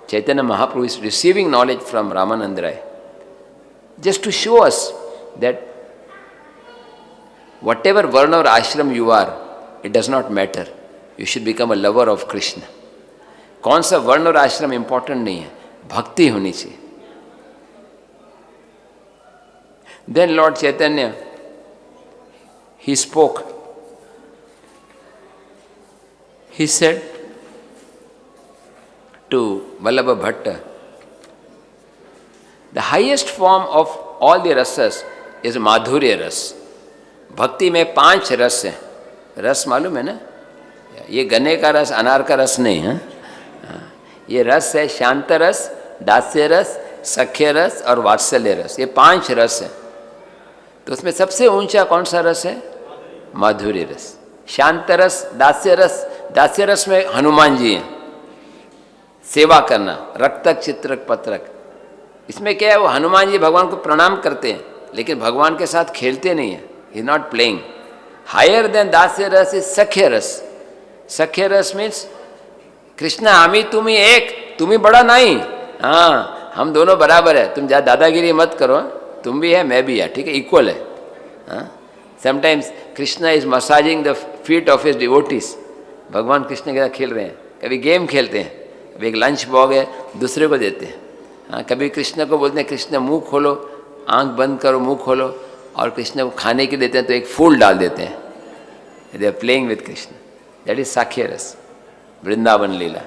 Chaitanya Mahaprabhu is receiving knowledge from Ramananda Rai just to show us that whatever varna or ashram you are, it does not matter. You should become a lover of Krishna. कौन सा वर्ण और आश्रम important नहीं है, भक्ति होनी चाहिए. Then Lord Chaitanya, he spoke. He said to Vallabha Bhatta, the highest form of all the rasas is Madhurya ras. भक्ति में 5 रस हैं. रस मालूम है ना? ये गन्ने का रस, अनार का रस नहीं है. ये रस है शांत रस, दास्य रस, सख्य रस और वात्सल्य रस. ये 5 रस हैं. तो उसमें सबसे ऊंचा कौन सा रस है? माधुर्य रस. शांत रस, दास्य रस. दास्य रस में हनुमान जी हैं, सेवा करना, रक्तक चित्रक पत्रक. इसमें क्या है, वो हनुमान जी भगवान को प्रणाम करते हैं, लेकिन भगवान के साथ खेलते नहीं हैं. He is not playing. Higher than dasya rasa is सख्य रस. सख्य रस मीन्स कृष्णा आमी तुम्ही एक, तुम्ही बड़ा नहीं, हाँ हम दोनों बराबर है. तुम ज़्यादा दादागिरी मत करो, तुम भी है मैं भी है, ठीक है, इक्वल है. Sometimes Krishna is massaging the feet of his devotees. भगवान कृष्ण के साथ खेल रहे हैं. कभी गेम खेलते हैं, कभी एक लंच बॉग है दूसरे को देते हैं. हाँ, कभी कृष्ण को बोलते हैं कृष्ण मुंह खोलो, आंख बंद करो, मुंह खोलो, और कृष्ण को खाने के देते हैं तो एक फूल डाल देते हैं. They are playing with Krishna. That is sakhya rasa, Vrindavan lila.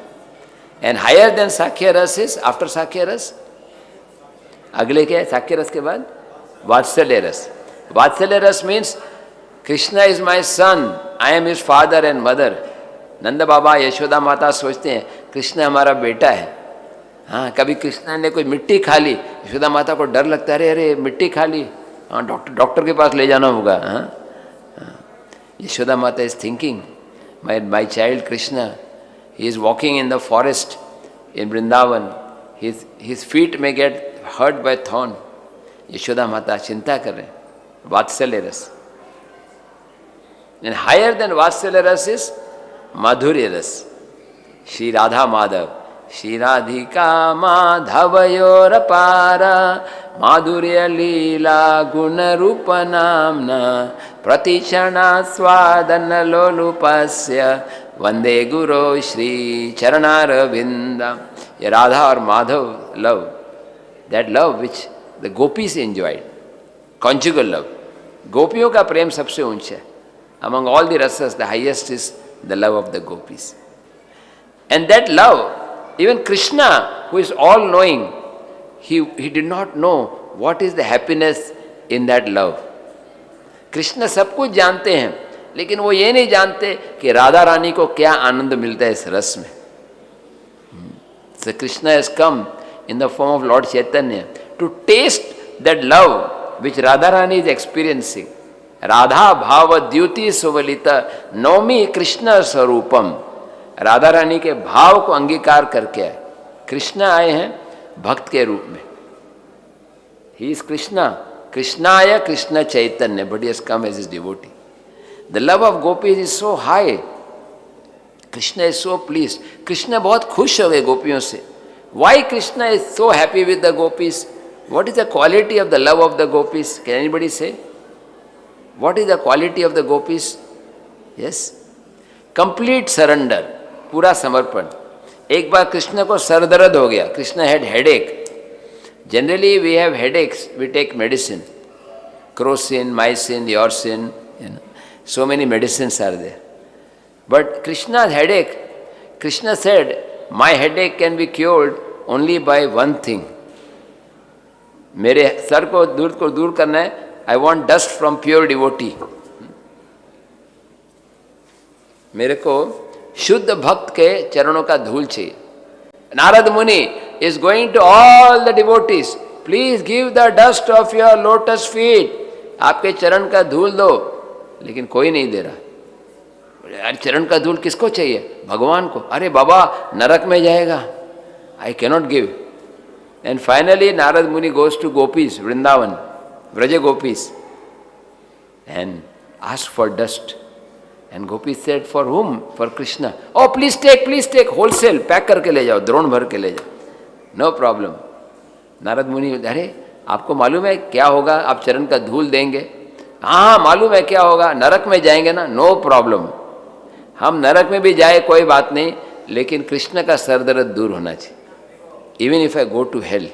And higher than sakhya rasa is, after साख्य रस अगले क्या है? साख्य रस के बाद वात्सल्य rasa. Vatsalya rasa means Krishna is my son, I am his father and mother. Nanda Baba Yashoda Mata सोचते हैं कृष्ण हमारा बेटा है. हाँ, कभी कृष्ण ने कोई मिट्टी खा ली, यशोदा माता को डर लगता है, अरे अरे मिट्टी खा ली, हाँ डॉक्टर के पास ले जाना होगा. हाँ, Yashoda Mata is thinking my child Krishna, he is walking in the forest in Vrindavan, his feet may get hurt by thorn. Yashoda Mata चिंता कर रहे हैं. वात्सल्य रस. एंड हायर देन वात्सल्य रस इज माधुर्य रस. श्री राधा माधव, श्री राधिका माधवयोर पारा, माधुर्य लीला गुण रूप नामना, प्रतिक्षणा स्वादन लोलुपस्य, वंदे गुरो श्री चरणारविंदम. ये राधा और Madhav love, that love which the gopis enjoyed, conjugal love. गोपियों का प्रेम सबसे ऊंचा है. Among all the rasas, the highest is the love of the gopis. And that love, even Krishna, who is all-knowing, he did not know what is the happiness in that love. Krishna सब कुछ जानते हैं, लेकिन वो ये नहीं जानते कि राधा रानी को क्या आनंद मिलता है इस रस में. So Krishna has come in the form of Lord Chaitanya to taste that love which Radharani is experiencing. Radha Bhava Dyuti Suvalita Nomi Krishna Sarupam. Radha Rani के भाव को अंगीकार करके आए. कृष्ण आए हैं भक्त के रूप में. He is Krishna. Krishnaya Krishna Chaitanya, but he has come as his devotee. The love of Gopis is so high. Krishna is so pleased. Krishna बहुत खुश हो गए गोपियों से. Why Krishna is so happy with the Gopis? What is the quality of the love of the Gopis? Can anybody say? What is the quality of the Gopis? Yes? Complete surrender. पूरा समर्पण. एक बार कृष्ण को sir दर्द हो गया. Krishna had headache. Generally we have headaches, we take medicine. Crocin, mycin, yorcin, so many medicines are there. But Krishna's headache, Krishna said, my headache can be cured only by one thing. मेरे sir को दूर करना है. I want dust from pure devotee. मेरे को शुद्ध भक्त के चरणों का धूल चाहिए. Narad Muni is going to all the devotees. Please give the dust of your lotus feet. आपके चरण का धूल दो. लेकिन कोई नहीं दे रहा. यार चरण का धूल किसको चाहिए? भगवान को. अरे बाबा नरक में जाएगा. I cannot give. And finally Narad Muni goes to Gopis, Vrindavan, Vraja Gopis, and asks for dust. And Gopis said, for whom? For Krishna. Oh, please take, wholesale, pack करके ले जाओ, द्रोण भर के ले जाओ. No problem. नारद मुनि, अरे आपको मालूम है क्या होगा? आप चरण का धूल देंगे. हाँ मालूम है क्या होगा? नरक में जाएंगे ना. No problem. हम नरक में भी जाए कोई बात नहीं, लेकिन कृष्ण का सरदर्द दूर होना चाहिए. Even if I go to hell,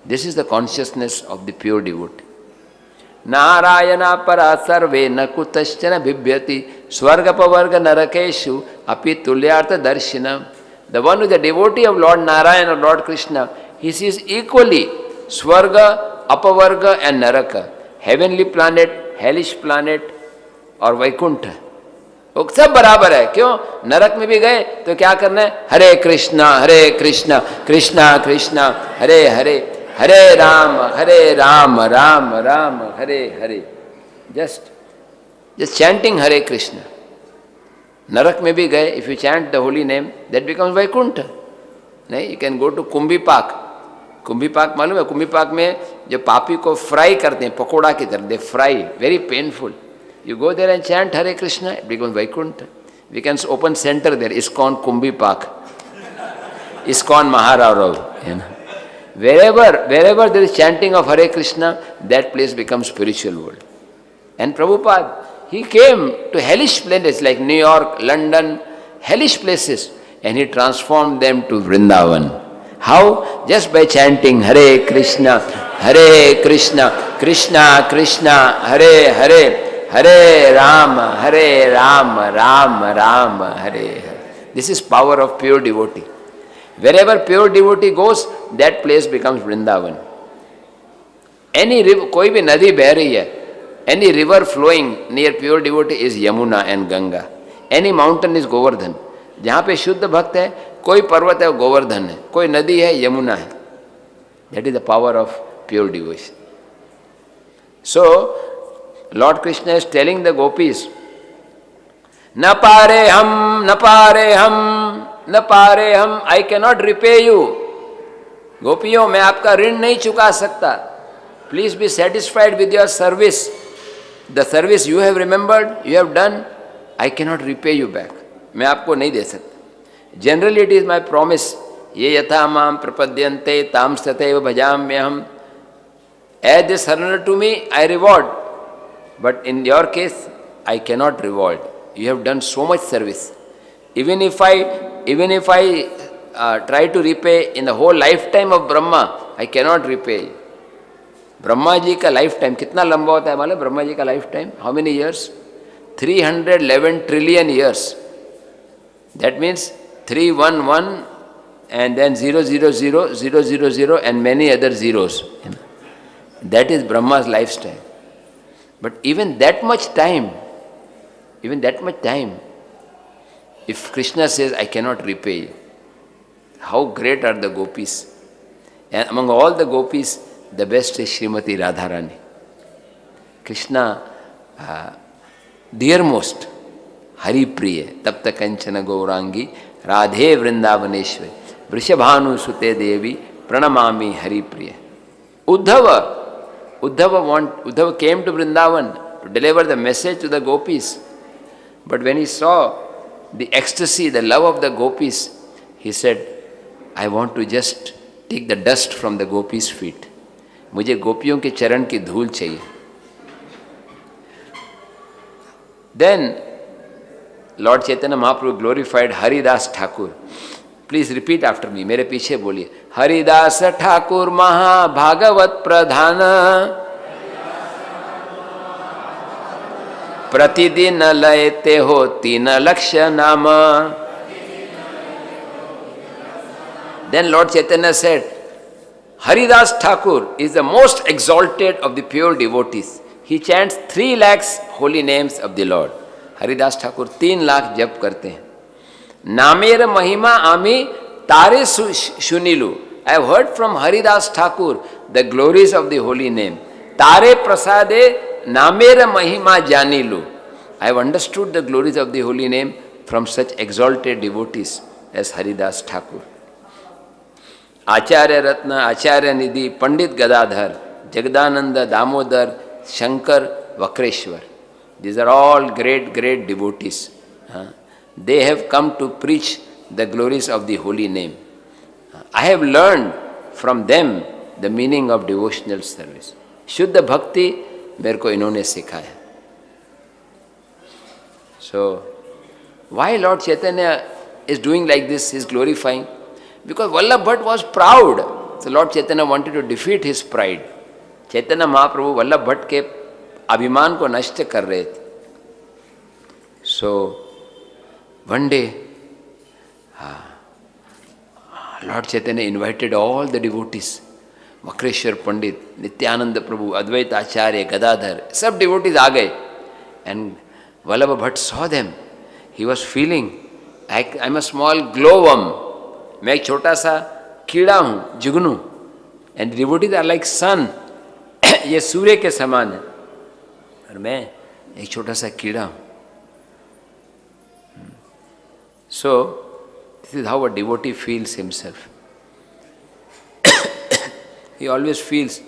this is the consciousness of the pure devotee. Narayana परा सर्वे न कुतश्चन बिभ्यति स्वर्गपवर्ग नरकेशु अपि तुल्यार्थ दर्शिनम. The one who is the devotee of Lord Narayana or Lord Krishna, he sees equally Swarga, Apavarga and Naraka, heavenly planet, hellish planet और वैकुंठ. वो सब बराबर है. क्यों? नरक में भी गए तो क्या करना है? हरे कृष्णा कृष्णा कृष्णा हरे हरे, हरे राम राम राम हरे हरे. Just chanting Hare Krishna. नरक में भी गए, if you chant the holy name, that becomes Vaikuntha. नहीं, you can go to कुंभी पाक. कुंभी पाक मालूम है? कुंभी पाक में जो पापी को फ्राई करते हैं पकोड़ा की तरह, they fry, very painful. You go there and chant Hare Krishna, it becomes Vaikuntha. We can open center there, ISKCON Kumbhi Pak, ISKCON Maharao. Wherever there is chanting of Hare Krishna, that place becomes spiritual world. And Prabhupada, he came to hellish places like New York, London, hellish places, and he transformed them to Vrindavan. How? Just by chanting Hare Krishna, Krishna Krishna, Hare Hare, Hare Rama, Rama Rama, Hare Hare. This is power of pure devotee. Wherever pure devotee goes, that place becomes Vrindavan. Any river, कोई भी नदी बह रही है, any river flowing near pure devotee is Yamuna and Ganga. Any mountain is Govardhan. जहाँ पे शुद्ध भक्त है, कोई पर्वत है गोवर्धन है, कोई नदी है यमुना है. That is the power of pure devotion. So, Lord Krishna is telling the gopis, न पारे हम, I cannot repay you. गोपियों, मैं आपका ऋण नहीं चुका सकता. Please be satisfied with your service. The service you have remembered, you have done, I cannot repay you back. मैं आपको नहीं दे सकता. Generally it is my promise. ये यथा माम प्रपद्यन्ते ताम सतैव भजाम्यहम. As they surrender to me, I reward. But in your case, I cannot reward. You have done so much service. Even if I try to repay in the whole lifetime of Brahma, I cannot repay. Brahma ji का life time कितना लंबा होता है मालूम? ब्रह्मा जी का life time how many years? 311 trillion years. That means 311 and then 000, 000 and many other zeros. That is Brahma's lifestyle. But even that much time, if Krishna says, I cannot repay you, how great are the gopis? And among all the gopis, the best is Srimati Radharani. Krishna, dearmost, Hari Priya, Tapta Kanchana Gaurangi, Radhe Vrindavaneshwari, Vrishabhanu Sute Devi, Pranamami Hari Priya. Uddhava came to Vrindavan to deliver the message to the gopis. But when he saw the ecstasy, the love of the gopis, he said, I want to just take the dust from the gopis' feet. मुझे गोपियों के चरण की धूल चाहिए. Then Lord Chaitanya Mahaprabhu glorified Haridas Thakur. Please repeat after me. मेरे पीछे बोलिए. हरिदास ठाकुर महाभागवत प्रधान, प्रतिदिन लयते हो 3 लक्ष नाम. Then Lord Chaitanya said, Haridas Thakur is the most exalted of the pure devotees. He chants 3 lakhs holy names of the Lord. Haridas Thakur 3 lakh jap करते हैं. नामेर महिमा आमी तारे सुनिलु. I have heard from Haridas Thakur the glories of the holy name. Tare prasade नामेर महिमा जानिलु. I have understood the glories of the holy name from such exalted devotees as Haridas Thakur. Acharya Ratna, Acharya Nidhi, Pandit Gadadhar, Jagdananda, Damodar, Shankar, Vakreshwar. These are all great, great devotees. They have come to preach the glories of the holy name. I have learned from them the meaning of devotional service. Shuddha Bhakti मेरे को इन्होंने सिखाया. So, why Lord Chaitanya is doing like this, is glorifying? Because Vallabh Bhatt was proud. So Lord Chaitanya wanted to defeat his pride. Chaitanya Mahaprabhu Vallabh Bhatt के अभिमान को नष्ट कर रहे थे. So, one day, Lord Chaitanya invited all the devotees, Vakreshwar Pandit, Nityananda Prabhu, Advaita Acharya, Gadadhar, सब devotees आ गए. And Vallabh Bhatt saw them. He was feeling, I'm a small glowworm. मैं एक छोटा सा कीड़ा हूँ, जुगनू. And devotees are like sun. ये सूर्य के समान है. और मैं एक छोटा सा कीड़ा हूँ. So, this is how a devotee feels himself. He always feels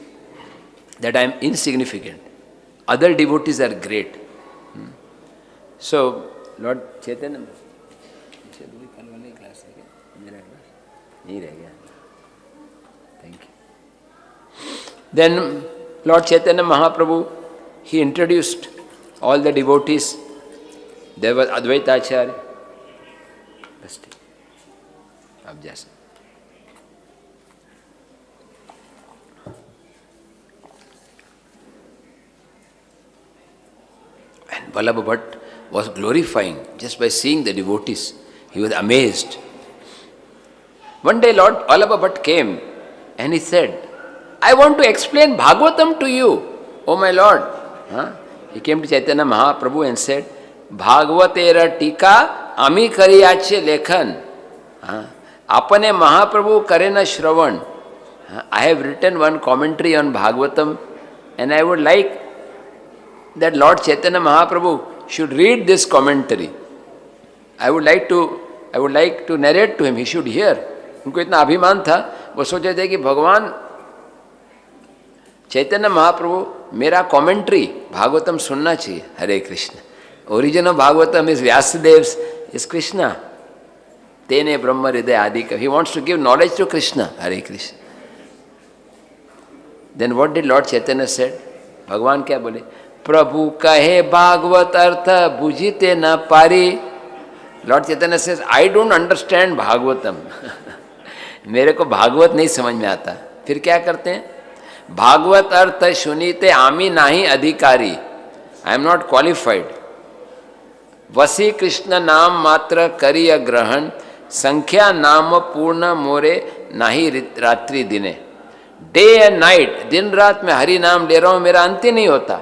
that I am insignificant. Other devotees are great. So, Lord Chaitanya, thank you. Then Lord Chaitanya Mahaprabhu, he introduced all the devotees. There was Advaita Acharya. And Vallabh Bhatt was glorifying just by seeing the devotees. He was amazed. One day Lord Vallabh Bhatt came and he said, I want to explain Bhagavatam to you, oh my Lord. He came to Chaitanya Mahaprabhu and said, Bhagavatera tika ami kariyache lekhan. Apane Mahaprabhu karena shravan. I have written one commentary on Bhagavatam and I would like that Lord Chaitanya Mahaprabhu should read this commentary. I would like to narrate to him, he should hear. उनको इतना अभिमान था, वो सोचे थे कि भगवान चैतन्य महाप्रभु मेरा कमेंट्री भागवतम सुनना चाहिए. हरे Krishna. Origin of Bhagavatam is Vyasadev's, is Krishna. Tene Brahma Hridaya Adika. He wants to give knowledge to Krishna. Hare Krishna. Then what did Lord Chaitanya said? भगवान क्या बोले? प्रभु कहे भागवत अर्थ बुझीते न पारी. Lord Chaitanya says, I don't understand Bhagavatam. मेरे को भागवत नहीं समझ में आता. फिर क्या करते हैं? भागवत अर्थ सुनीते आमी नाही अधिकारी. I am not qualified. वसी कृष्ण नाम मात्र करिय ग्रहण संख्या नाम पूर्ण मोरे नाही रात्रि दिने. डे एंड नाइट, दिन रात मैं हरि नाम ले रहा हूँ, मेरा अंत ही नहीं होता.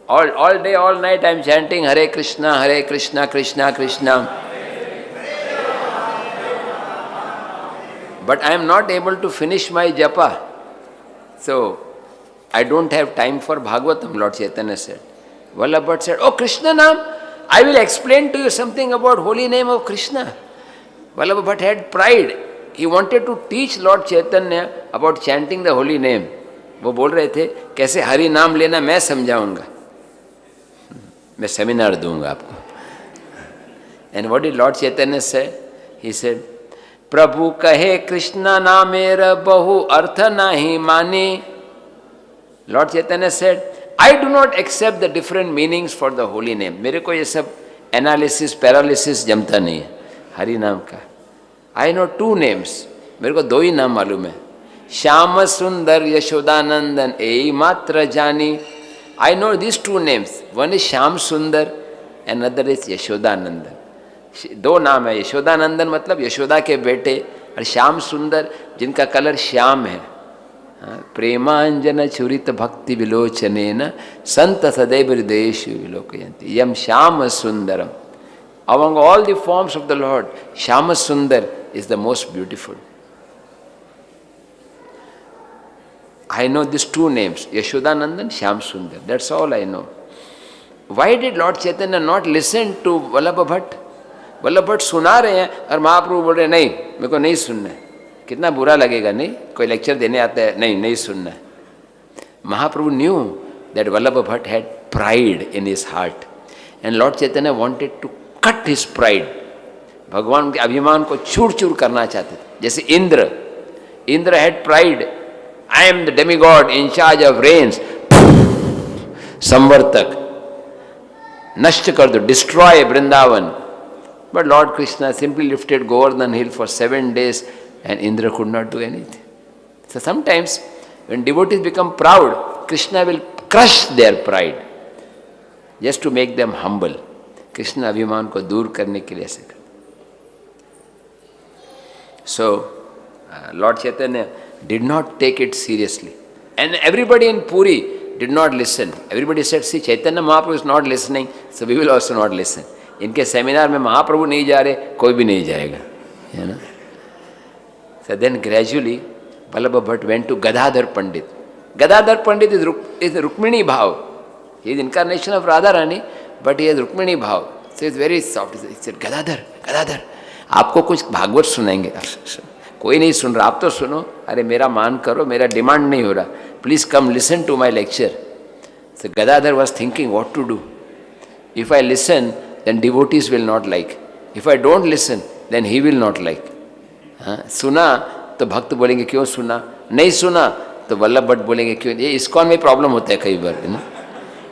All day, all night I am chanting Hare Krishna, Krishna Krishna. but I am not able to finish my japa. So, I don't have time for Bhagavatam, Lord Chaitanya said. Vallabha Bhatt said, oh Krishna Nam, I will explain to you something about holy name of Krishna. Vallabha Bhatt had pride. He wanted to teach Lord Chaitanya about chanting the holy name. वो बोल रहे थे कैसे हरि नाम लेना मैं समझाऊंगा, मैं सेमिनार दूंगा आपको. And what did Lord Chaitanya say? He said, प्रभु कहे कृष्णा नामेर बहु अर्थ नाही मानी. Lord Chaitanya said, I do not accept the different meanings for the holy name. मेरे को ये सब एनालिसिस पैरालिसिस जमता नहीं है हरि नाम का. I know two names. मेरे को दो ही नाम मालूम है, श्याम सुंदर यशोदानंदन ए मात्र जानी. I know these two names. One is Shyam सुंदर and another is यशोदानंदन. दो नाम है. यशोदानंदन मतलब यशोदा के बेटे, और श्याम सुंदर जिनका कलर श्याम है. प्रेमांजन चुरित भक्ति विलोचनेन संत सदैव हृदयेषु विलोकयन्ति यम Shyam Sundaram. Among all the forms of the Lord, Shyama Sundar is the most beautiful. I know these two names, Yashodanandan, Shyam Sundar. That's all I know. Why did Lord Chaitanya not listen to Vallabha Bhatt? Vallabha Bhatt सुना रहे हैं और महाप्रभु बोल रहे नहीं, मेरे को नहीं सुनना है. कितना बुरा लगेगा नहीं? कोई लेक्चर देने आता है, नहीं सुनना है. Mahaprabhu knew that Vallabha Bhatt had pride in his heart, and Lord Chaitanya wanted to cut his pride. भगवान के अभिमान को चूर चूर करना चाहते थे. जैसे Indra had pride. I am the demigod in charge of rains. संवर्तक नष्ट कर दो, destroy Vrindavan. But Lord Krishna simply lifted Govardhan hill for 7 days and Indra could not do anything. So sometimes when devotees become proud, Krishna will crush their pride just to make them humble. Krishna अभिमान को दूर करने के लिए ऐसे कर. So Lord Chaitanya did not take it seriously, and everybody in Puri did not listen. Everybody said, see, Chaitanya Mahaprabhu is not listening, so we will also not listen. इनके seminar में महाप्रभु नहीं जा रहे, कोई भी नहीं जाएगा, you know. So then gradually Vallabha Bhatt went to Gadadhar Pandit. Gadadhar Pandit is Rukmini Bhav. He is incarnation of Radharani, but he has Rukmini Bhav. So it's very soft. He said, Gadadhar, आपको कुछ भागवत सुनाएंगे. कोई नहीं सुन रहा, आप तो सुनो. अरे मेरा मान करो, मेरा डिमांड नहीं हो रहा. Please come listen to my lecture. So Gadadhar was thinking what to do. If I listen, then devotees will not like. If I don't listen, then he will not like. सुना तो भक्त बोलेंगे क्यों सुना, नहीं सुना तो वल्लभ भट्ट बोलेंगे क्यों. ये इस्कॉन में प्रॉब्लम होता है कई बार, है ना.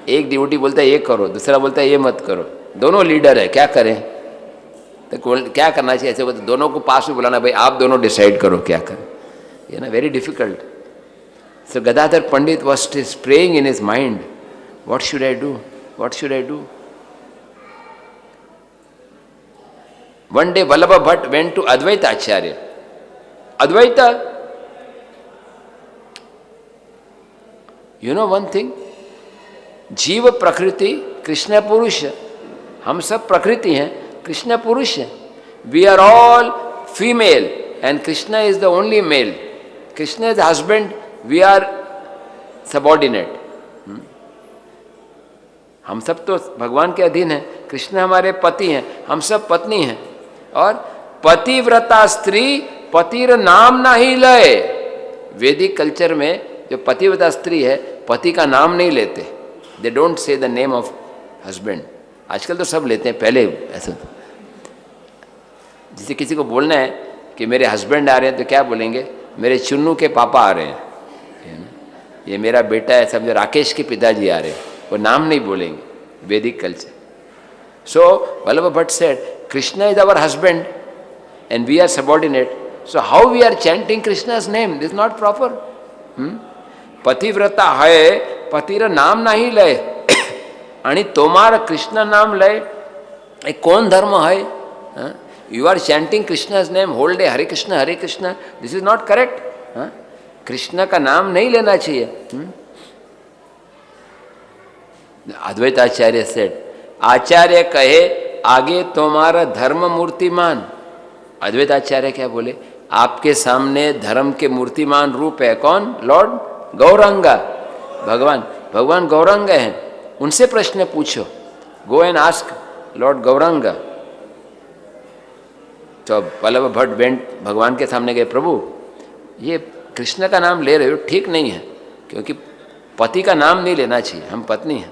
एक डिवोटी बोलता है ये करो, दूसरा बोलता है ये मत करो. दोनों लीडर है, क्या करें. तो क्या करना चाहिए. ऐसे बोलते दोनों को पास में बुलाना, भाई आप दोनों डिसाइड करो क्या करें. ये ना very difficult. So Gadadhar Pandit was praying in his mind, what should I do, what should I do. One day Vallabha Bhatt went to Advaita Acharya. Advaita, you know one thing, जीव प्रकृति कृष्ण पुरुष. हम सब प्रकृति हैं, कृष्ण पुरुष है. We are all female and Krishna is the only male. Krishna is the husband, we are subordinate. हम सब तो भगवान के अधीन हैं. कृष्ण हमारे पति हैं, हम सब पत्नी हैं. और पतिव्रता स्त्री पतिर नाम नहीं लय. वैदिक कल्चर में जो पतिव्रता स्त्री है, पति का नाम नहीं लेते. They don't say the name of husband. आजकल तो सब लेते हैं, पहले ऐसा. जैसे किसी को बोलना है कि मेरे हस्बैंड आ रहे हैं तो क्या बोलेंगे, मेरे चुन्नू के पापा आ रहे हैं, ये मेरा बेटा है, समझो राकेश के पिताजी आ रहे हैं. वो नाम नहीं बोलेंगे, वैदिक culture. So Vallabha Bhatt said, Krishna is our husband and we are subordinate. So how we are chanting Krishna's name? This is not proper. पतिव्रता है, पतिर नाम नहीं लय. आणि तोमार कृष्ण नाम लय, कौन धर्म है. You are chanting Krishna's name whole day, Hare Krishna, Hare Krishna. This is not correct. Krishna का नाम नहीं लेना चाहिए. Advaita Acharya said, आचार्य कहे आगे तुम्हारा धर्म मूर्तिमान. अद्वैत आचार्य क्या बोले, आपके सामने धर्म के मूर्तिमान रूप है कौन? लॉर्ड गौरांगा, भगवान। भगवान गौरांगा हैं, उनसे प्रश्न पूछो। Go and ask Lord Gauranga. तो वल्लभ भट्ट वेंट, भगवान के सामने गए, प्रभु ये कृष्ण का नाम ले रहे हो ठीक नहीं है, क्योंकि पति का नाम नहीं लेना चाहिए, हम पत्नी हैं।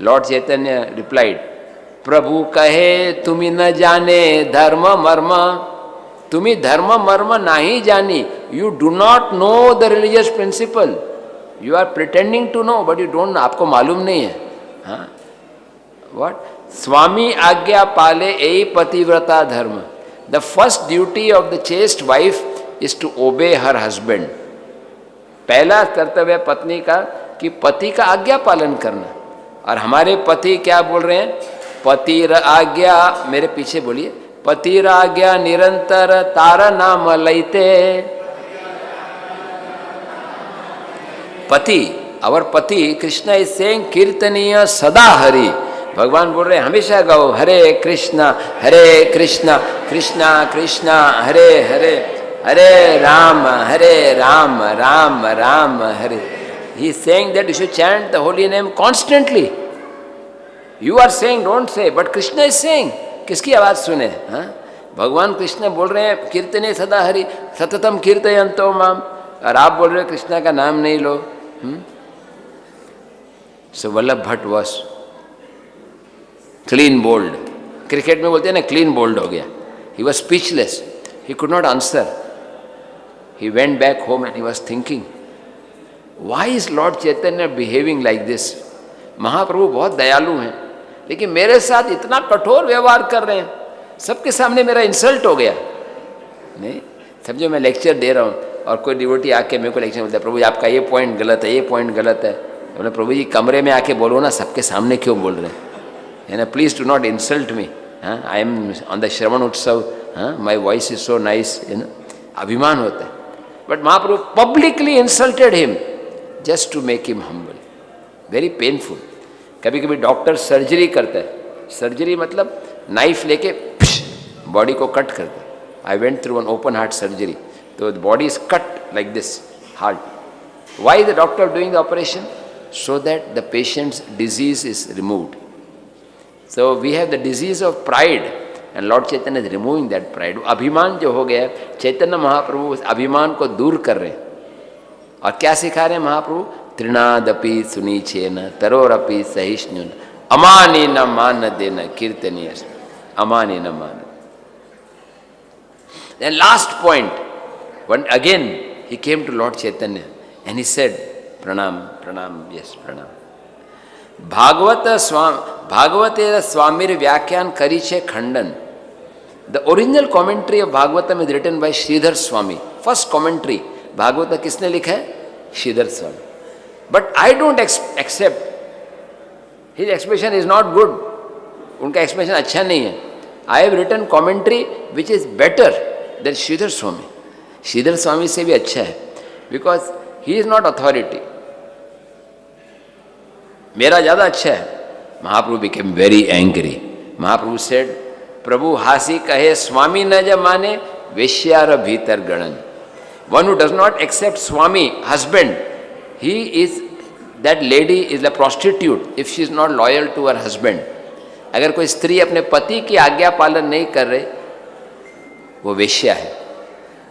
लॉर्ड चैतन्य रिप्लाइड, प्रभु कहे तुम्ही न जाने धर्म मर्म, तुम्ही धर्म मर्म नहीं जानी। You do not know the religious principle, you are pretending to know but you don't, आपको मालूम नहीं है। हाँ, व्हाट? स्वामी आज्ञा पाले यही पतिव्रता धर्म। The first duty of the chaste wife is to obey her husband. पहला कर्तव्य पत्नी का कि पति का आज्ञा पालन करना। और हमारे पति क्या बोल रहे हैं? पतिर आज्ञा, मेरे पीछे बोलिए, पतिर आज्ञा निरंतर तारा नाम लैते। पति, अवर पति कृष्ण इज सेइंग कीर्तनीय सदा हरि। भगवान बोल रहे हैं हमेशा गाओ हरे कृष्णा कृष्णा कृष्णा हरे हरे, हरे राम राम राम हरे। He is saying that you should chant the holy name constantly. You are saying don't say, but Krishna is saying. किसकी आवाज सुने? हाँ, भगवान कृष्ण बोल रहे हैं कीर्तने सदा हरि सततम कीर्तयन्तो माम, और आप बोल रहे हो कृष्णा का नाम नहीं लो। So Vallabh Bhatt was clean bold. Cricket में बोलते हैं ना क्लीन बोल्ड हो गया। He was speechless. He could not answer. He went back home and he was thinking, why is Lord Chaitanya behaving like this? महाप्रभु बहुत दयालु हैं, लेकिन मेरे साथ इतना कठोर व्यवहार कर रहे हैं, सबके सामने मेरा इंसल्ट हो गया। नहीं समझो, मैं लेक्चर दे रहा हूँ और कोई डिवोटी आके मेरे को लेक्चर बोलता है, प्रभु जी आपका ये पॉइंट गलत है, ये पॉइंट गलत है। बोले प्रभु जी कमरे में आके बोलो ना, सबके सामने क्यों बोल रहे हैं? है ना, please do not insult me. हाँ, I am on the Shravan Utsav, हाँ, my voice is so nice, है ना, अभिमान होता है। But Mahaprabhu publicly insulted him just to make him humble. Very painful. कभी कभी डॉक्टर सर्जरी करता है, सर्जरी मतलब नाइफ लेके बॉडी को कट करता है। I went through an open heart surgery, तो the body is cut like this, heart. Why the doctor doing the operation? So that the patient's disease is removed. So we have the disease of pride and Lord Chaitanya is removing that pride. अभिमान जो हो गया, चैतन्य महाप्रभु उस अभिमान को दूर कर रहे हैं। और क्या सिखा रहे हैं महाप्रभु? तृणादपि सुनीचेन तरोरपि सहिष्णुन अमानी न मान देना कीर्तनीय, अमानी न मान। Then last point, when again he came to Lord Chaitanya and he said, Pranam, Pranam, yes, Pranam. भागवते स्वामीर व्याख्यान करी छे खंडन। The original commentary of Bhagavatam is written by Shridhar Swami. First commentary Bhagavat किसने लिखा है? Shridhar Swami. But I don't accept his expression is not good. उनका एक्सप्रेशन अच्छा नहीं है। I have written commentary which is better than Shridhar Swami. Shridhar Swami से भी अच्छा है, because he is not authority. मेरा ज़्यादा अच्छा है। Mahaprabhu became very angry. Mahaprabhu said, प्रभु हासी कहे स्वामी न ज माने वेश्यार भीतर गणन। One who does not accept swami husband, he is that lady is a prostitute if she is not loyal to her husband. अगर कोई स्त्री अपने पति की आज्ञा पालन नहीं कर रहे, वो वेश्या है।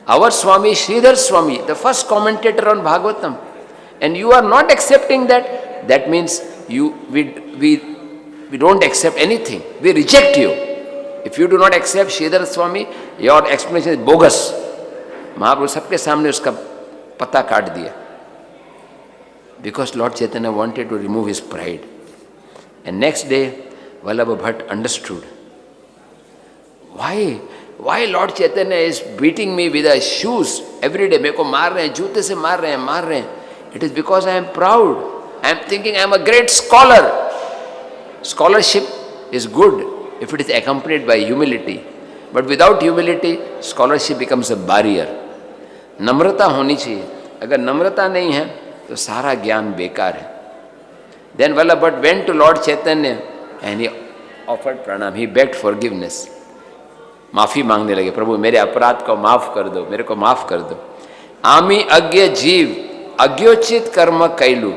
Our Swami Shridhar Swami, the first commentator on Bhagavatam, and you are not accepting that, that means we don't accept anything, we reject you. If you do not accept Sridhar Swami, your explanation is bogus. महाप्रभु सबके सामने उसका पता काट दिया, because Lord Chaitanya wanted to remove his pride. And next day Vallabha Bhatt understood why Lord Chaitanya is beating me with his shoes every day. मेरे को मार रहे हैं, जूते से मार रहे हैं। It is because I am proud. I am thinking I am a great scholar. Scholarship is good if it is accompanied by humility. But without humility, scholarship becomes a barrier. नम्रता होनी चाहिए। अगर नम्रता नहीं है तो सारा ज्ञान बेकार है। Then Vallabha Bhatt went to Lord Chaitanya and he offered pranam. He begged forgiveness. माफ़ी मांगने लगे, प्रभु मेरे अपराध को माफ़ कर दो, मेरे को माफ़ कर दो। आमी अज्ञ जीव अज्ञोचित कर्म कैलू,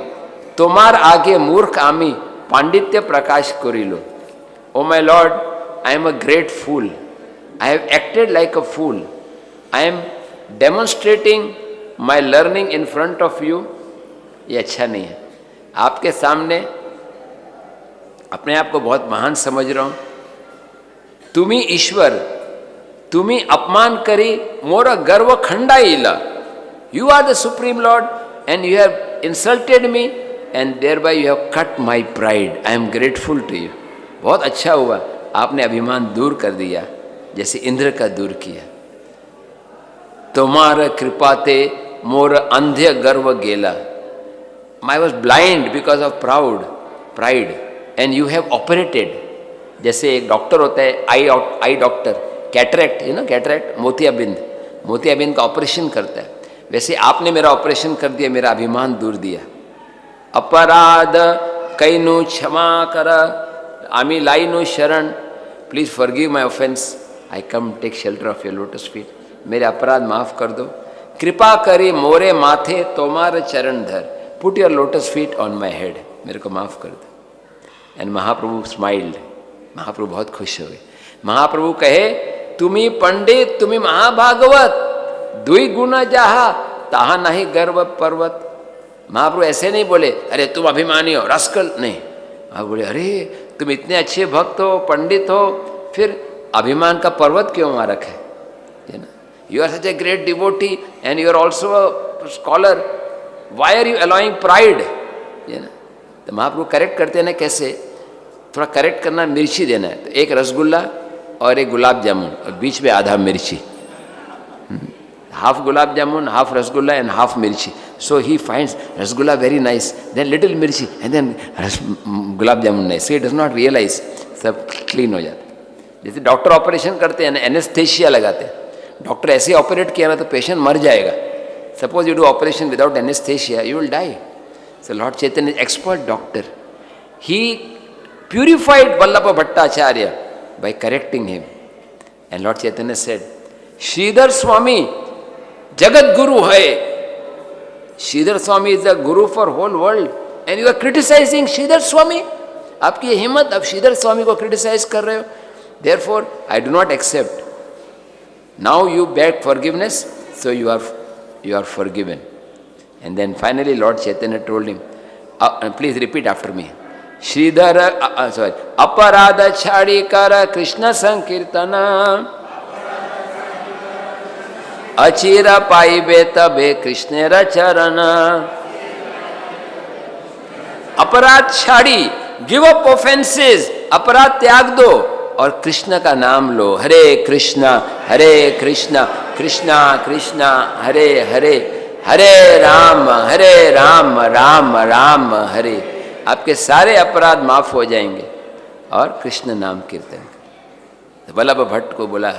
तुम्हार आगे मूर्ख आमी पांडित्य प्रकाश करिलो। O my Lord, I am a great fool, I have acted like a fool, I am demonstrating my learning in front of you. ये अच्छा नहीं है। आपके सामने अपने आप को बहुत महान समझ रहा हूं। तुम्ही ईश्वर, तुम्ही अपमान करी मोर गर्व खंडाईला। You are the supreme Lord and you have insulted me and thereby you have cut my pride. I am grateful to you. बहुत अच्छा हुआ, आपने अभिमान दूर कर दिया जैसे इंद्र का दूर किया। तुम्हार कृपाते मोर अंध्य गर्व गेला। I was blind because of pride and you have operated। जैसे एक डॉक्टर होता है, आई डॉक्टर, कैटरेक्ट, कैटरेक्ट, मोतियाबिंद का ऑपरेशन करता है, वैसे आपने मेरा ऑपरेशन कर दिया, मेरा अभिमान दूर दिया। अपराध कैनु क्षमा कर, आमी लाइनु शरण, please forgive my offence, I come take shelter of your lotus feet. मेरे अपराध माफ कर दो, कृपा करी मोरे माथे तोमार चरण धर, put your lotus feet on my head, मेरे को माफ कर दो। एंड महाप्रभु स्माइल्ड, महाप्रभु बहुत खुश हो गए। महाप्रभु कहे, तुम्ही पंडित, तुम्ही महाभागवत, दुई गुण जहा ताहा नहीं गर्व पर्वत। महाप्रभु ऐसे नहीं बोले, अरे तुम अभिमानी हो, रस्कल, नहीं। आप बोले, अरे तुम इतने अच्छे भक्त हो, पंडित हो, फिर अभिमान का पर्वत क्यों वहाँ रखा है? You are such a great devotee and you are also a scholar. Why are you allowing pride? तो महाप्रभु करेक्ट करते हैं ना, कैसे? थोड़ा करेक्ट करना, मिर्ची देना है, तो एक रसगुल्ला और एक गुलाब जामुन और बीच में आधा मिर्ची, half gulab jamun, half rasgulla and half mirchi. So he finds rasgulla very nice, then little mirchi and then gulab jamun nice. So he does not realise, सब क्लीन हो जाता है। जैसे डॉक्टर ऑपरेशन करते हैं ना, एनेस्थेशिया लगाते हैं, डॉक्टर ऐसे ऑपरेट किया ना तो पेशेंट मर जाएगा। Suppose you do operation without anaesthesia, you will die. So Lord Chaitanya is expert doctor. He purified Vallabh Bhattacharya by correcting him. And Lord Chaitanya said, Sridhar Swami Jagat Guru hai. Sridhar Swami is the Guru for whole world and you are criticizing Sridhar Swami. आपकी ये हिम्मत, आप श्रीधर स्वामी को criticise कर रहे हो। Therefore, I do not accept. Now you beg forgiveness, so you are forgiven. And then finally Lord Chaitanya told him, please repeat after me. Shridhar अपराध छाड़ी कर कृष्ण संकीर्तना, अचिर पाइबे तबे कृष्णेर चरण। अपराध छाड़ी, गिव अप ऑफेंसेस, अपराध त्याग दो और कृष्ण का नाम लो। हरे कृष्णा कृष्णा कृष्णा हरे हरे, हरे राम राम राम हरे। आपके सारे अपराध माफ हो जाएंगे और कृष्ण नाम कीर्तन करें। वल्लभ भट्ट को बोला,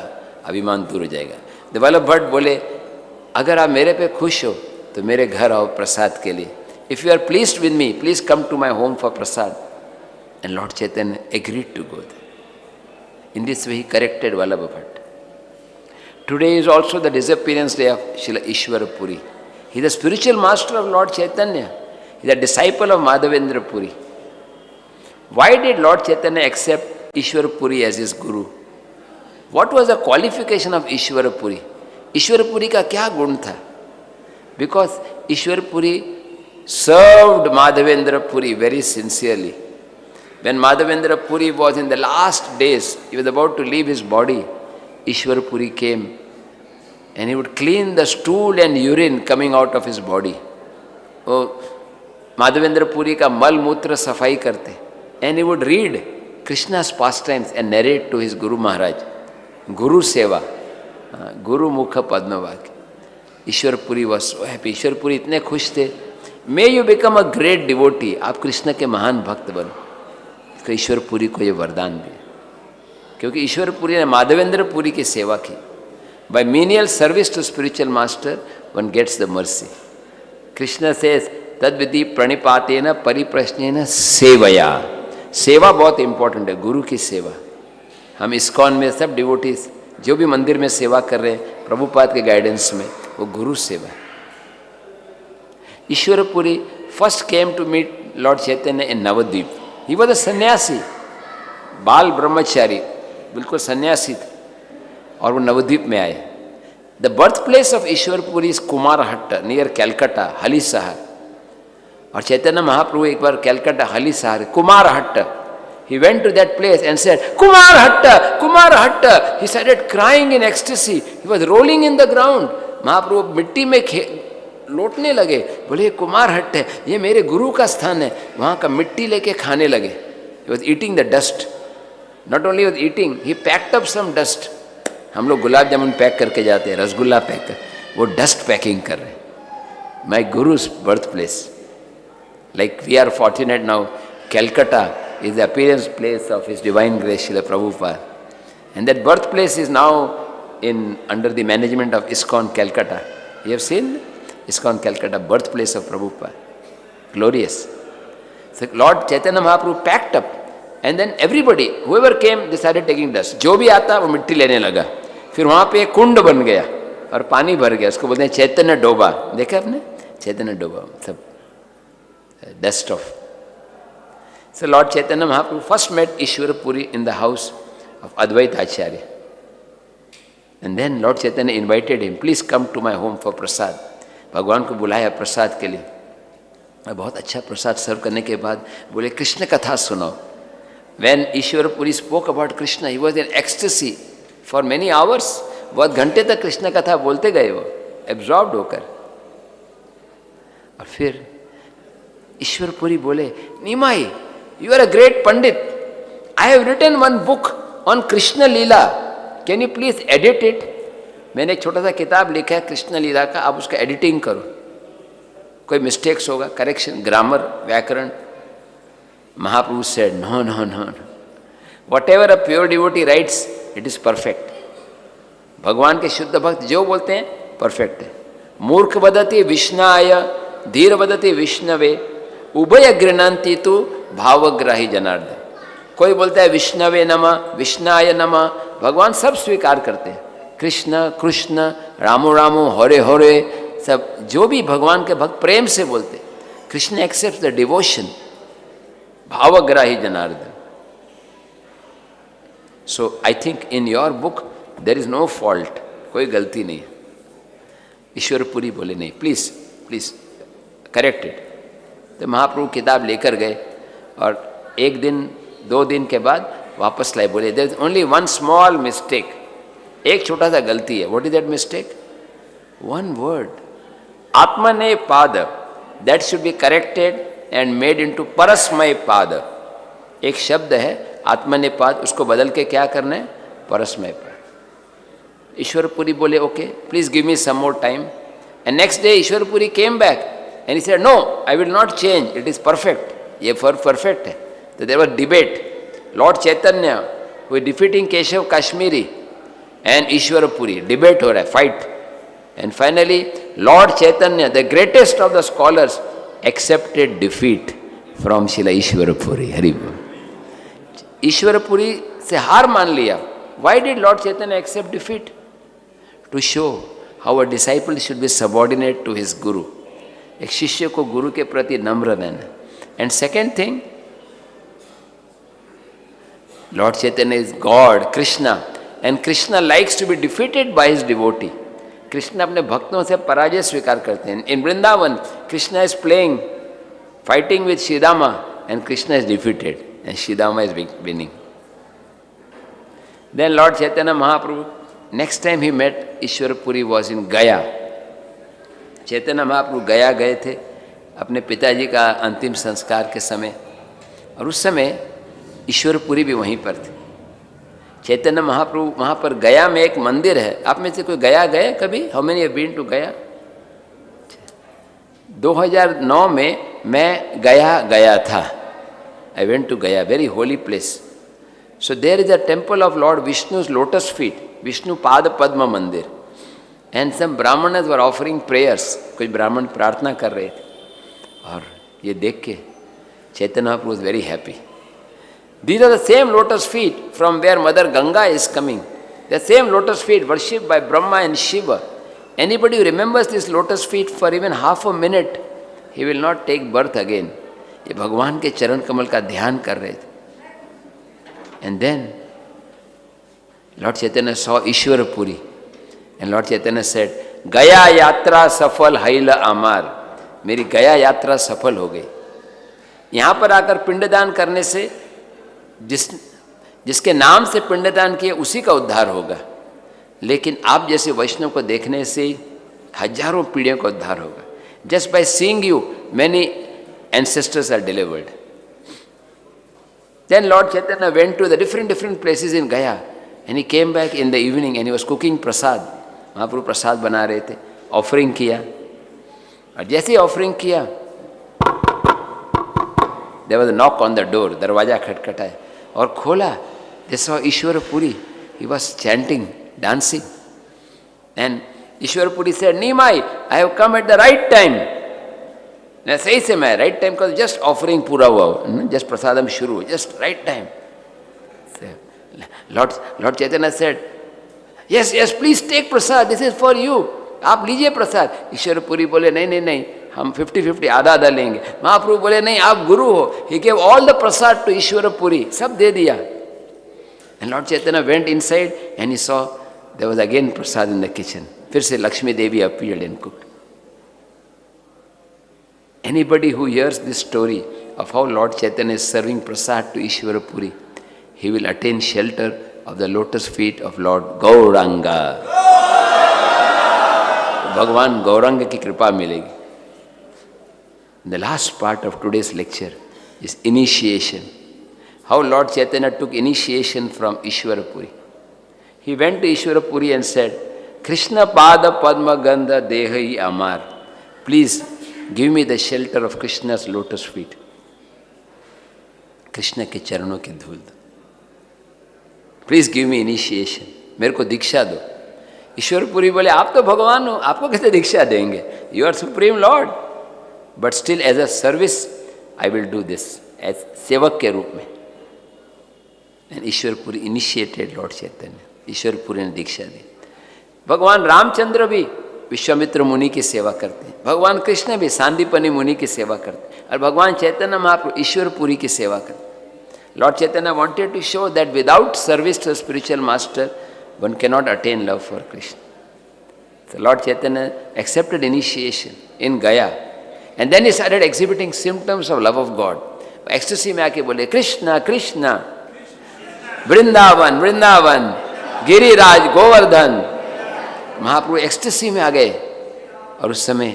अभिमान दूर हो जाएगा। वल्लभ भट्ट बोले, अगर आप मेरे पे खुश हो तो मेरे घर आओ प्रसाद के लिए। If you are pleased with me, please come to my home for prasad. And Lord Chaitanya agreed to go there. In this way he corrected Vallabh Bhatt. Today is also the disappearance day of Srila Ishwar Puri. He is the spiritual master of Lord Chaitanya. He is a disciple of Madhavendra Puri. Why did Lord Chaitanya accept Ishwar Puri as his guru? What was the qualification of Ishwar Puri? Ishwar Puri का क्या गुण था? Because Ishwar Puri served Madhavendra Puri very sincerely. When Madhavendra Puri was in the last days, he was about to leave his body, Ishwar Puri came and he would clean the stool and urine coming out of his body. Oh, Madhavendra Puri का मल मूत्र सफाई करते and he would read Krishna's pastimes and narrate to his guru Maharaj. गुरु सेवा, गुरु मुख पद्म वाक्य. Ishwar Puri was so happy. Ishwar Puri इतने खुश थे. May you become a great devotee, आप कृष्ण के महान भक्त बनो. तो ईश्वर पुरी को ये वरदान भी, क्योंकि ईश्वर पुरी ने माधवेंद्र पुरी की सेवा की. By menial service to spiritual master one gets the mercy. Krishna says तद्विधि प्रणिपातेन परिप्रश्नेन सेवया. सेवा बहुत इंपॉर्टेंट है, गुरु की सेवा. हम इस्कॉन में सब डिवोटीज जो भी मंदिर में सेवा कर रहे हैं प्रभुपाद के गाइडेंस में, वो गुरु सेवा है। Ishwarpuri first came to meet Lord Chaitanya in Navadvip. He was a sannyasi, bal ब्रह्मचारी, बिल्कुल सन्यासी थे, और वो नवद्वीप में आए। The birth place of Ishwarpuri is Kumarhatta near Calcutta, Halisahar. और चैतन्य महाप्रभु एक बार कैलकाटा हली शहर कुमारहट्ट, he went to that place and said, Kumarhatta, Kumarhatta. He started crying in ecstasy. He was rolling in the ground. महाप्रभु मिट्टी में लौटने लगे, बोले कुमारहट्ट है, ये मेरे गुरु का स्थान है। वहाँ का मिट्टी लेके खाने लगे। He was eating the dust. Not only was eating, he packed up some dust. हम लोग गुलाब जामुन पैक करके जाते हैं, रसगुल्ला पैक कर, वो डस्ट पैकिंग कर रहे। My guru's birthplace. Like we are fortunate now, Calcutta is the appearance place of His Divine Grace Srila Prabhupada, and that birthplace is now under the management of ISKCON Calcutta. You have seen ISKCON Calcutta, birthplace of Prabhupada, glorious. So Lord Chaitanya Mahaprabhu packed up, and then everybody, whoever came, they started taking dust. जो भी आता वो मिट्टी लेने लगा। फिर वहाँ पे एक कुंड बन गया और पानी भर गया, उसको बोलते हैं चैतन्य डोबा। देखा आपने? चैतन्य डोबा, सब dust of. So Lord Chaitanya Mahaprabhu first met Ishwara Puri in the house of Advaita Acharya. And then Lord Chaitanya invited him, please come to my home for prasad. भगवान को बुलाया प्रसाद के लिए, और बहुत अच्छा प्रसाद सर्व करने के बाद बोले कृष्ण कथा सुनाओ। When Ishwara Puri spoke about Krishna, he was in ecstasy for many hours. बहुत घंटे तक कृष्ण कथा बोलते गए वो, absorbed होकर। और फिर ईश्वर पुरी बोले, निमाई, you are a great pandit. I have written one book on Krishna Leela. Can you please edit it? मैंने एक छोटा सा किताब लिखा है कृष्ण लीला का, आप उसका एडिटिंग करो। कोई मिस्टेक्स होगा, करेक्शन, ग्रामर, व्याकरण। महाप्रभु said, no, no, no. Whatever a pure devotee writes, it is perfect. भगवान के शुद्ध भक्त जो बोलते हैं, परफेक्ट है। मूर्ख वदति विष्णाय, धीर वदति विष्णवे, उभय गृह्णन्ति तु भावग्राही जनार्दन। कोई बोलता है विष्णवे नमः, विष्णाय नमः, भगवान सब स्वीकार करते हैं। कृष्ण कृष्ण, रामो रामो, हरे हरे, सब जो भी भगवान के भक्त प्रेम से बोलते। कृष्ण एक्सेप्ट्स द डिवोशन, भावग्राही Janardan. So I think in your book there is no fault, कोई गलती नहीं। ईश्वर पुरी बोले नहीं, प्लीज प्लीज करेक्ट इट। तो महाप्रभु किताब लेकर गए और एक दिन दो दिन के बाद वापस लाए, बोले there is only one small mistake, एक छोटा सा गलती है। What is that mistake? One word, atmanepada, that should be corrected and made into parasmaipada. एक शब्द है आत्मने पाद, उसको बदल के क्या करना है? परस्मय पाद। ईश्वर पुरी बोले okay, please give me some more time. And next day Ishwar Puri came back and he said, no, I will not change, it is perfect. ये perfect है। तो there was debate. Lord Chaitanya, who is defeating Keshav Kashmiri and Ishwara Puri, debate हो रहा है, fight. And finally, Lord Chaitanya, the greatest of the scholars, accepted defeat from Srila Ishwara Puri. Hari Bol. Ishwara Puri से हार मान लिया। Why did Lord Chaitanya accept defeat? To show how a disciple should be subordinate to his guru. एक शिष्य को गुरु के प्रति नम्र रहना। And second thing, Lord Chaitanya is God, Krishna, and Krishna likes to be defeated by his devotee. Krishna अपने भक्तों से पराजय स्वीकार करते हैं। In Vrindavan Krishna is playing, fighting with Sridama, and Krishna is defeated and Sridama is winning. Then Lord Chaitanya Mahaprabhu, next time he met Ishwar Puri was in Gaya. Chaitanya महाप्रभु गया गए थे अपने पिताजी का अंतिम संस्कार के समय, और उस समय ईश्वर पुरी भी वहीं पर थे। चैतन्य महाप्रभु वहाँ पर गया में एक मंदिर है। आप में से कोई गया गए कभी? How many have been to Gaya? 2009 में मैं गया था। I went to Gaya, very holy place. So there is a temple of Lord Vishnu's lotus feet, Vishnu Pad Padma Mandir. And some brahmanas were offering prayers, कुछ ब्राह्मण प्रार्थना कर रहे थे, और ये देख के Chaitanya Mahaprabhu was very happy. These are the same lotus feet from where Mother Ganga is coming. The same lotus feet worshipped by Brahma and Shiva. Anybody who remembers this lotus feet for even half a minute, he will not take birth again. ये भगवान के चरण कमल का ध्यान कर रहे थे. And then Lord Chaitanya saw Ishwara Puri. And Lord Chaitanya said, Gaya yatra safal haila amar. मेरी गया यात्रा सफल हो गई. यहाँ पर आकर पिंडदान करने से जिसके नाम से पिंडदान किए उसी का उद्धार होगा. लेकिन आप जैसे वैष्णव को देखने से हजारों पीढ़ियों का उद्धार होगा. Just by seeing you, many ancestors are delivered. Then Lord Chaitanya went to the different places in Gaya, and he came back in the evening and he was cooking prasad. महाप्रभु प्रसाद बना रहे थे, ऑफरिंग किया. और जैसे ही offering किया, there was a knock on the door. दरवाजा खटखटाया और खोला. They saw Ishwara Puri. He was chanting, dancing. And Ishwara Puri said, Nimai, I have come at the right time. सही से मैं right time because just offering पूरा हुआ, just prasadam shuru, just right time. Lord Chaitanya said, yes, please take prasad. This is for you. आप लीजिए प्रसाद. ईश्वर पुरी बोले नहीं, हम 50-50 आधा लेंगे. महाप्रभु बोले नहीं, आप गुरु हो. He gave all the prasad to Ishwara Puri. सब दे दिया. And Lord Chaitanya went inside and he saw there was again prasad in the kitchen. फिर से Lakshmi Devi appeared and cooked. Anybody who hears this story of how Lord Chaitanya is serving prasad to Ishwara Puri, he will attain shelter of the lotus feet of Lord Gauranga. Bhagavan Gauranga ki kripa milegi. The last part of today's lecture is initiation. How Lord Chaitanya took initiation from Ishwara Puri. He went to Ishwara Puri and said, Krishna Pada Padma Gandha Dehai Amar. Please give me the shelter of Krishna's lotus feet. Krishna ke charanon ki dhul. Please give me initiation. मेरे को दीक्षा दो. ईश्वर पुरी बोले आप तो भगवान हो, आपको कैसे दीक्षा देंगे? You are supreme Lord. But still as a service, I will do this. As सेवक के रूप में. And Ishwar Puri initiated Lord Chaitanya. ईश्वर पुरी ने दीक्षा दी. भगवान रामचंद्र भी विश्वामित्र मुनि की सेवा करते हैं. भगवान कृष्ण भी सांदीपनि मुनि की सेवा करते हैं. और भगवान चैतन्य महाप्रभु ईश्वर पुरी की सेवा करते हैं. Lord Chaitanya wanted to show that without service to a spiritual master, one cannot attain love for Krishna. So Lord Chaitanya accepted initiation in Gaya. And then he started exhibiting symptoms of love of God. Ecstasy में आके बोले Krishna, Krishna, Vrindavan, Vrindavan, Giriraj, Govardhan. महाप्रभु ecstasy में आ गए और उस समय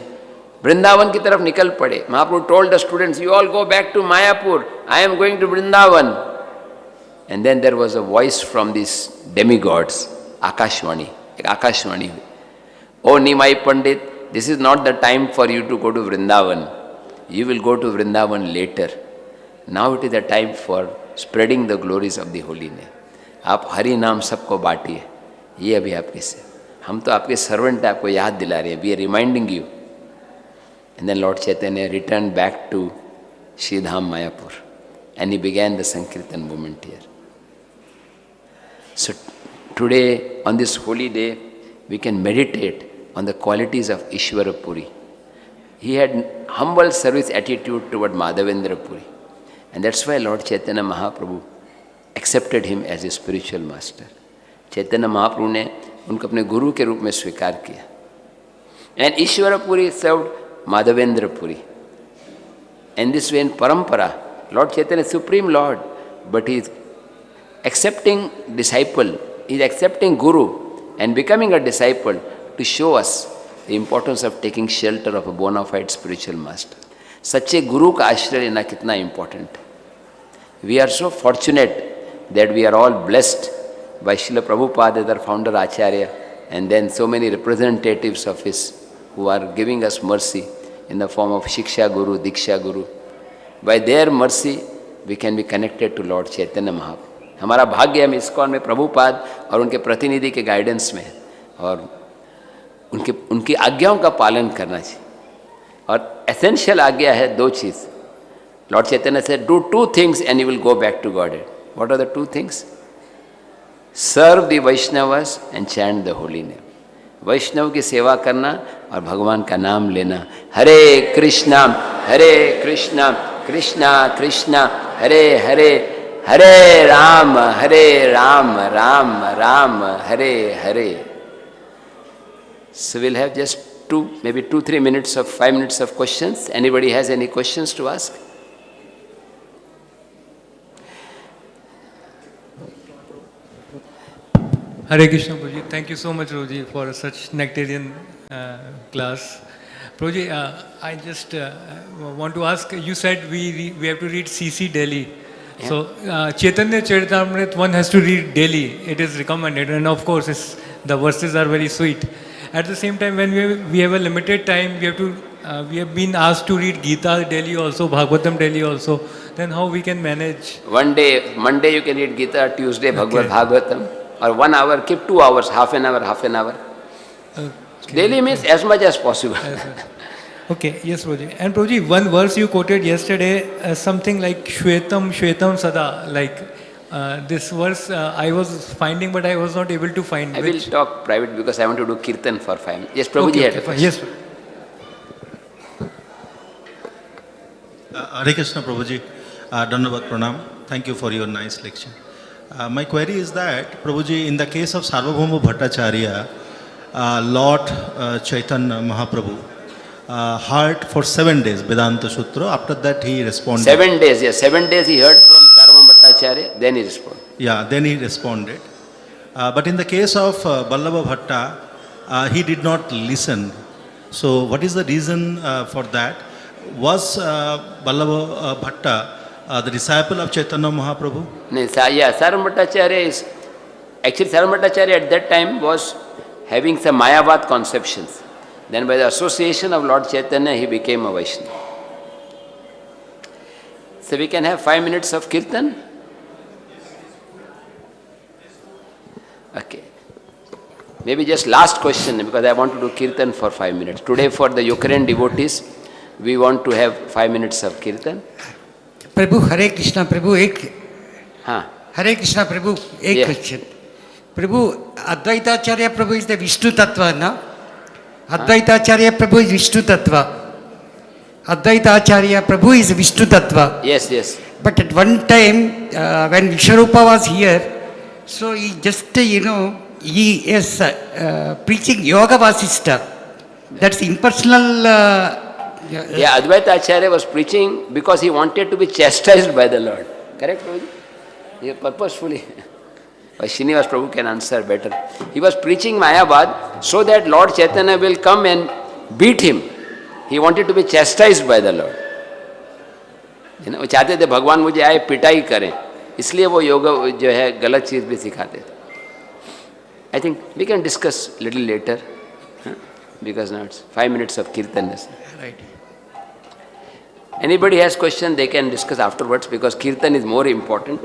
वृंदावन की तरफ निकल पड़े. महाप्रभु told the students, you all go back to Mayapur. I am going to Vrindavan. And then there was a voice from these demigods, Akashvani. एक आकाशवाणी हुई. Oh Nimai Pandit, this is not the time for you to go to Vrindavan. You will go to Vrindavan later. Now it is the time for spreading the glories of the holy name. आप हरि नाम सबको बांटिए. ये अभी आपके से. हम तो आपके सर्वेंट हैं, आपको याद दिला रहे हैं. We are reminding you. And then Lord Chaitanya returned back to Sri Dham Mayapur. And he began the Sankirtan movement here. So today, on this holy day, we can meditate on the qualities of Ishwara Puri. He had humble service attitude toward Madhavendra Puri. And that's why Lord Chaitanya Mahaprabhu accepted him as a spiritual master. Chaitanya Mahaprabhu ने उनको अपने गुरु के रूप में स्वीकार किया. And Ishwara Puri served Madhavendra Puri. And this way in parampara, Lord Chaitanya is Supreme Lord, but he is accepting disciple, he is accepting guru and becoming a disciple to show us the importance of taking shelter of a bona fide spiritual master. सच्चे गुरु का आश्रय लेना कितना important है. We are so fortunate that we are all blessed by Srila Prabhupada, our founder Acharya, and then so many representatives of his who are giving us mercy in the form of Shiksha Guru, Diksha Guru. By their mercy, we can be connected to Lord Chaitanya Mahaprabhu. हमारा भाग्य हम ISKCON में प्रभुपाद और उनके प्रतिनिधि के guidance में है और उनकी आज्ञाओं का पालन करना चाहिए. और एसेंशियल आज्ञा है दो चीज़. Lord Chaitanya said, do two things and you will go back to Godhead. What are the two things? serve the Vaishnavas and chant the holy name. वैष्णव की सेवा करना और भगवान का नाम लेना. हरे कृष्णा कृष्णा कृष्णा हरे हरे, हरे राम राम राम हरे हरे. So we'll have just maybe 2-3 minutes of 5 minutes of questions. Anybody has any questions to ask? Hare Krishna, Prabhuji. Thank you so much, Prabhuji, for such nectarian class. Prabhuji, I just want to ask, you said we have to read CC daily. Yeah. So, Chaitanya Charitamrita, one has to read daily. It is recommended, and of course, the verses are very sweet. At the same time, when we have a limited time, we have been asked to read Gita daily also, Bhagavatam daily also. Then how we can manage? One day, Monday you can read Gita, Tuesday Bhagavatam. Or 1 hour, keep 2 hours, half an hour. Okay. Daily means as much as possible. Okay, yes, Prabhuji. And Prabhuji, one verse you quoted yesterday, something like Shvetam Sada, like this verse I was finding, but I was not able to find. I will talk private because I want to do Kirtan for 5 minutes. Yes, Prabhuji had a question. Yes. Hare Krishna, Prabhuji. Dandavat Pranam. Thank you for your nice lecture. My query is that, Prabhuji, in the case of Sarvabhauma Bhattacharya, Lord Chaitanya Mahaprabhu heard for 7 days Vedanta Sutra. After that he responded. 7 days, yes. 7 days he heard from Sarvabhauma Bhattacharya, then he responded. Yeah, then he responded. But in the case of Vallabha Bhatta, he did not listen. So what is the reason for that? Was Vallabha Bhatta the disciple of Chaitanya Mahaprabhu? Yeah, Sarvabhauma Bhattacharya is... Actually, Sarvabhauma Bhattacharya at that time was having some Mayavad conceptions. Then by the association of Lord Chaitanya, he became a Vaishnava. So we can have 5 minutes of Kirtan? Okay. Maybe just last question, because I want to do Kirtan for 5 minutes. Today for the Ukraine devotees, we want to have 5 minutes of Kirtan. प्रभु हरे कृष्णा प्रभु एक हरे कृष्णा प्रभु एक question Prabhu Advaitacharya Prabhu is the Vishnu तत्व ना अद्वैताचार्य प्रभु is Vishnu तत्व अद्वैताचार्य प्रभु is Vishnu तत्व yes but at one time when Vishwarupa was here so he just he is preaching yoga vasishta that's impersonal Yeah, Advaita Acharya was preaching because he wanted to be chastised by the Lord. Correct, Prabhuji? He purposefully. Srinivas Prabhu can answer better. He was preaching Mayabad so that Lord Chaitanya will come and beat him. He wanted to be chastised by the Lord. वो चाहते थे भगवान मुझे आए पिटाई करें, इसलिए वो योगा जो है गलत चीज़ भी सिखाते थे. I think we can discuss little later, because now it's 5 minutes of Kirtan. Right. Anybody has question, they can discuss afterwards because Kirtan is more important.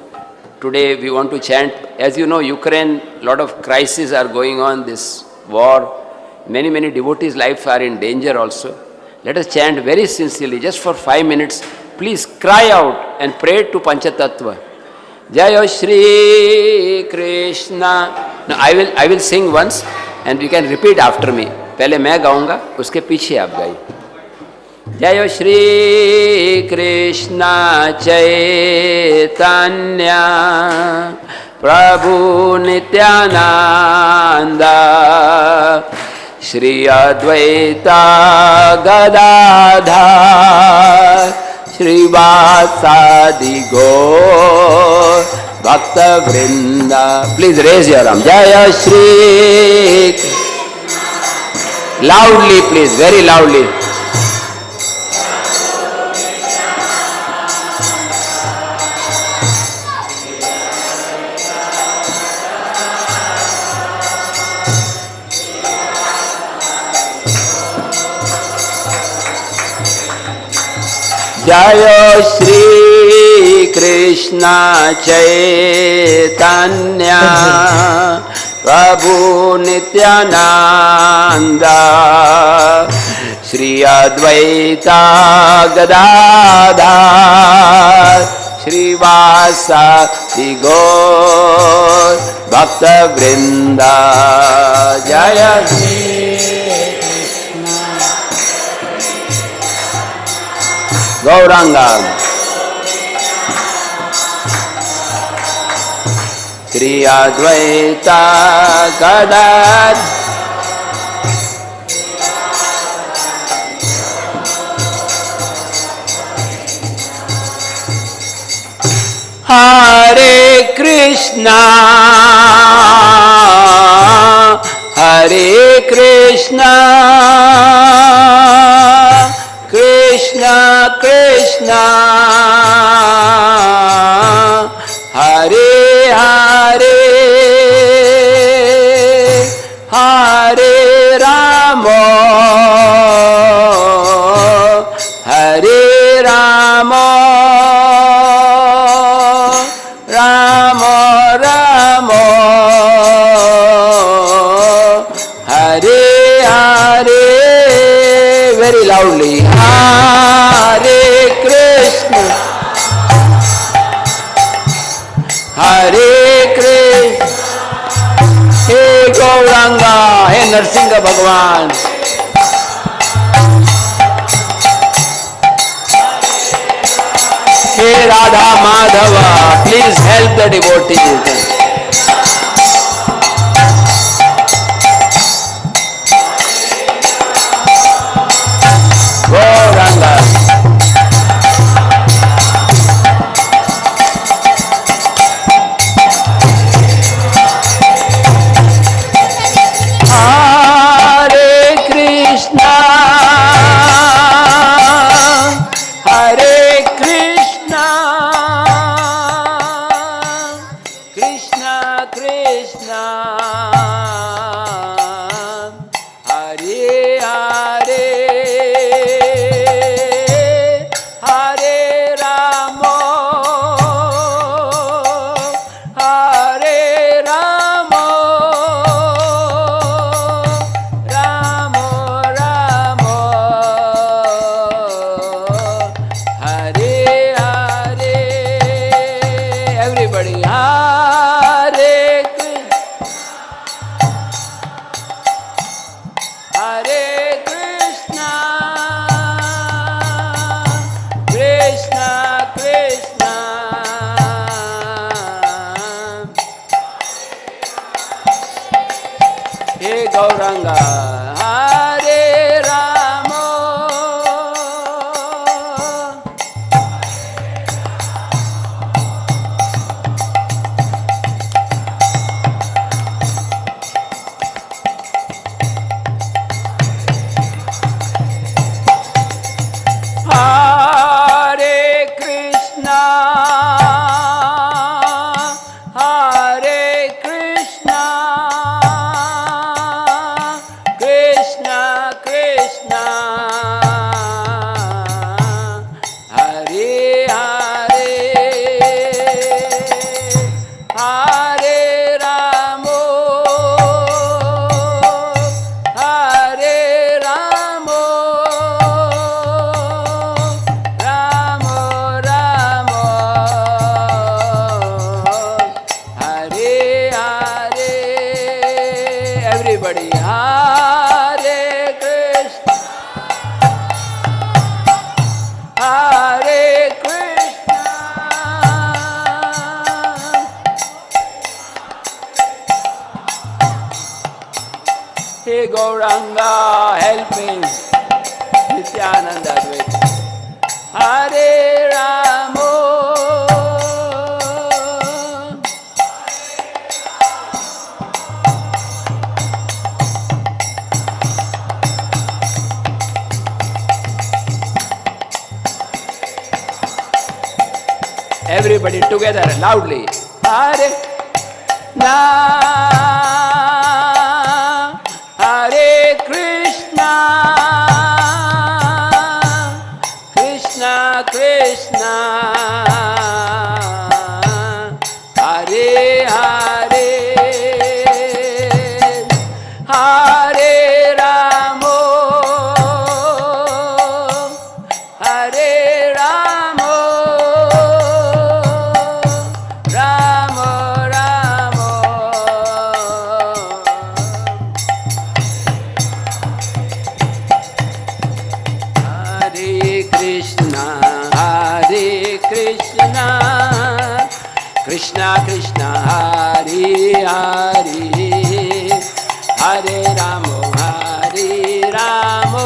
Today we want to chant. As you know, Ukraine, lot of crises are going on, this war. Many devotees' lives are in danger also. Let us chant very sincerely, just for 5 minutes. Please cry out and pray to Panchatattva. Jaya Shri Krishna. Now I will sing once and you can repeat after me. पहले मैं गाऊंगा, उसके पीछे आप गाइए. जय श्री कृष्ण चैतन्य प्रभु नित्यानंद श्री अद्वैता गदाधर श्रीवासादि गौर भक्त वृंद. Please raise your arm. जय Shri loudly, please, very loudly. Jaya Shri Krishna Chaitanya Prabhu Nityananda Shri Advaita Gadadhar Shri Vasadi Gaur Bhakta Vrinda Jaya Gauranga Sri Advaita Gadad Hare Krishna Hare Krishna Krishna Krishna Hare Hare Hare Rama Hare Rama Rama Rama Hare Hare very loudly Hare Krishna Hare Krishna Hey Gauranga Hey Narsingha Bhagwan Hey Radha Madhava please help the devotees Gauranga Hare Krishna Hare Krishna Krishna Krishna Hare Hare Hare Rama Hare Rama Rama Rama Hare Hare everybody Hare Hare Krishna Krishna Krishna Hey Gauranga Hare Rama Hare Krishna Hare Krishna Krishna Krishna Hare Hare Hare Rama Hare Rama Rama Rama Hare Hare everybody Hare Krishna Hare Krishna Hey Gauranga help me Nityananda Advaita Hare Rama everybody together loudly Hare Na Hare Krishna Krishna Krishna Hare Hare Hare Rama Hare Rama Rama Rama Krishna, Hare Krishna, Krishna Krishna, Hare Hare, Hare Rama, Hare Rama,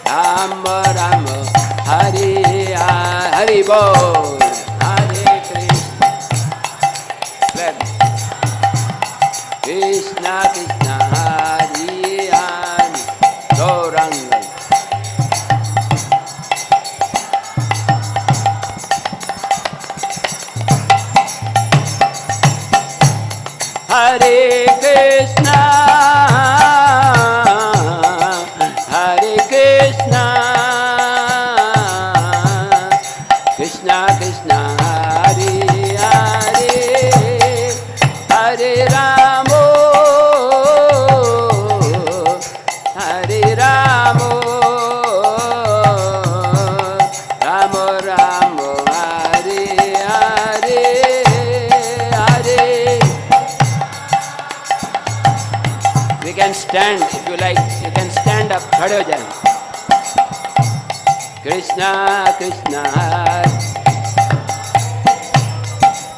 Rama Rama, Hare Hare Bol, Hare Krishna, Krishna Krishna, Hare Hare, Gauranga. Hare Krishna, Hare Krishna, Krishna Krishna, Hare Hare, Hare Rama, Hare Rama, Rama Rama, Hare Hare, Hare. We can stand if you like. You can stand up. Khade ho jaye. Krishna Krishna,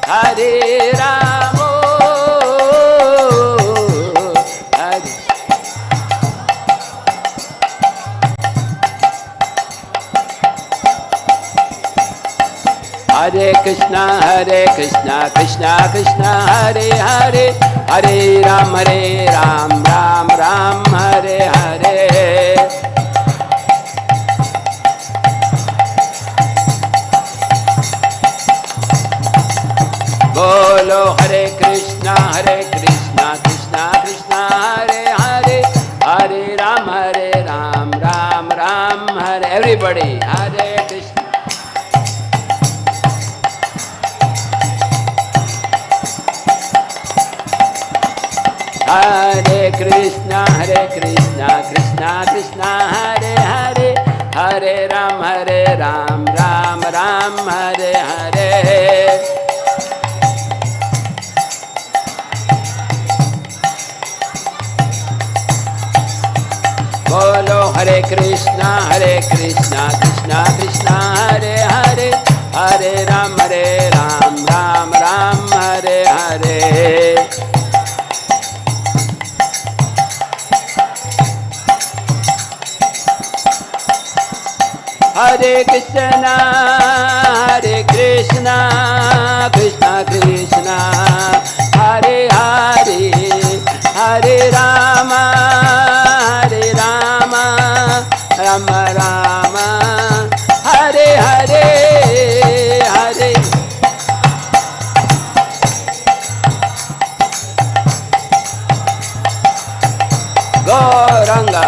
Hare Rama, Hare. Hare Krishna, Krishna Krishna, Hare Hare, Hare Ram, Ram Ram, Hare Hare. Bolo Hare Krishna, Krishna Krishna, Hare Hare, Hare Ram, Ram Ram, Hare. Everybody, Hare Krishna. Hare Krishna, Krishna Krishna, Hare Hare, Hare Ram, Ram Ram, Hare Hare. Bolo Hare Krishna, Krishna Krishna, Hare Hare, Hare Ram, Ram Ram, Hare Hare. Hare Krishna, Krishna Krishna, Hare Hare, Hare Rama, Rama Rama, Hare Hare, Hare. Gauranga.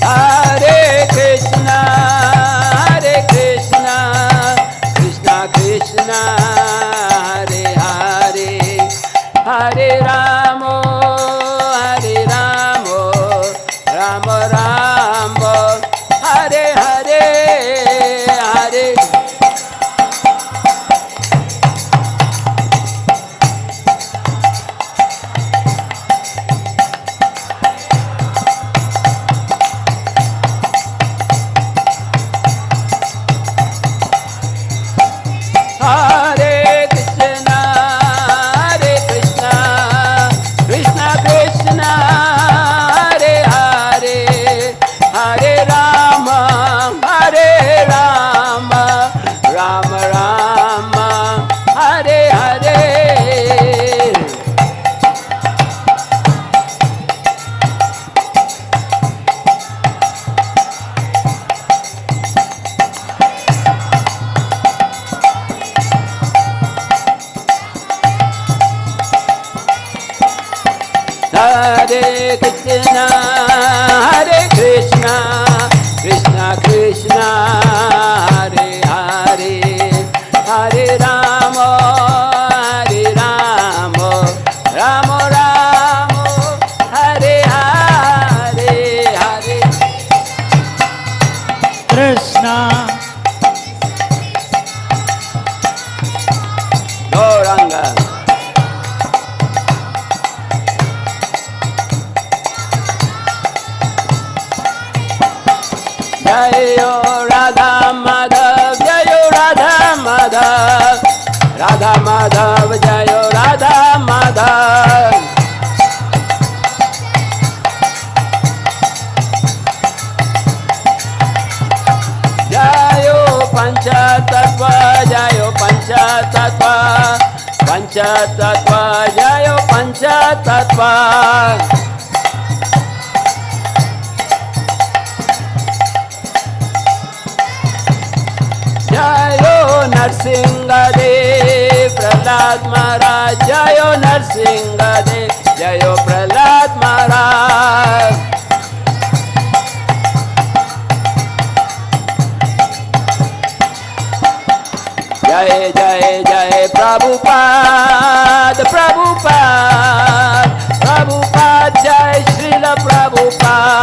Hare Krishna, Krishna Krishna, Hare Hare, Hare Rama, Rama Rama, Hare Hare, Hare. Hare Krishna, Krishna Krishna, Hare Hare, Hare Rama, Rama Rama, Hare Hare. Hare Krishna, Krishna Krishna, Hare Hare, Hare Rama, Rama Rama, Hare Hare, Hare. Krishna, Gauranga. Madhav Jayo Radha Madhav Jayo Panchatattva Jayo Panchatattva Panchatattva Jayo Panchatattva Jayo Narsingha Dev Prahlad Maharaj Jayo Narsingha Dev Jayo Prahlad Maharaj Jai Jai Jai Prabhupada Prabhupada Prabhupada Jai Srila Prabhupada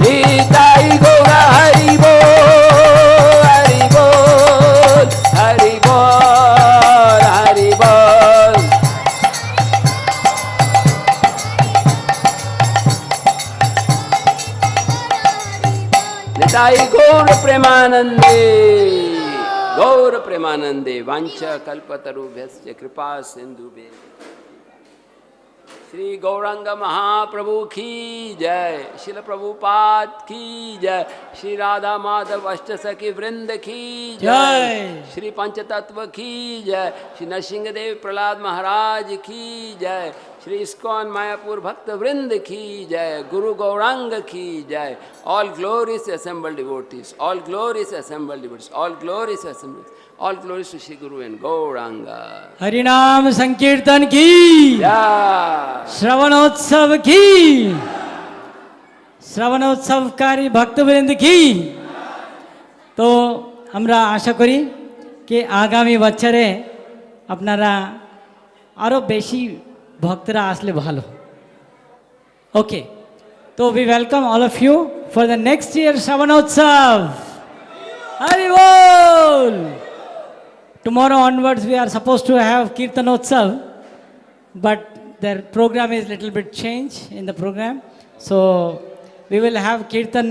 Nitai Gaura Hari Bol Hari Bol Hari Bol Hari Bol Nitai Gaura Premanande Gaura Premanande Vancha Kalpatarubhyasya Kripa Sindhubhe Shri Gauranga Mahaprabhu ki jai, Srila Prabhupada ki jai, Shri Radha Madhav Ashtasaki Vrinda ki jai, Shri Panchatattva ki jai, Shri Narsinghadev Prahlad Maharaj ki jai, Shri ISKCON Mayapur Bhakta Vrinda ki jai, Guru Gauranga ki jai, all glories assembled devotees, all glories assembled devotees, all glories assembled. All glories to Shri Guru and Gauranga. Harinam Sankirtan ki, Sravana Utsav ki, Sravana Utsav कारी भक्तवृंद की। तो আমরা আশা করি যে আগামী বছরে আপনারা আরো বেশি ভক্তরা আসলে ভালো। ওকে, তো we welcome all of you for the next year Sravana Utsav. Hari Bol. Tomorrow onwards we are supposed to have Kirtan Utsav, but their program is little bit changed in the program. So we will have Kirtan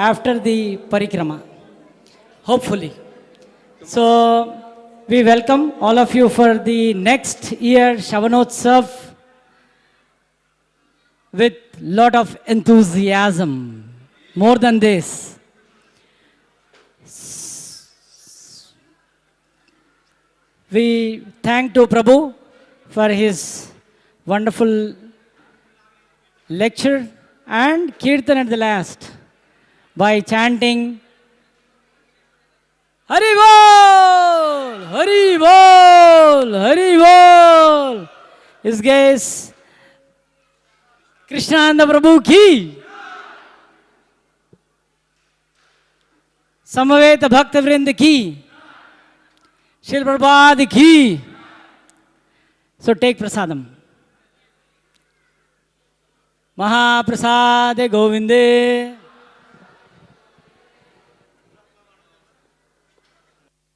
after the Parikrama, hopefully. So we welcome all of you for the next year Sravana Utsav with lot of enthusiasm. More than this, we thank to Prabhu for his wonderful lecture and Kirtan at the last by chanting Hari Bol, Hari Bol, Hari Bol. His guest Krishnananda Prabhu ki, Samaveta Bhakta Vrinda ki, Srila Prabhupada ki. So take prasadam. Mahaprasade Govinde.